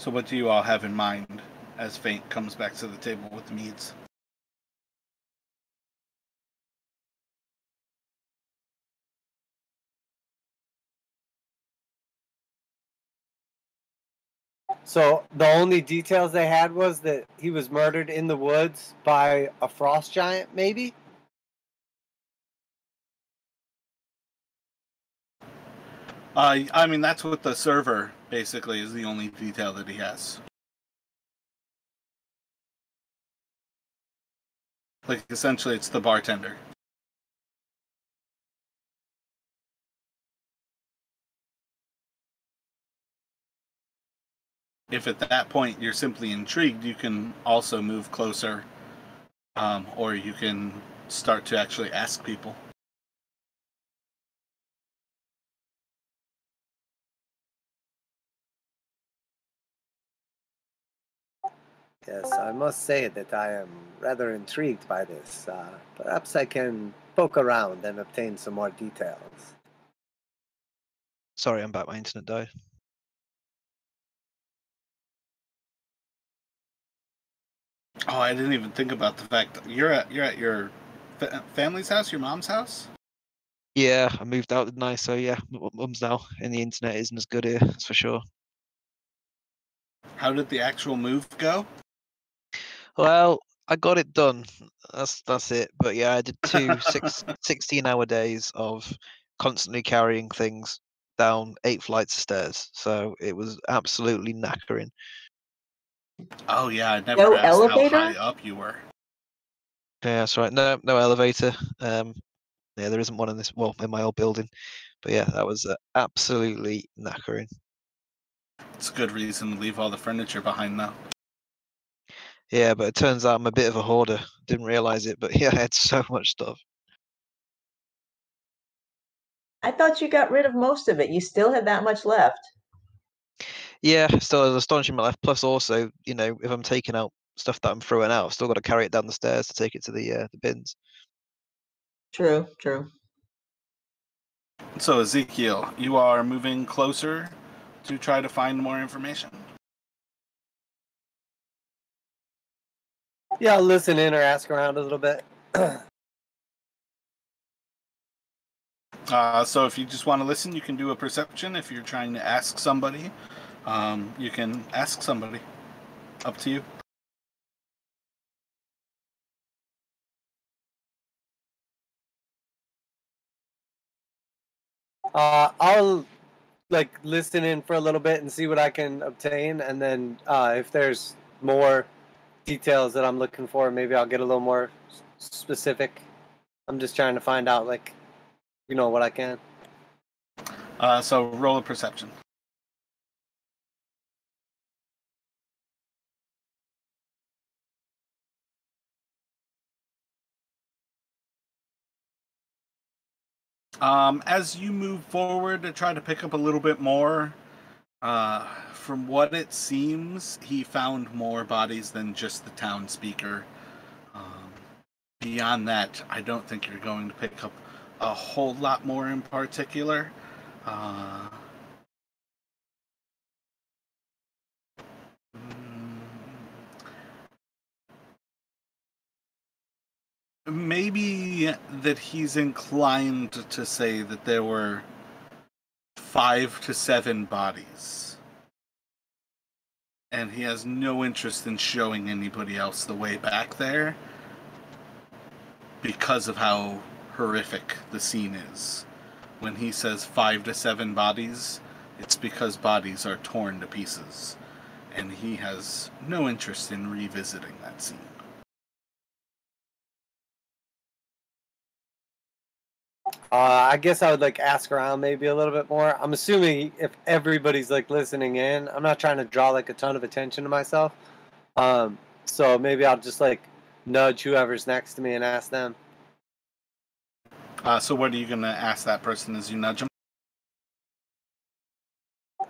So what do you all have in mind as Faint comes back to the table with the meads? So the only details they had was that he was murdered in the woods by a frost giant, maybe? I mean, that's what the server basically is the only detail that he has. Like, essentially, it's the bartender. If at that point you're simply intrigued, you can also move closer, or you can start to actually ask people. Yes, I must say that I am rather intrigued by this. Perhaps I can poke around and obtain some more details. Sorry, I'm back. My internet died. Oh, I didn't even think about the fact that you're at your family's house, your mom's house. Yeah, I moved out, didn't I? So yeah, mum's now, and the internet isn't as good here, that's for sure. How did the actual move go? Well, I got it done. That's it. But yeah, I did 16-hour days of constantly carrying things down 8 flights of stairs. So it was absolutely knackering. Oh yeah, I never No asked elevator? how high up you were. Yeah, that's right. No elevator. Yeah, there isn't one in this. Well, in my old building. But yeah, that was absolutely knackering. It's a good reason to leave all the furniture behind, though. Yeah, but it turns out I'm a bit of a hoarder. Didn't realize it, but yeah, I had so much stuff. I thought you got rid of most of it. You still had that much left. Yeah, still an astonishing amount left. Plus, also, if I'm taking out stuff that I'm throwing out. I've still got to carry it down the stairs to take it to the bins. True, true. So Ezekiel, you are moving closer to try to find more information. Yeah, I'll listen in or ask around a little bit. So if you just want to listen, you can do a perception. If you're trying to ask somebody, you can ask somebody. Up to you. I'll like listen in for a little bit and see what I can obtain, and then if there's more details that I'm looking for, maybe I'll get a little more specific. I'm just trying to find out, like, what I can. So roll a perception. As you move forward to try to pick up a little bit more, from what it seems, he found more bodies than just the town speaker. Beyond that, I don't think you're going to pick up a whole lot more in particular. Maybe that he's inclined to say that there were 5 to 7 bodies. And he has no interest in showing anybody else the way back there because of how horrific the scene is. When he says 5 to 7 bodies, it's because bodies are torn to pieces. And he has no interest in revisiting that scene. I guess I would like ask around maybe a little bit more. I'm assuming if everybody's like listening in, I'm not trying to draw like a ton of attention to myself. So maybe I'll just like nudge whoever's next to me and ask them. So what are you going to ask that person as you nudge him?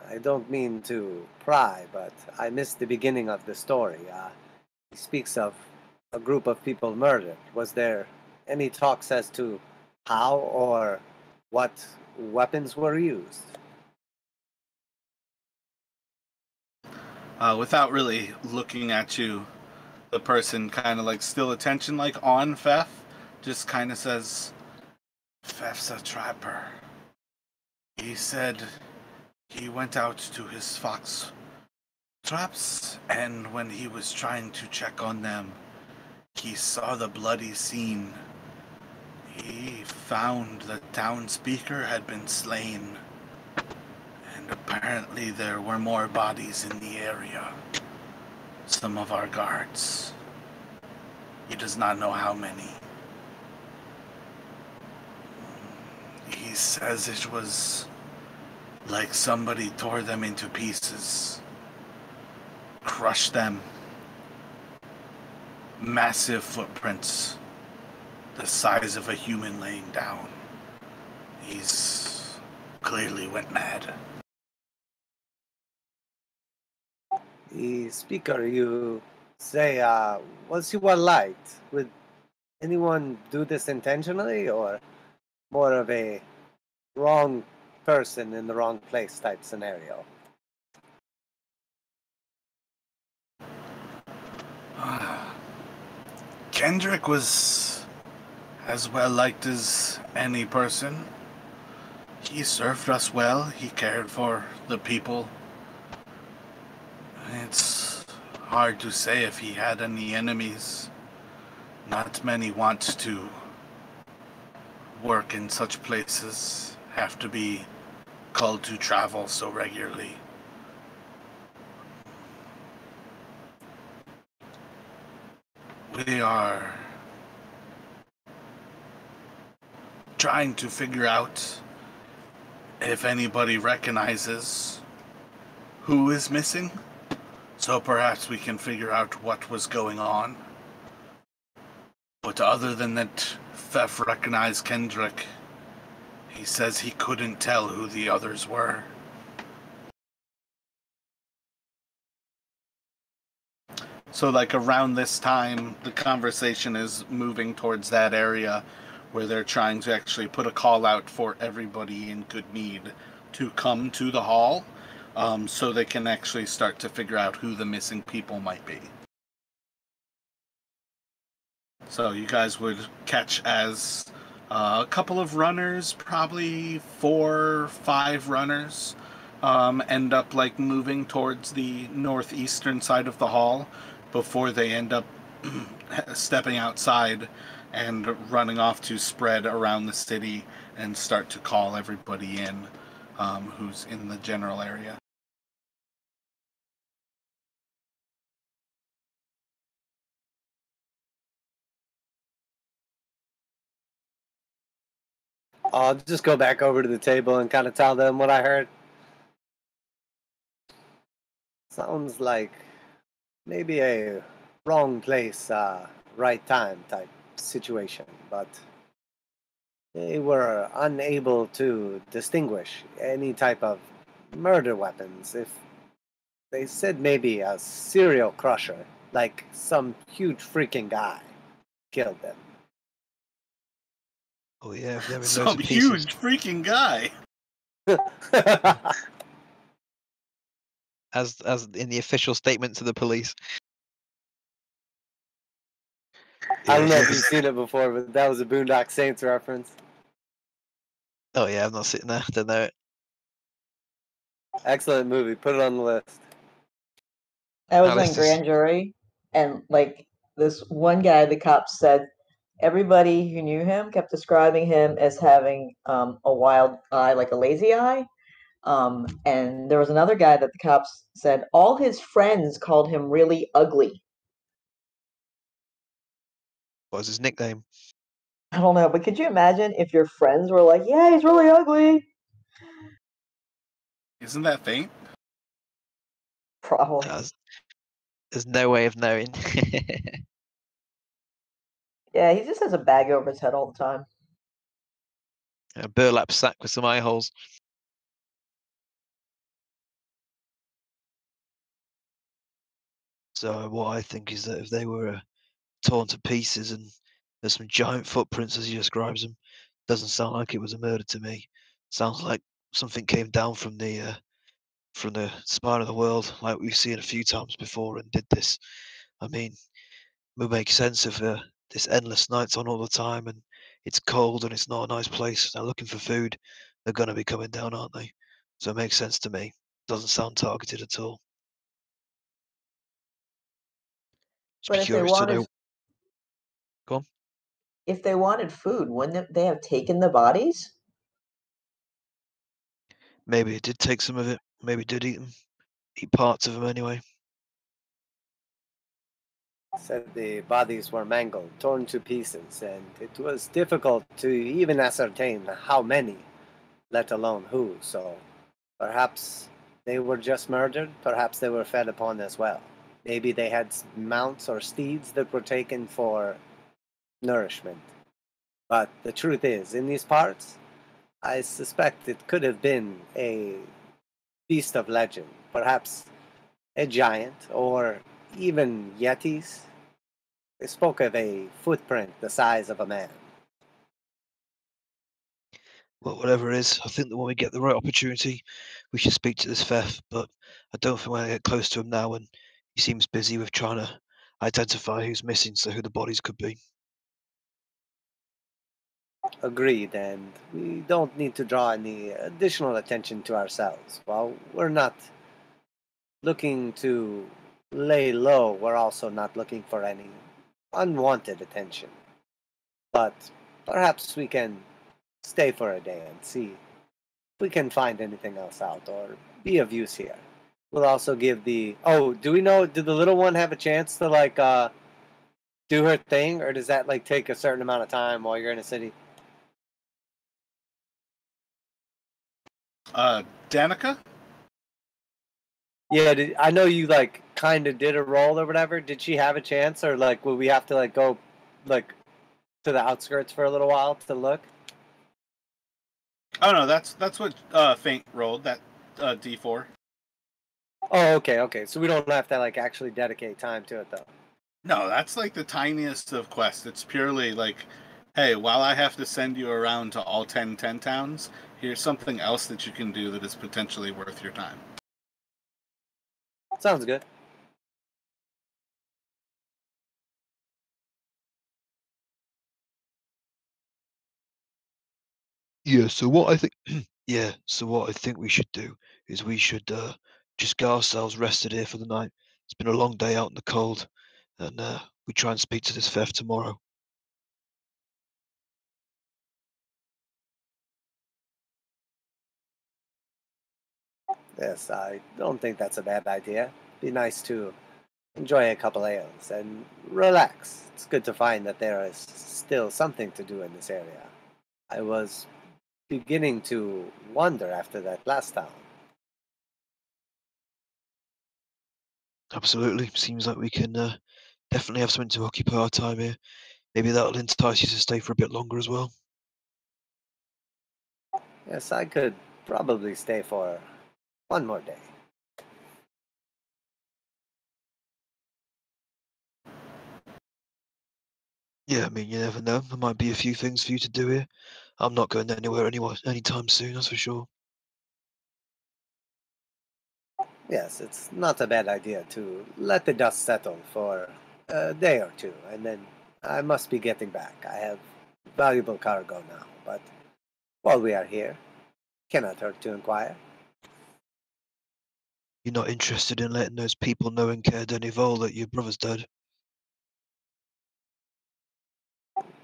I don't mean to pry, but I missed the beginning of the story. He speaks of a group of people murdered. Was there any talks as to how or what weapons were used? Without really looking at you, the person kind of like still attention like on Fef, just kind of says, Fef's a trapper. He said he went out to his fox traps, and when he was trying to check on them, he saw the bloody scene. He found the town speaker had been slain, and apparently there were more bodies in the area. Some of our guards. He does not know how many. He says it was like somebody tore them into pieces, crushed them. Massive footprints, the size of a human laying down. He's clearly went mad. The speaker, you say, was he well liked? Would anyone do this intentionally, or more of a wrong person in the wrong place type scenario? Kendrick was as well liked as any person. He served us well. He cared for the people. It's hard to say if he had any enemies. Not many want to work in such places, have to be called to travel so regularly. We are trying to figure out if anybody recognizes who is missing, so perhaps we can figure out what was going on. But other than that, Fef recognized Kendrick. He says he couldn't tell who the others were. So, like, around this time, the conversation is moving towards that area where they're trying to actually put a call out for everybody in good need to come to the hall, so they can actually start to figure out who the missing people might be. So you guys would catch as a couple of runners, probably 4, 5 runners, end up like moving towards the northeastern side of the hall before they end up stepping outside and running off to spread around the city and start to call everybody in who's in the general area. I'll just go back over to the table and kind of tell them what I heard. Sounds like maybe a wrong place, right time type situation, but they were unable to distinguish any type of murder weapons. If they said maybe a serial crusher, like some huge freaking guy, killed them. Oh yeah, if they're in loads Some of pieces. huge freaking guy. As in the official statement to the police. I don't know if you've seen it before, but that was a Boondock Saints reference. Oh yeah, I'm not sitting there. Don't know it. Excellent movie. Put it on the list. I was Now, in this is- grand jury, and like this one guy, the cops said everybody who knew him kept describing him as having a wild eye, like a lazy eye. And there was another guy that the cops said all his friends called him really ugly. What was his nickname? I don't know, but could you imagine if your friends were like, "Yeah, he's really ugly"? Isn't that faint? Probably. There's no way of knowing. Yeah, he just has a bag over his head all the time. A burlap sack with some eye holes. So what I think is that if they were torn to pieces and there's some giant footprints as he describes them, doesn't sound like it was a murder to me. Sounds like something came down from the spine of the world, like we've seen a few times before, and did this. I mean, it would make sense if this endless night's on all the time and it's cold and it's not a nice place. They're looking for food. They're going to be coming down, aren't they? So it makes sense to me. Doesn't sound targeted at all. Just But be if they curious to wanted, know. Go on. if they wanted food, wouldn't they have taken the bodies? Maybe it did take some of it. Maybe it did eat them. Eat parts of them anyway. Said the bodies were mangled, torn to pieces, and it was difficult to even ascertain how many, let alone who. So perhaps they were just murdered, perhaps they were fed upon as well. Maybe they had mounts or steeds that were taken for nourishment. But the truth is, in these parts, I suspect it could have been a beast of legend, perhaps a giant, or even yetis. They spoke of a footprint the size of a man. Well, whatever it is, I think that when we get the right opportunity, we should speak to this Fef, but I don't think we're going to get close to him now, and he seems busy with trying to identify who's missing, so who the bodies could be. Agreed, and we don't need to draw any additional attention to ourselves. While we're not looking to lay low, we're also not looking for any unwanted attention. But perhaps we can stay for a day and see if we can find anything else out or be of use here. We'll also give the... Oh, do we know... Did the little one have a chance to, like, do her thing? Or does that, like, take a certain amount of time while you're in a city? Danica? Yeah, I know you, like, kind of did a roll or whatever. Did she have a chance? Or, like, will we have to, like, go, like, to the outskirts for a little while to look? Oh no, that's what Faint rolled, that D4. Oh, okay. So we don't have to like actually dedicate time to it though. No, that's like the tiniest of quests. It's purely like, hey, while I have to send you around to all 10 towns, here's something else that you can do that is potentially worth your time. Sounds good. Yeah, so what I think so what I think we should do is we should just get ourselves rested here for the night. It's been a long day out in the cold, and we try and speak to this theft tomorrow. Yes, I don't think that's a bad idea. Be nice to enjoy a couple ales and relax. It's good to find that there is still something to do in this area. I was beginning to wonder after that last town. Absolutely. Seems like we can definitely have something to occupy our time here. Maybe that'll entice you to stay for a bit longer as well. Yes, I could probably stay for one more day. Yeah, I mean, you never know. There might be a few things for you to do here. I'm not going anywhere anytime soon, that's for sure. Yes, it's not a bad idea to let the dust settle for a day or two, and then I must be getting back. I have valuable cargo now, but while we are here, cannot hurt to inquire. You're not interested in letting those people know in Caer-Dineval that your brother's dead?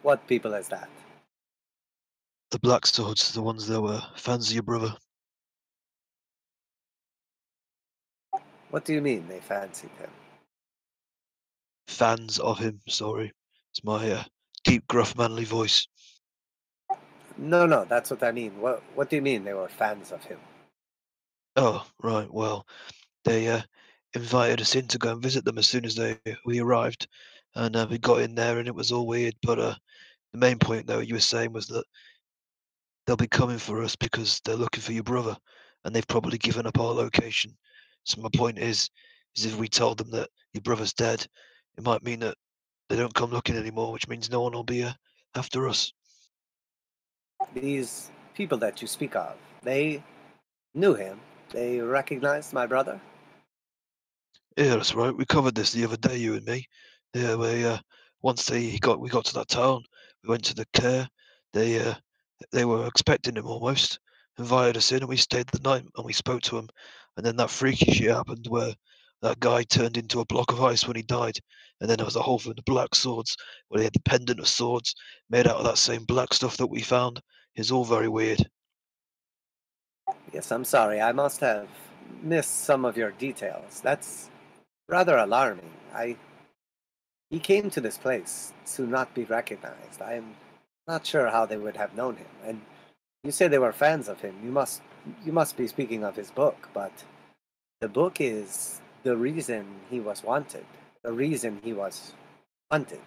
What people is that? The Black Swords, the ones that were fans of your brother. What do you mean they fancied him? Fans of him, sorry. It's my deep, gruff, manly voice. No, that's what I mean. What do you mean they were fans of him? Oh, right, well, they invited us in to go and visit them as soon as we arrived. And we got in there and it was all weird. But the main point, though, you were saying was that they'll be coming for us because they're looking for your brother, and they've probably given up our location. So my point is if we told them that your brother's dead, it might mean that they don't come looking anymore, which means no one will be after us. These people that you speak of, they knew him. They recognized my brother. Yeah, that's right. We covered this the other day, you and me. Yeah, once we got to that town, we went to the care. They they were expecting him almost, invited us in, and we stayed the night and we spoke to him. And then that freaky shit happened where that guy turned into a block of ice when he died. And then there was a whole thing of the black swords where they had the pendant of swords made out of that same black stuff that we found. It's all very weird. Yes, I'm sorry. I must have missed some of your details. That's rather alarming. He came to this place to not be recognized. I am not sure how they would have known him. And you say they were fans of him. You must be speaking of his book, but the book is the reason he was wanted, the reason he was hunted.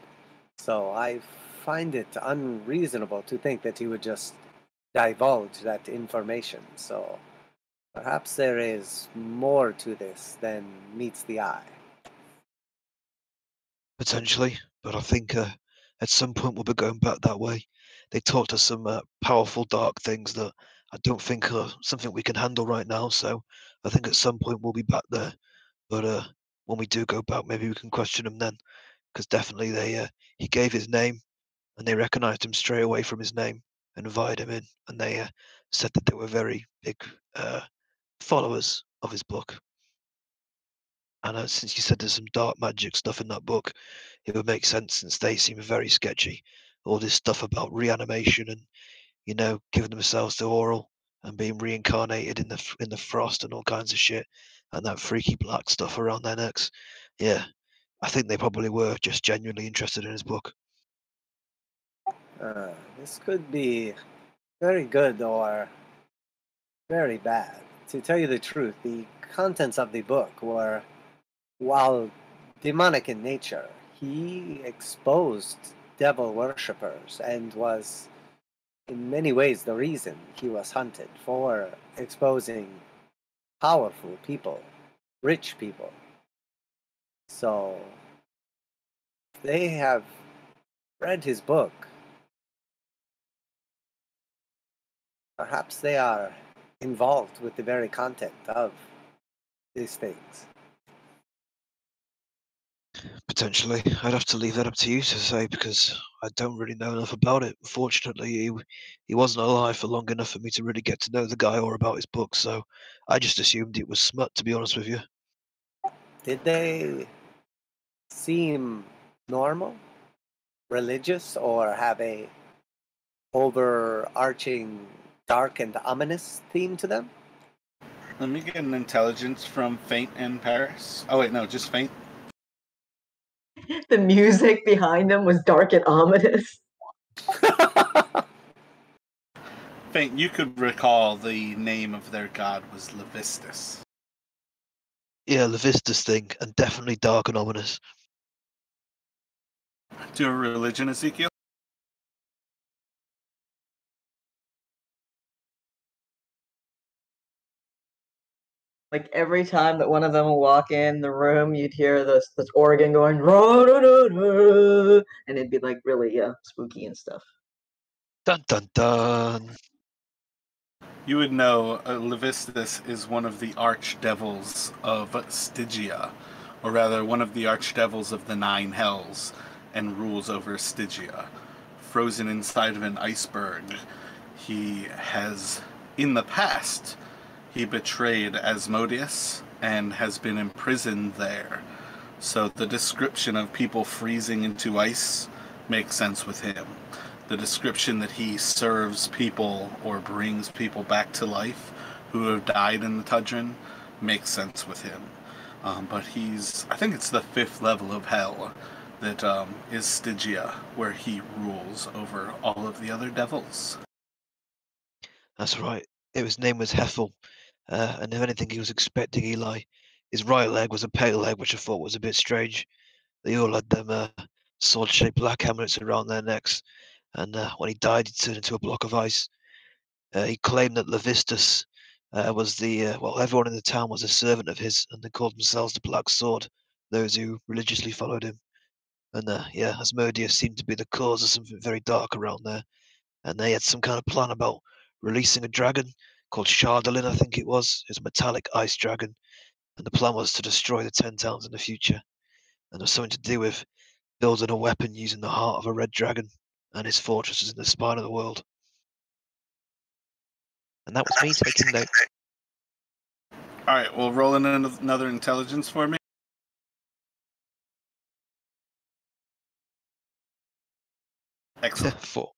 So I find it unreasonable to think that he would just divulge that information. So perhaps there is more to this than meets the eye. Potentially, but I think at some point we'll be going back that way. They talked us some powerful dark things that I don't think are something we can handle right now. So I think at some point we'll be back there. But when we do go back, maybe we can question him then, because definitely he gave his name and they recognised him straight away from his name and invited him in, and they said that they were very big uh, followers of his book. And since you said there's some dark magic stuff in that book, it would make sense since they seem very sketchy. All this stuff about reanimation and giving themselves to oral and being reincarnated in the frost and all kinds of shit, and that freaky black stuff around their necks. Yeah, I think they probably were just genuinely interested in his book. This could be very good or very bad. To tell you the truth, the contents of the book were, while demonic in nature, he exposed devil worshippers and was, in many ways, the reason he was hunted for exposing powerful people rich people. So they have read his book. Perhaps they are involved with the very content of these things. Potentially. I'd have to leave that up to you to say because I don't really know enough about it. Fortunately, he wasn't alive for long enough for me to really get to know the guy or about his book, so I just assumed it was smut, to be honest with you. Did they seem normal, religious, or have a overarching dark and ominous theme to them? Let me get an intelligence from Faint and Paris. Oh wait, no, just Faint. The music behind them was dark and ominous. Faint, you could recall the name of their god was Levistus. Yeah, the Vistas thing, and definitely dark and ominous. Do a religion, Ezekiel. Like every time that one of them would walk in the room, you'd hear this organ going, "Rah, da, da, da," and it'd be like really spooky and stuff. Dun dun dun. You would know Levistus is one of the archdevils of Stygia, or rather one of the archdevils of the Nine Hells, and rules over Stygia. Frozen inside of an iceberg, he has, in the past, he betrayed Asmodeus and has been imprisoned there. So the description of people freezing into ice makes sense with him. The description that he serves people or brings people back to life who have died in the Tundra makes sense with him. But I think it's the 5th level of hell that is Stygia, where he rules over all of the other devils. That's right. His name was Heffel, and if anything, he was expecting Eli. His right leg was a pale leg, which I thought was a bit strange. They all had them sword-shaped black helmets around their necks, and when he died, he turned into a block of ice. He claimed that Levistus was everyone in the town was a servant of his, and they called themselves the Black Sword, those who religiously followed him. And Asmodeus seemed to be the cause of something very dark around there. And they had some kind of plan about releasing a dragon called Chardalin, I think it was. It was a metallic ice dragon, and the plan was to destroy the 10 towns in the future. And it was something to do with building a weapon using the heart of a red dragon, and his fortress is in the spine of the world. And that was me taking notes. Alright, well, roll in another intelligence for me. Excellent. 4.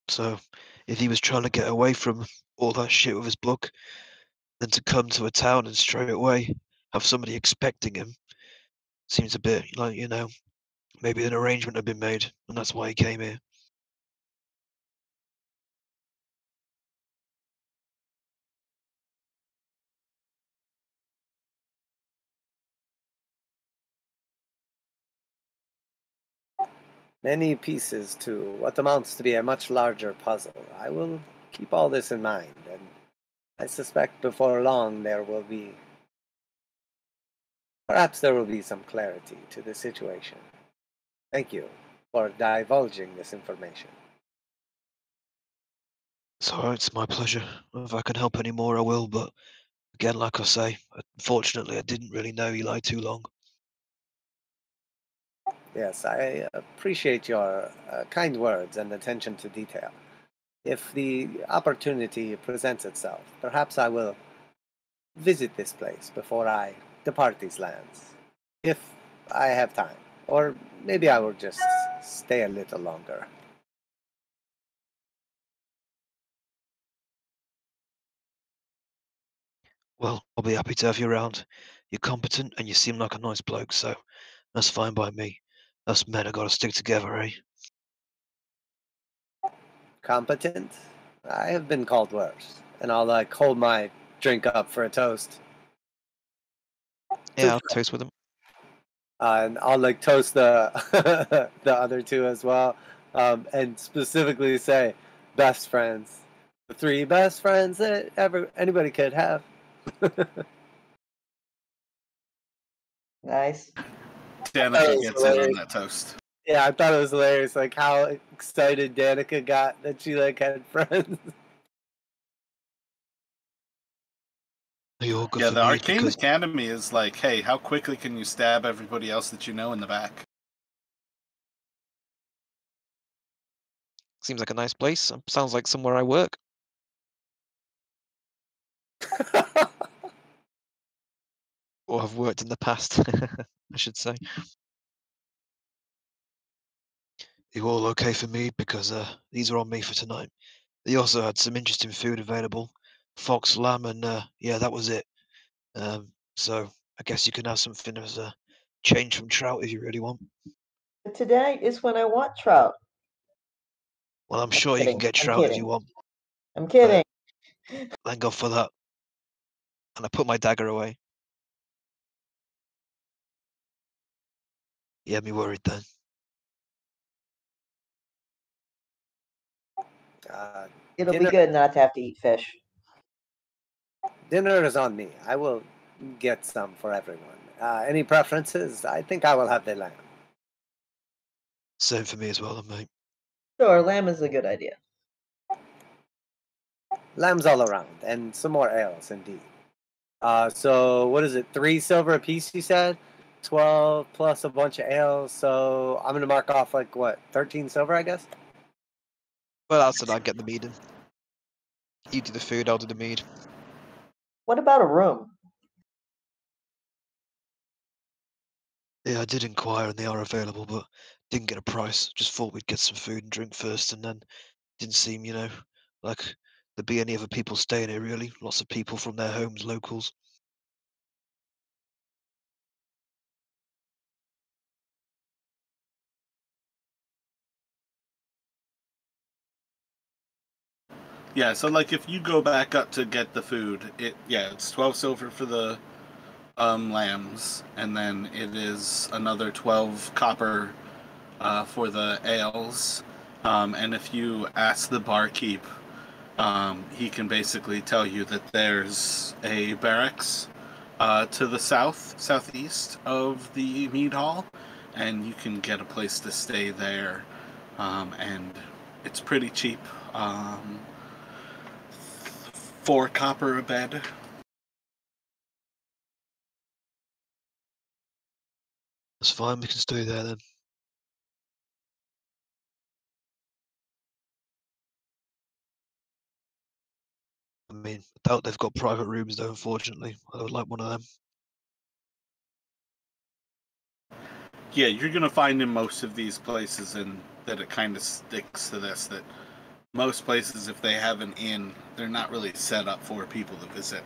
So, if he was trying to get away from all that shit with his book, then to come to a town and straight away have somebody expecting him seems a bit like, maybe an arrangement had been made, and that's why he came here. Many pieces to what amounts to be a much larger puzzle. I will keep all this in mind, and I suspect before long perhaps there will be some clarity to the situation. Thank you for divulging this information. It's alright, it's my pleasure. If I can help any more, I will, but again, like I say, unfortunately, I didn't really know Eli too long. Yes, I appreciate your kind words and attention to detail. If the opportunity presents itself, perhaps I will visit this place before I depart these lands. If I have time. Or maybe I will just stay a little longer. Well, I'll be happy to have you around. You're competent and you seem like a nice bloke, so that's fine by me. Us men have got to stick together, eh? Competent? I have been called worse. And I'll hold my drink up for a toast. Yeah, I'll toast with him. And I'll like toast the the other two as well, and specifically say best friends, the three best friends that anybody could have. Nice. Danica gets in on that toast. Yeah, I thought it was hilarious, like how excited Danica got that she like had friends. You're all good Yeah, for the me Arcane because Academy is like, hey, how quickly can you stab everybody else that you know in the back? seems like a nice place. Sounds like somewhere I work or have worked in the past, I should say. You all okay for me because these are on me for tonight. They also had some interesting food available, fox, lamb, and yeah, that was it. So I guess you can have something as a change from trout if you really want. Today is when I want trout. Well, I'm sure you can Kidding. get I'm trout if kidding. you want. I'm kidding. Thank God for that. And I put my dagger away. You had me worried then. It'll be Dinner, good not to have to eat fish. dinner is on me. I will get some for everyone. Any preferences? I think I will have the lamb. Same for me as well, then, mate. Sure, lamb is a good idea. Lambs all around, and some more ales, indeed. So what is it? 3 silver apiece, you said? 12 plus a bunch of ales. So I'm gonna mark off like what, 13 silver, I guess. Well, that's it. I'll get the mead in. You do the food, I'll do the mead. What about a room? Yeah, I did inquire and they are available, but didn't get a price. Just thought we'd get some food and drink first, and then didn't seem, like there'd be any other people staying here, really. Lots of people from their homes, locals. Yeah, so like if you go back up to get the food, it's 12 silver for the lambs, and then it is another 12 copper for the ales. And if you ask the barkeep, he can basically tell you that there's a barracks to the southeast of the mead hall, and you can get a place to stay there, and it's pretty cheap. 4 copper a bed. That's fine, we can stay there then. I mean, I doubt they've got private rooms though, unfortunately. I would like one of them. Yeah, you're gonna find in most of these places, and that it kind of sticks to this, that most places, if they have an inn, they're not really set up for people to visit.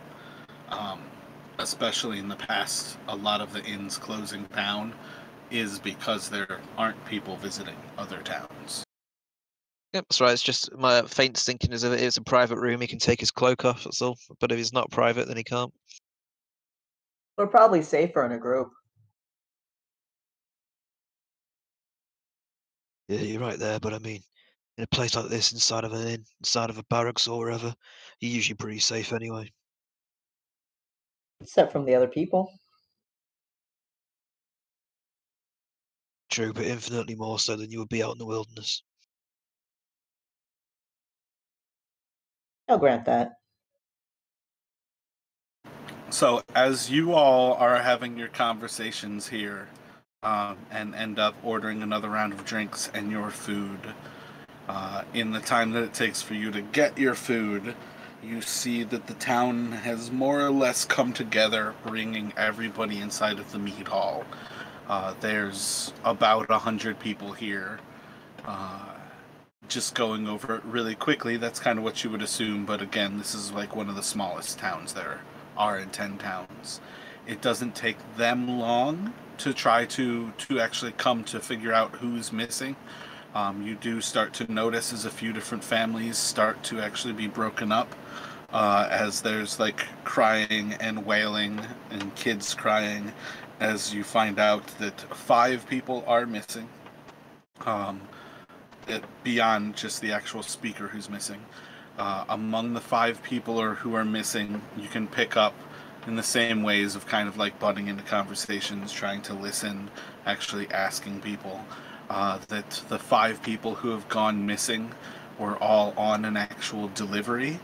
Especially in the past, a lot of the inns closing down is because there aren't people visiting other towns. Yep, that's right. It's just my faint thinking is if it's a private room, he can take his cloak off, that's all. But if it's not private, then he can't. We're probably safer in a group. Yeah, you're right there, but I mean, in a place like this, inside of an inn, inside of a barracks or wherever, you're usually pretty safe anyway. Except from the other people. True, but infinitely more so than you would be out in the wilderness. I'll grant that. So, as you all are having your conversations here, and end up ordering another round of drinks and your food, in the time that it takes for you to get your food, you see that the town has more or less come together, bringing everybody inside of the mead hall. There's about 100 people here. Just going over it really quickly, that's kind of what you would assume, but again, this is like one of the smallest towns there are in 10 towns. It doesn't take them long to try to actually come to figure out who's missing. You do start to notice as a few different families start to actually be broken up, as there's like crying and wailing and kids crying, as you find out that 5 people are missing. Beyond just the actual speaker who's missing. Among the 5 people who are missing, you can pick up in the same ways of kind of like butting into conversations, trying to listen, actually asking people, that the 5 people who have gone missing were all on an actual delivery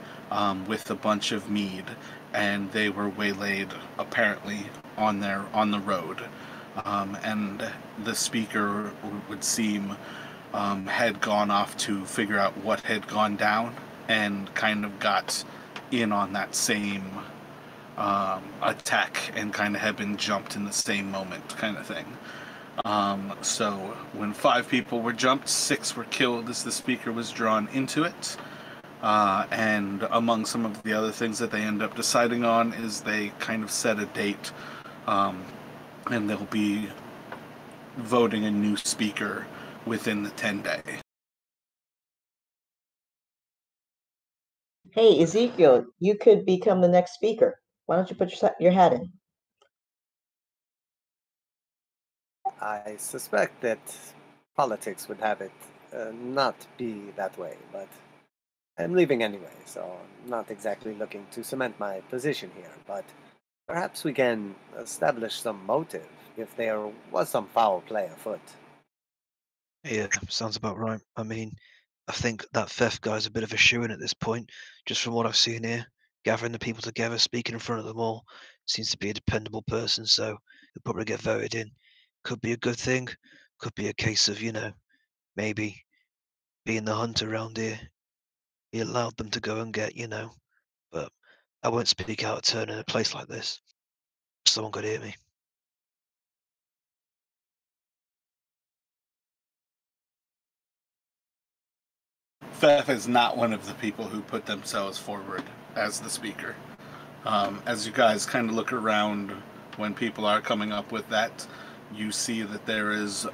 with a bunch of mead, and they were waylaid apparently on the road. And the speaker would seem had gone off to figure out what had gone down and kind of got in on that same attack and kind of had been jumped in the same moment kind of thing. So when 5 people were jumped, 6 were killed as the speaker was drawn into it. And among some of the other things that they end up deciding on is they kind of set a date, and they'll be voting a new speaker within the 10-day. Hey, Ezekiel, you could become the next speaker. Why don't you put your hat in? I suspect that politics would have it not be that way, but I'm leaving anyway, so I'm not exactly looking to cement my position here, but perhaps we can establish some motive if there was some foul play afoot. Yeah, sounds about right. I mean, I think that theft guy's a bit of a shoo-in at this point, just from what I've seen here. Gathering the people together, speaking in front of them all, seems to be a dependable person, so he'll probably get voted in. Could be a good thing, could be a case of, maybe being the hunter around here. He allowed them to go and get, but I won't speak out of turn in a place like this. Someone could hear me. Fef is not one of the people who put themselves forward as the speaker. As you guys kind of look around when people are coming up with that, you see that there is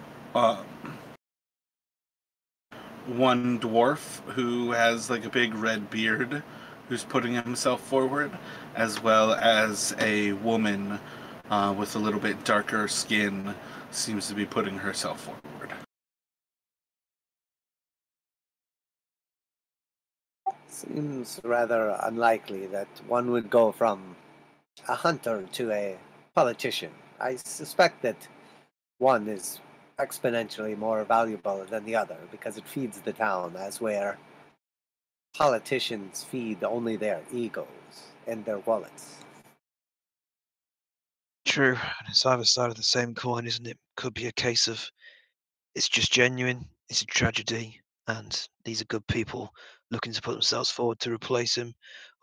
one dwarf who has like a big red beard who's putting himself forward, as well as a woman with a little bit darker skin seems to be putting herself forward. Seems rather unlikely that one would go from a hunter to a politician. I suspect that one is exponentially more valuable than the other because it feeds the town, as where politicians feed only their egos and their wallets. True, and it's either side of the same coin, isn't it? Could be a case of it's just genuine, it's a tragedy, and these are good people looking to put themselves forward to replace him,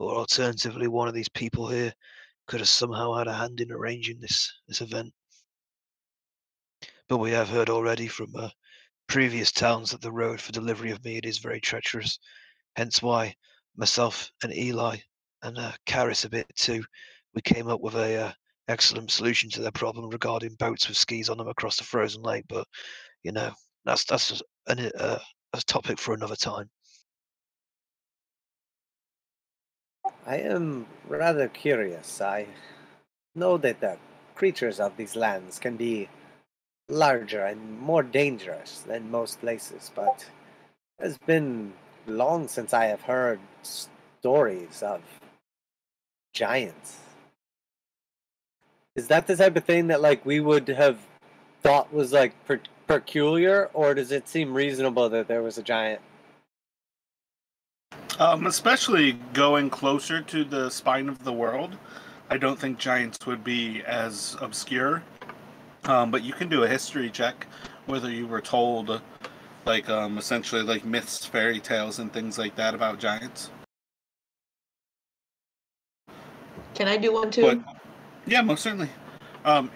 or alternatively, one of these people here could have somehow had a hand in arranging this event. But we have heard already from previous towns that the road for delivery of meat is very treacherous, hence why myself and Eli and Karis a bit too, we came up with a excellent solution to their problem regarding boats with skis on them across the frozen lake. But that's just a topic for another time. I am rather curious. I know that the creatures of these lands can be larger and more dangerous than most places, but it has been long since I have heard stories of giants. Is that the type of thing that like we would have thought was like peculiar, or does it seem reasonable that there was a giant? Especially going closer to the spine of the world, I don't think giants would be as obscure. But you can do a history check, whether you were told, like, essentially, like, myths, fairy tales, and things like that about giants. Can I do one too? But, yeah, most certainly.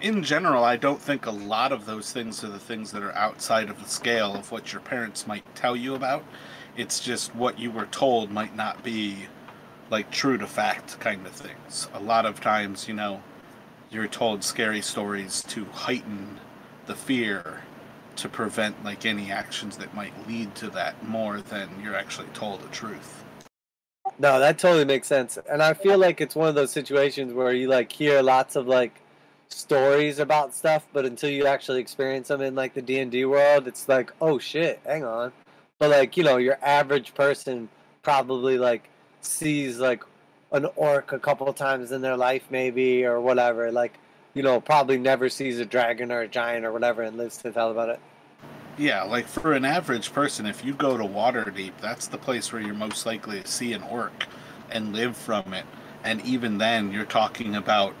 In general, I don't think a lot of those things are the things that are outside of the scale of what your parents might tell you about. It's just what you were told might not be, like, true to fact kind of things. A lot of times, you're told scary stories to heighten the fear, to prevent, like, any actions that might lead to that more than you're actually told the truth. No, that totally makes sense. And I feel like it's one of those situations where you like hear lots of like stories about stuff, but until you actually experience them in like the D&D world, it's like, oh shit, hang on. But like, your average person probably like sees like an orc a couple of times in their life maybe or whatever. Like, probably never sees a dragon or a giant or whatever and lives to tell about it. Yeah, like for an average person, if you go to Waterdeep, that's the place where you're most likely to see an orc and live from it. And even then, you're talking about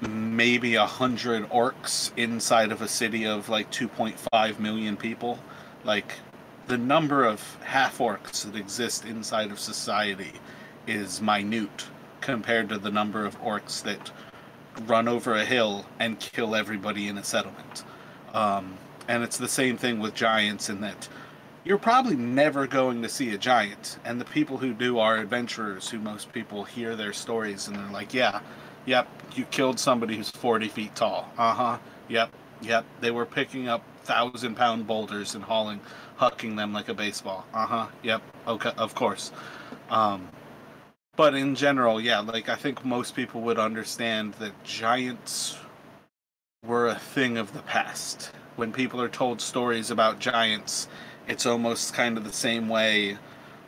maybe 100 orcs inside of a city of like 2.5 million people. Like, the number of half orcs that exist inside of society is minute compared to the number of orcs that run over a hill and kill everybody in a settlement. And it's the same thing with giants in that you're probably never going to see a giant. And the people who do are adventurers who most people hear their stories and they're like, yeah, yep, you killed somebody who's 40 feet tall. Uh-huh, yep. They were picking up 1,000-pound boulders and hucking them like a baseball. Uh-huh, yep, okay, of course. But in general, yeah, like I think most people would understand that giants were a thing of the past. When people are told stories about giants, it's almost kind of the same way,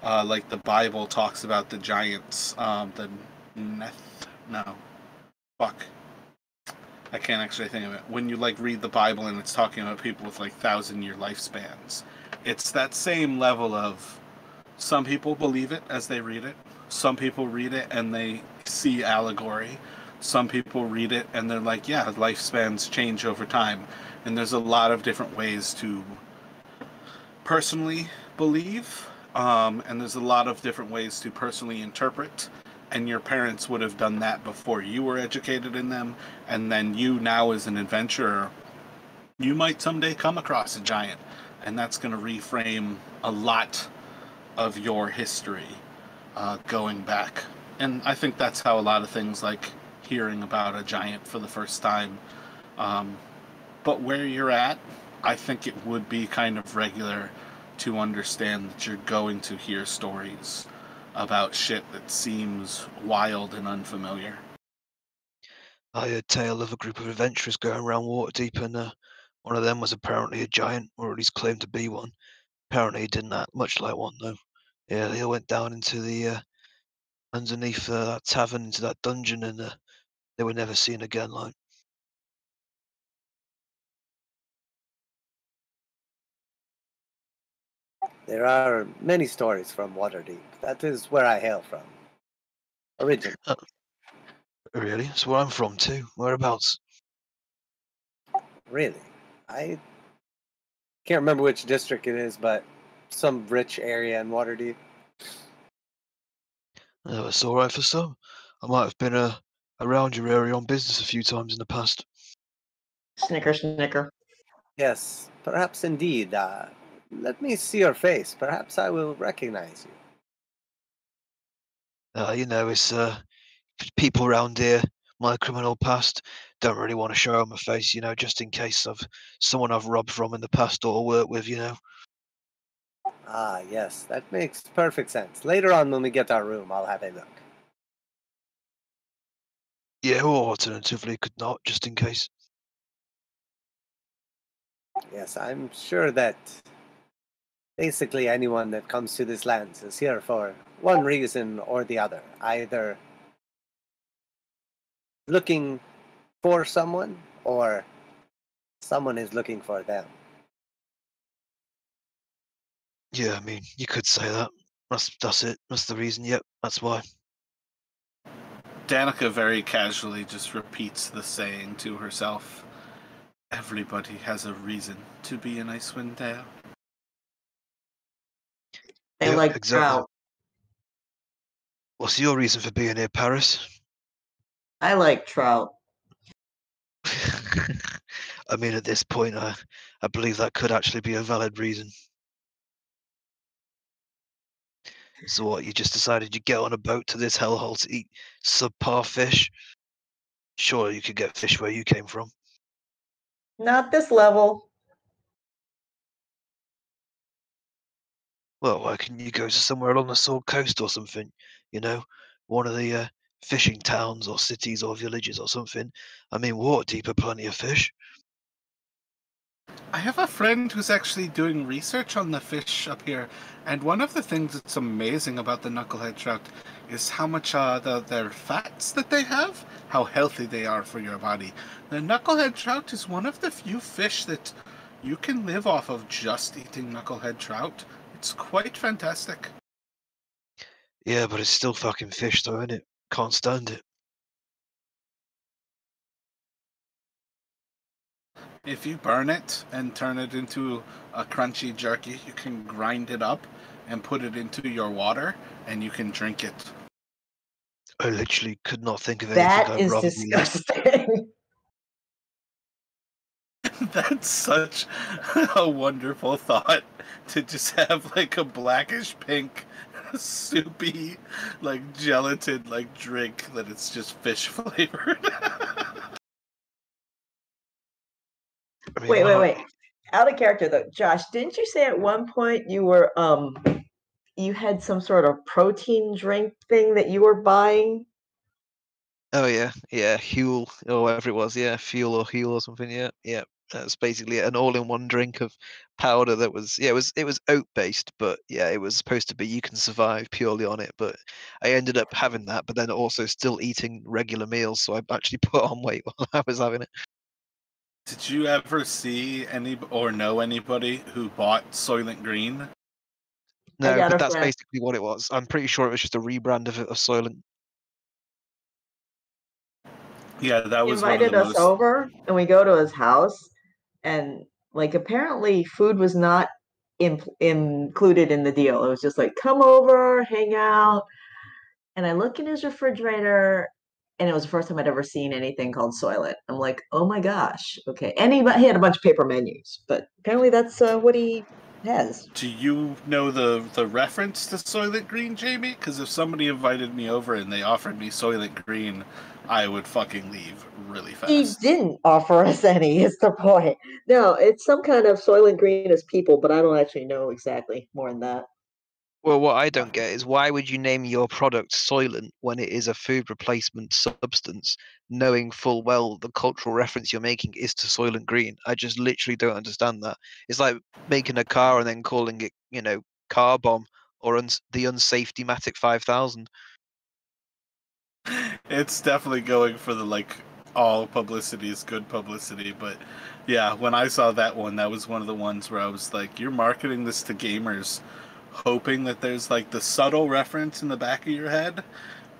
like the Bible talks about the giants. I can't actually think of it. When you like read the Bible and it's talking about people with like 1,000-year lifespans, it's that same level of some people believe it as they read it. Some people read it and they see allegory. Some people read it and they're like, yeah, lifespans change over time. And there's a lot of different ways to personally believe, and there's a lot of different ways to personally interpret. And your parents would have done that before you were educated in them. And then you now as an adventurer, you might someday come across a giant. And that's going to reframe a lot of your history going back. And I think that's how a lot of things like hearing about a giant for the first time. But where you're at, I think it would be kind of regular to understand that you're going to hear stories about shit that seems wild and unfamiliar. I heard tale of a group of adventurers going around Waterdeep, and one of them was apparently a giant, or at least claimed to be one. Apparently, he didn't act much like one, though. Yeah, they all went down into the underneath that tavern, into that dungeon, and they were never seen again. Like, There are many stories from Waterdeep. That is where I hail from. Originally. really? That's where I'm from too. Whereabouts? Really. I can't remember which district it is, but some rich area in Waterdeep. That's all right for some. I might have been around your area on business a few times in the past. Snicker, snicker. Yes, perhaps indeed. Let me see your face. Perhaps I will recognize you. It's people around here, my criminal past, don't really want to show my face, just in case of someone I've robbed from in the past or worked with, Ah, yes, that makes perfect sense. Later on, when we get our room, I'll have a look. Yeah, or alternatively, could not, just in case. Yes, I'm sure that basically anyone that comes to this land is here for one reason or the other. Either looking for someone or someone is looking for them. Yeah, I mean, you could say that. That's it. That's the reason. Yep, that's why. Danica very casually just repeats the saying to herself. Everybody has a reason to be in Icewind Dale. They Yep, like exactly. trout. What's your reason for being here, Paris? I like trout. I mean, at this point, I believe that could actually be a valid reason. So what, you just decided you'd get on a boat to this hellhole to eat subpar fish? Sure, you could get fish where you came from. Not this level. Well, why couldn't you go to somewhere along the Sword Coast or something? One of the fishing towns or cities or villages or something. I mean, water deep are plenty of fish. I have a friend who's actually doing research on the fish up here, and one of the things that's amazing about the knucklehead trout is how much their fats that they have, how healthy they are for your body. The knucklehead trout is one of the few fish that you can live off of just eating knucklehead trout. It's quite fantastic. Yeah, but it's still fucking fish, though, isn't it? Can't stand it. If you burn it and turn it into a crunchy jerky, you can grind it up and put it into your water, and you can drink it. I literally could not think of anything That I'd is rather be like. disgusting. That's such a wonderful thought, to just have like a blackish pink, soupy, like gelatin like drink that it's just fish flavored. I mean, Wait. Out of character though, Josh, didn't you say at one point you were you had some sort of protein drink thing that you were buying? Oh yeah, Huel or whatever it was. Yeah, Fuel or Huel or something. Yeah. That's basically an all-in-one drink of powder that was it was oat based, but yeah, it was supposed to be you can survive purely on it. But I ended up having that, but then also still eating regular meals, so I actually put on weight while I was having it. Did you ever see any or know anybody who bought Soylent Green? I No, got but a that's friend. basically what it was. I'm pretty sure it was just a rebrand of Soylent. Yeah, that He was one of the invited us most. over and we go to his house and like apparently food was not included in the deal. It was just like come over, hang out. And I look in his refrigerator and it was the first time I'd ever seen anything called Soylent. I'm like, oh my gosh, okay. And he had a bunch of paper menus, but apparently that's what he has. Do you know the reference to Soylent Green, Jamie? Because if somebody invited me over and they offered me Soylent Green, I would fucking leave really He fast. didn't offer us any, is the point. No, it's some kind of Soylent Green as people, but I don't actually know exactly more than that. Well, what I don't get is why would you name your product Soylent when it is a food replacement substance, knowing full well the cultural reference you're making is to Soylent Green? I just literally don't understand that. It's like making a car and then calling it, Car Bomb or the Unsafety-Matic 5000. It's definitely going for the like all publicity is good publicity, but yeah, when I saw that one, that was one of the ones where I was like, you're marketing this to gamers, hoping that there's like the subtle reference in the back of your head,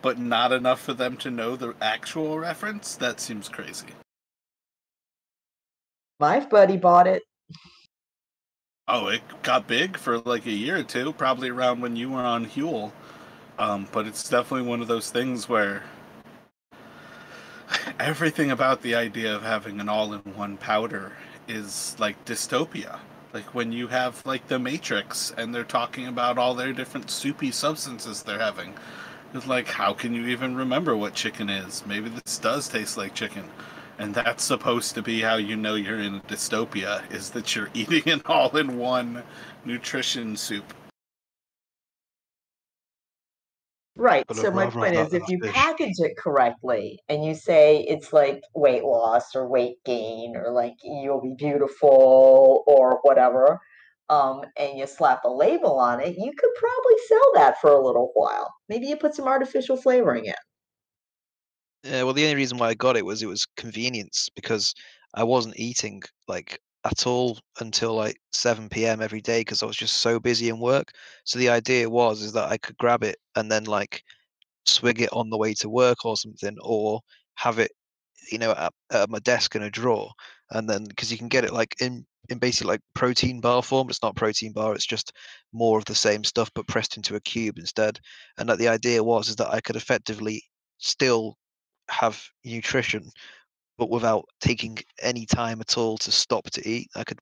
but not enough for them to know the actual reference. That seems crazy. My buddy bought it. Oh, it got big for like a year or two, probably around when you were on Huel. But it's definitely one of those things where everything about the idea of having an all-in-one powder is like dystopia. Like when you have like the Matrix and they're talking about all their different soupy substances they're having. It's like, how can you even remember what chicken is? Maybe this does taste like chicken. And that's supposed to be how you know you're in a dystopia, is that you're eating an all-in-one nutrition soup. Right. But So I'd my rather have point that is than if a you fish. package it correctly and you say it's like weight loss or weight gain or like you'll be beautiful or whatever, and you slap a label on it, you could probably sell that for a little while. Maybe you put some artificial flavoring in. Yeah, well, the only reason why I got it was convenience because I wasn't eating like at all until like 7 p.m. every day because I was just so busy in work. So the idea is that I could grab it and then like swig it on the way to work or something, or have it, at my desk in a drawer, and then because you can get it like in basically like protein bar form. It's not protein bar; it's just more of the same stuff but pressed into a cube instead. And that the idea is that I could effectively still have nutrition but without taking any time at all to stop to eat. I could,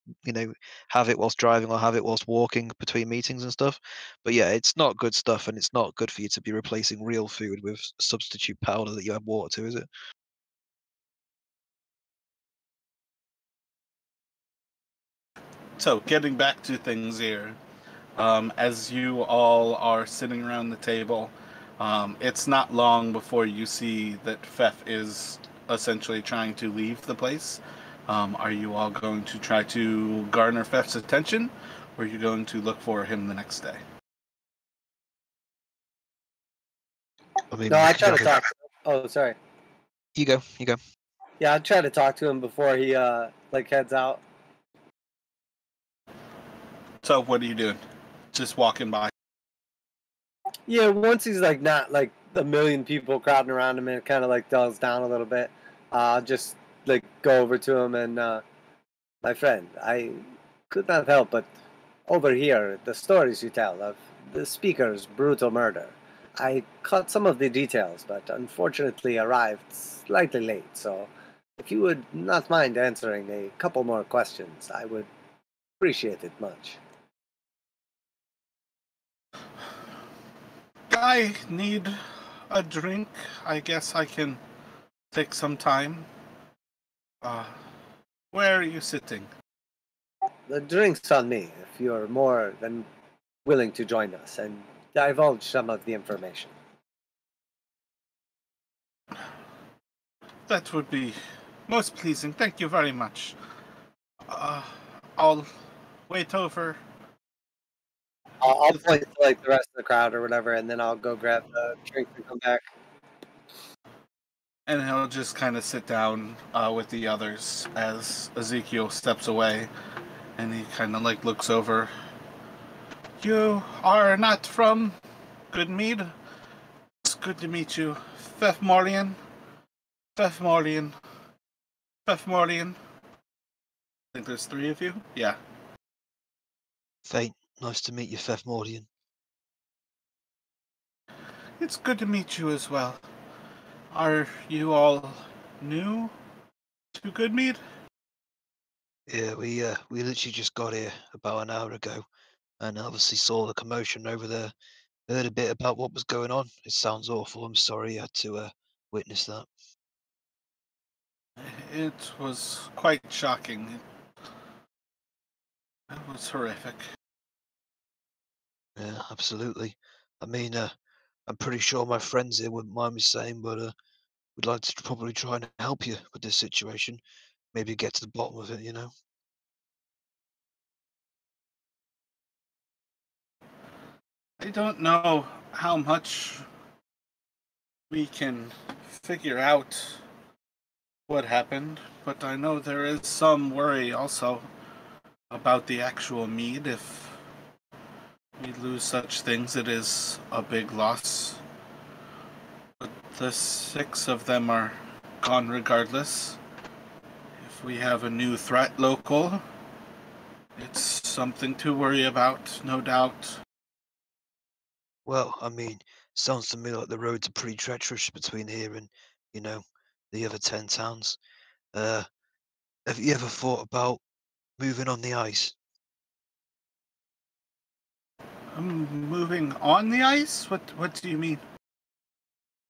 have it whilst driving or have it whilst walking between meetings and stuff. But yeah, it's not good stuff, and it's not good for you to be replacing real food with substitute powder that you add water to, is it? So, getting back to things here, as you all are sitting around the table, It's not long before you see that Fef is essentially trying to leave the place. Are you all going to try to garner Fef's attention, or are you going to look for him the next day? I mean, No, we I could try go to ahead. talk. Oh, sorry. You go. You go. Yeah, I try to talk to him before he like heads out. So what are you doing? Just walking by? Yeah, once he's like not like a million people crowding around him and it kind of like dulls down a little bit, I'll just like go over to him and my friend, I could not help but overhear the stories you tell of the speaker's brutal murder. I caught some of the details, but unfortunately arrived slightly late, so if you would not mind answering a couple more questions, I would appreciate it much. I need a drink. I guess I can take some time. Where are you sitting? The drink's on me if you're more than willing to join us and divulge some of the information. That would be most pleasing. Thank you very much. I'll wait over. I'll point to like the rest of the crowd or whatever, and then I'll go grab the drink and come back. And he'll just kind of sit down with the others as Ezekiel steps away, and he kind of like looks over. You are not from Goodmead? It's good to meet you. Fef Morlian. Fef Morlian. Fef Morlian. I think there's 3 of you? Yeah. Fate, nice to meet you, Fef Mordian. It's good to meet you as well. Are you all new to Goodmead? Yeah, we literally just got here about an hour ago, and obviously saw the commotion over there. Heard a bit about what was going on. It sounds awful. I'm sorry you had to witness that. It was quite shocking. It was horrific. Yeah, absolutely. I mean, I'm pretty sure my friends here wouldn't mind me saying, but we'd like to probably try and help you with this situation. Maybe get to the bottom of it, you know? I don't know how much we can figure out what happened, but I know there is some worry also about the actual mead. If we lose such things, it is a big loss. But the 6 of them are gone regardless. If we have a new threat local, it's something to worry about, no doubt. Well, I mean, sounds to me like the roads are pretty treacherous between here and, you know, the other 10 towns. Uh, have you ever thought about moving on the ice? I'm moving on the ice? What do you mean?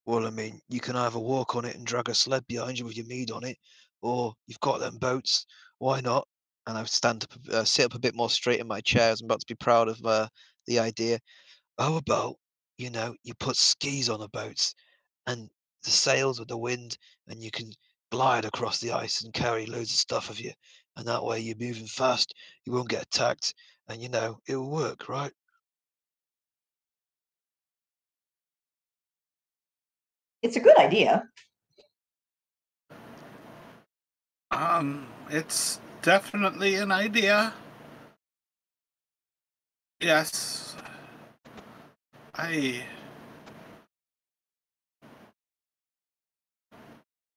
Well, I mean, you can either walk on it and drag a sled behind you with your mead on it, or you've got them boats. Why not? And I sit up a bit more straight in my chair as I'm about to be proud of the idea. How about, you put skis on the boats and the sails with the wind, and you can glide across the ice and carry loads of stuff with you. And that way you're moving fast, you won't get attacked, and it will work, right? It's a good idea. It's definitely an idea. Yes.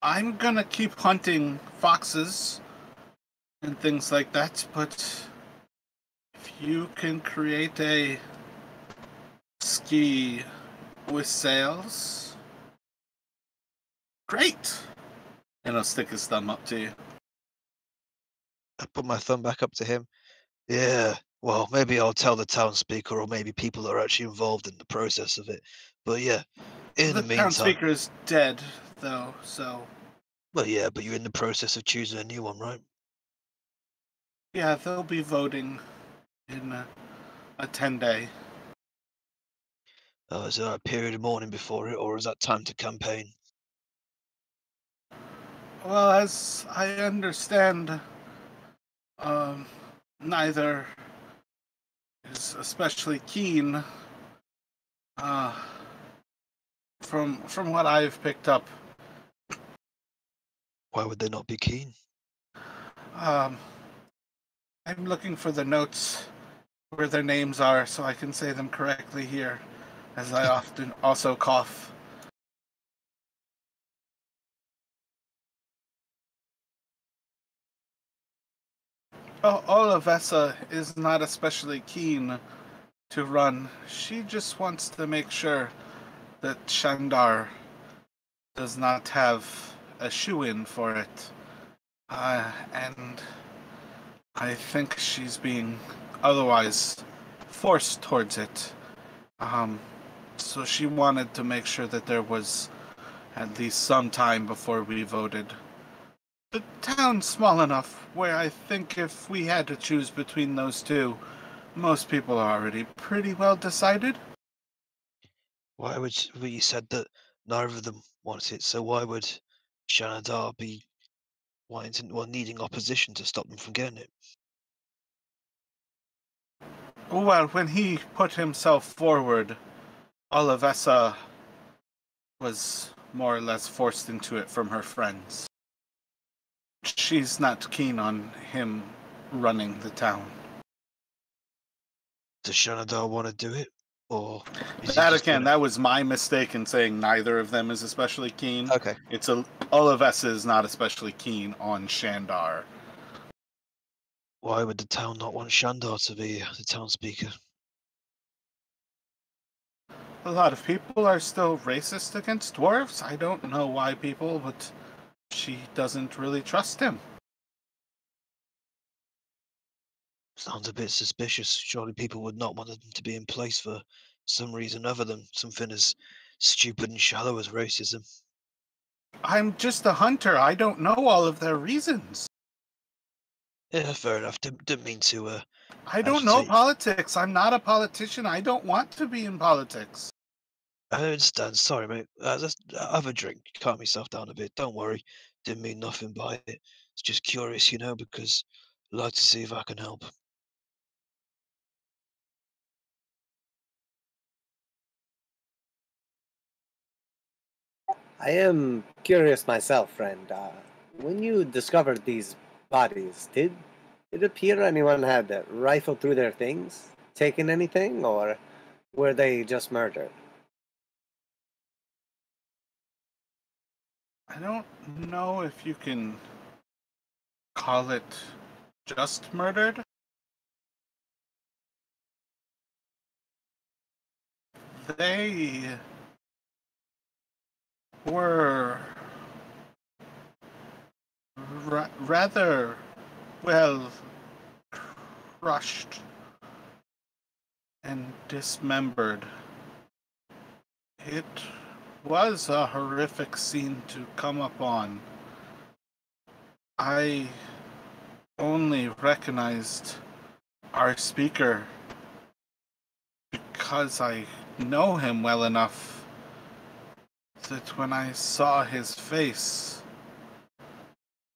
I'm gonna keep hunting foxes and things like that, but if you can create a ski with sails, great. And I'll stick his thumb up to you. I put my thumb back up to him. Yeah, well, maybe I'll tell the townspeople or maybe people that are actually involved in the process of it. But yeah, in The the town meantime, speaker is dead, though, so well, yeah, but you're in the process of choosing a new one, right? yeah, they'll be voting in a 10-day. Is there a period of mourning before it, or is that time to campaign? Well, as I understand, neither is especially keen. Uh, from what I've picked up, Why would they not be keen? I'm looking for the notes where their names are so I can say them correctly here, as I often also cough. Olivessa is not especially keen to run. She just wants to make sure that Shandar does not have a shoe-in for it. And I think she's being otherwise forced towards it. So she wanted to make sure that there was at least some time before we voted. The town's small enough where I think if we had to choose between those two, most people are already pretty well decided. Why would you said that neither of them wants it? So why would Shanadar be needing opposition to stop them from getting it? Well, when he put himself forward, Olivessa was more or less forced into it from her friends. She's not keen on him running the town. Does Shanadar want to do it, or is he That just again, gonna... that was my mistake in saying neither of them is especially keen. Okay. Olivessa is not especially keen on Shandar. Why would the town not want Shandar to be the town speaker? A lot of people are still racist against dwarves. I don't know why people, but she doesn't really trust him. Sounds a bit suspicious. Surely people would not want him to be in place for some reason other than something as stupid and shallow as racism. I'm just a hunter. I don't know all of their reasons. Yeah, fair enough. Didn't mean to I don't know agitate. politics. I'm not a politician. I don't want to be in politics. I understand. Sorry, mate. Just have a drink. Calm yourself down a bit. Don't worry. Didn't mean nothing by it. It's just curious, because I'd like to see if I can help. I am curious myself, friend. When you discovered these bodies, did it appear anyone had rifled through their things, taken anything, or were they just murdered? I don't know if you can call it just murdered. They were rather well crushed and dismembered. It was a horrific scene to come upon. I only recognized our speaker because I know him well enough that when I saw his face,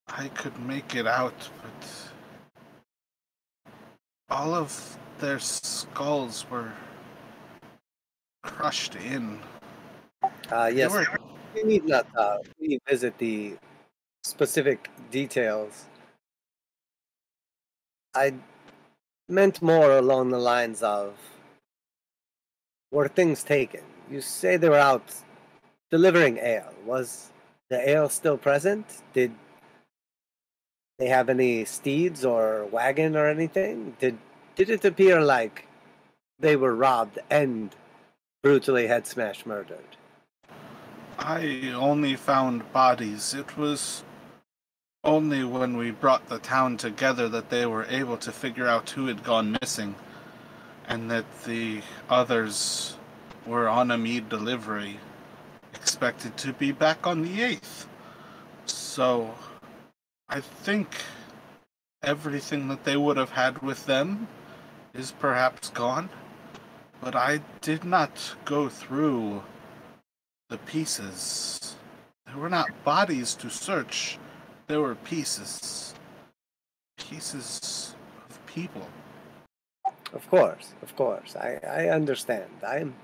I could make it out, but all of their skulls were crushed in. Yes, Were, we need not revisit the specific details. I meant more along the lines of, were things taken? You say they were out delivering ale. Was the ale still present? Did they have any steeds or wagon or anything? Did it appear like they were robbed and brutally head smash murdered? I only found bodies. It was only when we brought the town together that they were able to figure out who had gone missing, and that the others were on a mead delivery, expected to be back on the 8th. So, I think everything that they would have had with them is perhaps gone. But I did not go through the pieces. There were not bodies to search. There were pieces. Pieces of people. Of course. I understand. I'm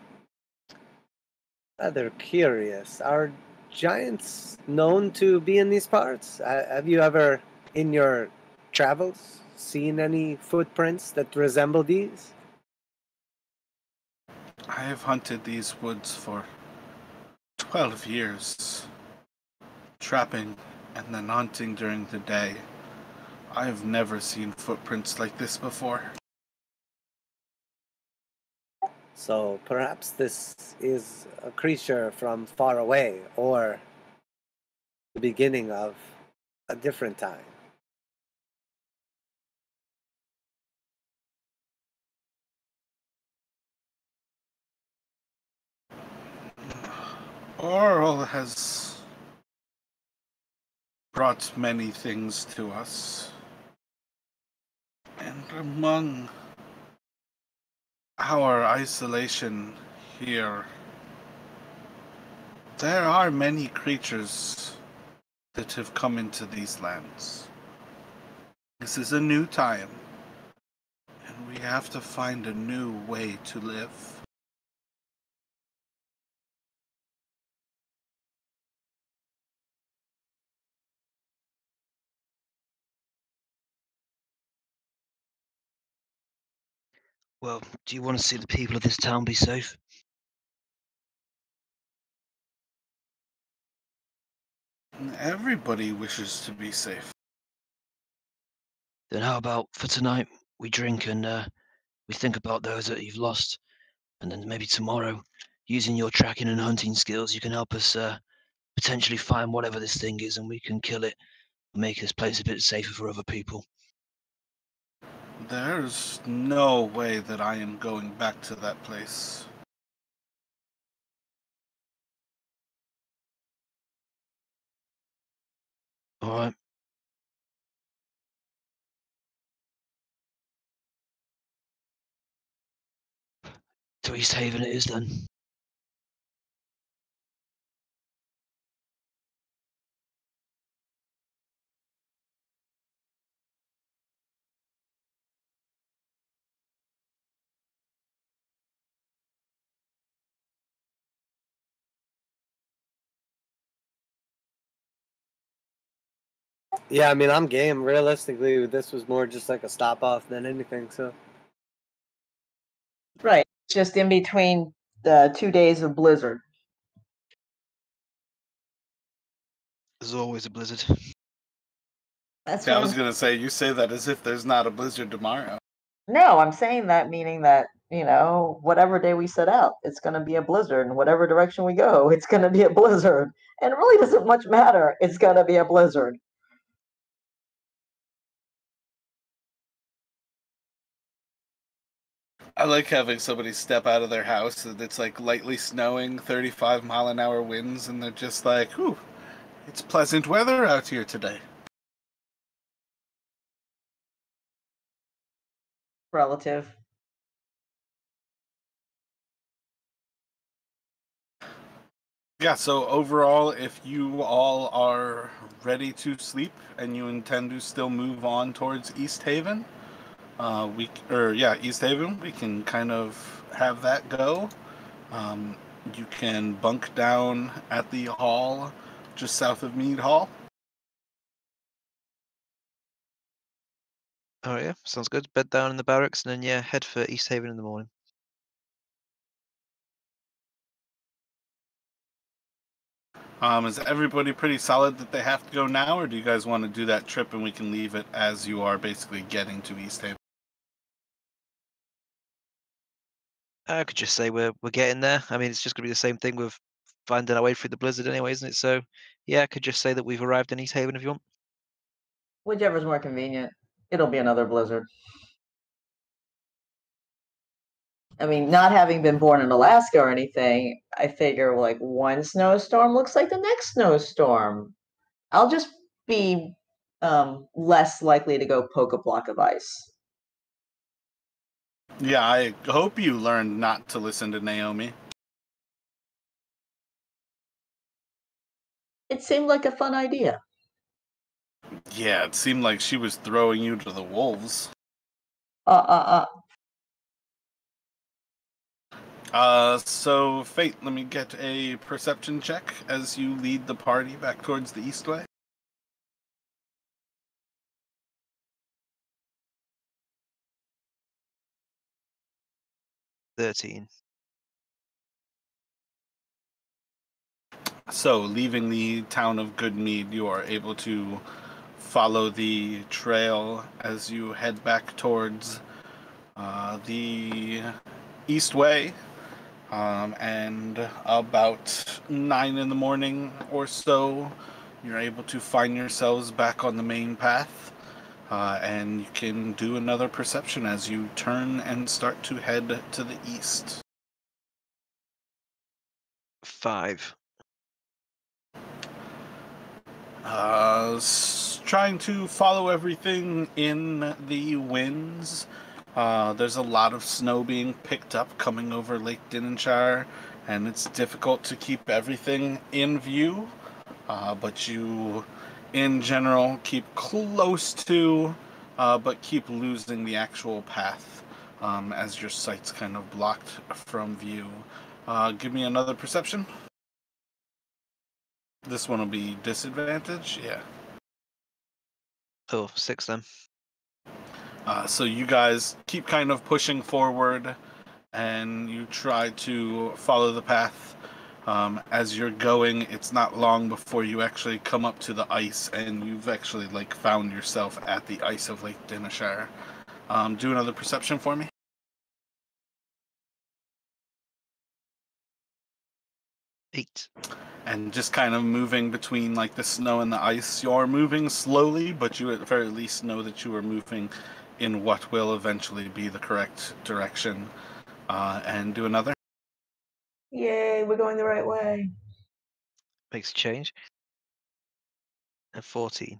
rather curious. Are giants known to be in these parts? Have you ever, in your travels, seen any footprints that resemble these? I have hunted these woods for 12 years, trapping and then hunting during the day. I have never seen footprints like this before. So perhaps this is a creature from far away, or the beginning of a different time. Oral has brought many things to us. And among our isolation here, there are many creatures that have come into these lands. This is a new time, and we have to find a new way to live. Well, do you want to see the people of this town be safe? Everybody wishes to be safe. Then how about for tonight we drink and we think about those that you've lost, and then maybe tomorrow, using your tracking and hunting skills, you can help us potentially find whatever this thing is, and we can kill it and make this place a bit safer for other people. There's no way that I am going back to that place. All right. To Easthaven it is then. Yeah, I mean, I'm game. Realistically, this was more just like a stop off than anything. So Right. Just in between the 2 days of blizzard. There's always a blizzard. That's Yeah, I what was I'm, gonna say, you say that as if there's not a blizzard tomorrow. no, I'm saying that meaning that, whatever day we set out, it's going to be a blizzard. And whatever direction we go, it's going to be a blizzard. And it really doesn't much matter. It's going to be a blizzard. I like having somebody step out of their house and it's like lightly snowing, 35-mile-an-hour winds, and they're just like, "Whew, it's pleasant weather out here today." Relative. Yeah, so overall, if you all are ready to sleep and you intend to still move on towards Easthaven, Easthaven, we can kind of have that go. You can bunk down at the hall just south of Mead Hall. All right, yeah, sounds good. Bed down in the barracks, and then yeah, head for Easthaven in the morning. Is everybody pretty solid that they have to go now, or do you guys want to do that trip and we can leave it as you are basically getting to Easthaven? I could just say we're getting there. I mean, it's just gonna be the same thing with finding our way through the blizzard anyway, isn't it? So yeah, I could just say that we've arrived in Easthaven if you want. Whichever's more convenient. It'll be another blizzard. I mean, not having been born in Alaska or anything, I figure like one snowstorm looks like the next snowstorm. I'll just be less likely to go poke a block of ice. Yeah, I hope you learned not to listen to Naomi. It seemed like a fun idea. Yeah, it seemed like she was throwing you to the wolves. So Fate, let me get a perception check as you lead the party back towards the Eastway. $13. So, leaving the town of Goodmead, you are able to follow the trail as you head back towards the Eastway. And about 9 in the morning or so, you're able to find yourselves back on the main path. And you can do another perception as you turn and start to head to the east. 5. Trying to follow everything in the winds. There's a lot of snow being picked up coming over Lake Dinenshire, and it's difficult to keep everything in view. But you, in general, keep close to, but keep losing the actual path as your sight's kind of blocked from view. Give me another perception. This one will be disadvantage, yeah. Oh, 6 then. So you guys keep kind of pushing forward, and you try to follow the path. As you're going, it's not long before you actually come up to the ice, and you've actually found yourself at the ice of Lake Dinenshire. Do another perception for me. 8. And just kind of moving between the snow and the ice. You're moving slowly, but you at the very least know that you are moving in what will eventually be the correct direction. And do another. Yay, we're going the right way. Makes a change. And 14.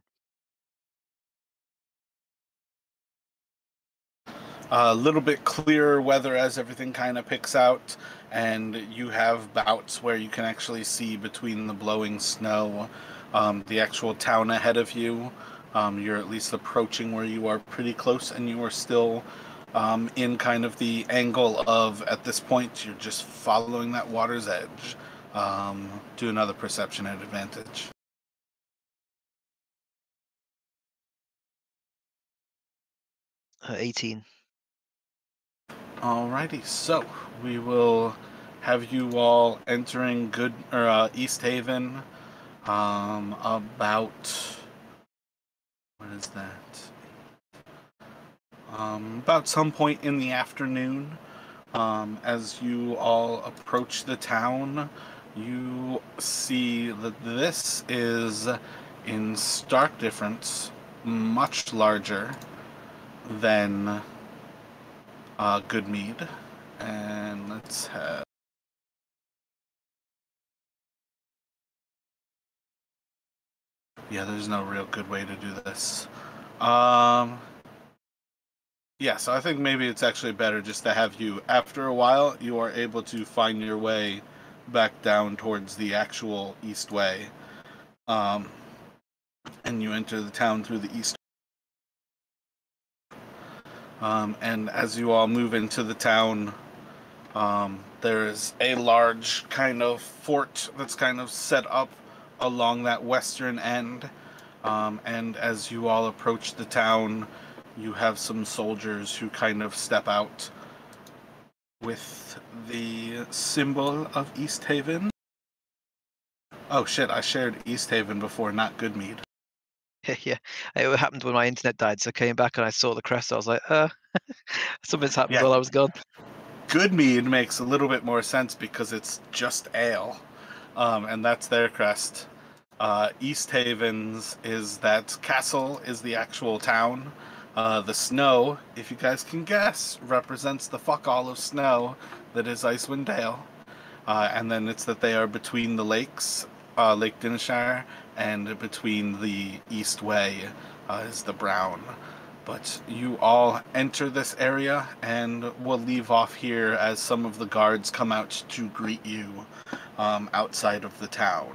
A little bit clearer weather as everything kind of picks out, and you have bouts where you can actually see between the blowing snow the actual town ahead of you. You're at least approaching where you are pretty close, and you are still in kind of the angle of, at this point, you're just following that water's edge. Do another perception at advantage. 18. Alrighty, so we will have you all entering Easthaven about, what is that? About some point in the afternoon. As you all approach the town, you see that this is in stark difference much larger than Goodmead. And let's have... Yeah, there's no real good way to do this. Yeah, so I think maybe it's actually better just to have you, after a while, you are able to find your way back down towards the actual Eastway. And you enter the town through the east. And as you all move into the town, there is a large kind of fort that's kind of set up along that western end. And as you all approach the town, you have some soldiers who kind of step out with the symbol of Easthaven. Oh shit, I shared Easthaven before, not Goodmead. Yeah, it happened when my internet died, so I came back and I saw the crest. I was like, something's happened Yeah. while I was gone. Goodmead makes a little bit more sense because it's just ale, and that's their crest. Easthaven's is that castle is the actual town. The snow, if you guys can guess, represents the fuck all of snow that is Icewind Dale. And then it's that they are between the lakes, Lake Dinenshire, and between the Eastway is the brown. But you all enter this area, and we'll leave off here as some of the guards come out to greet you outside of the town.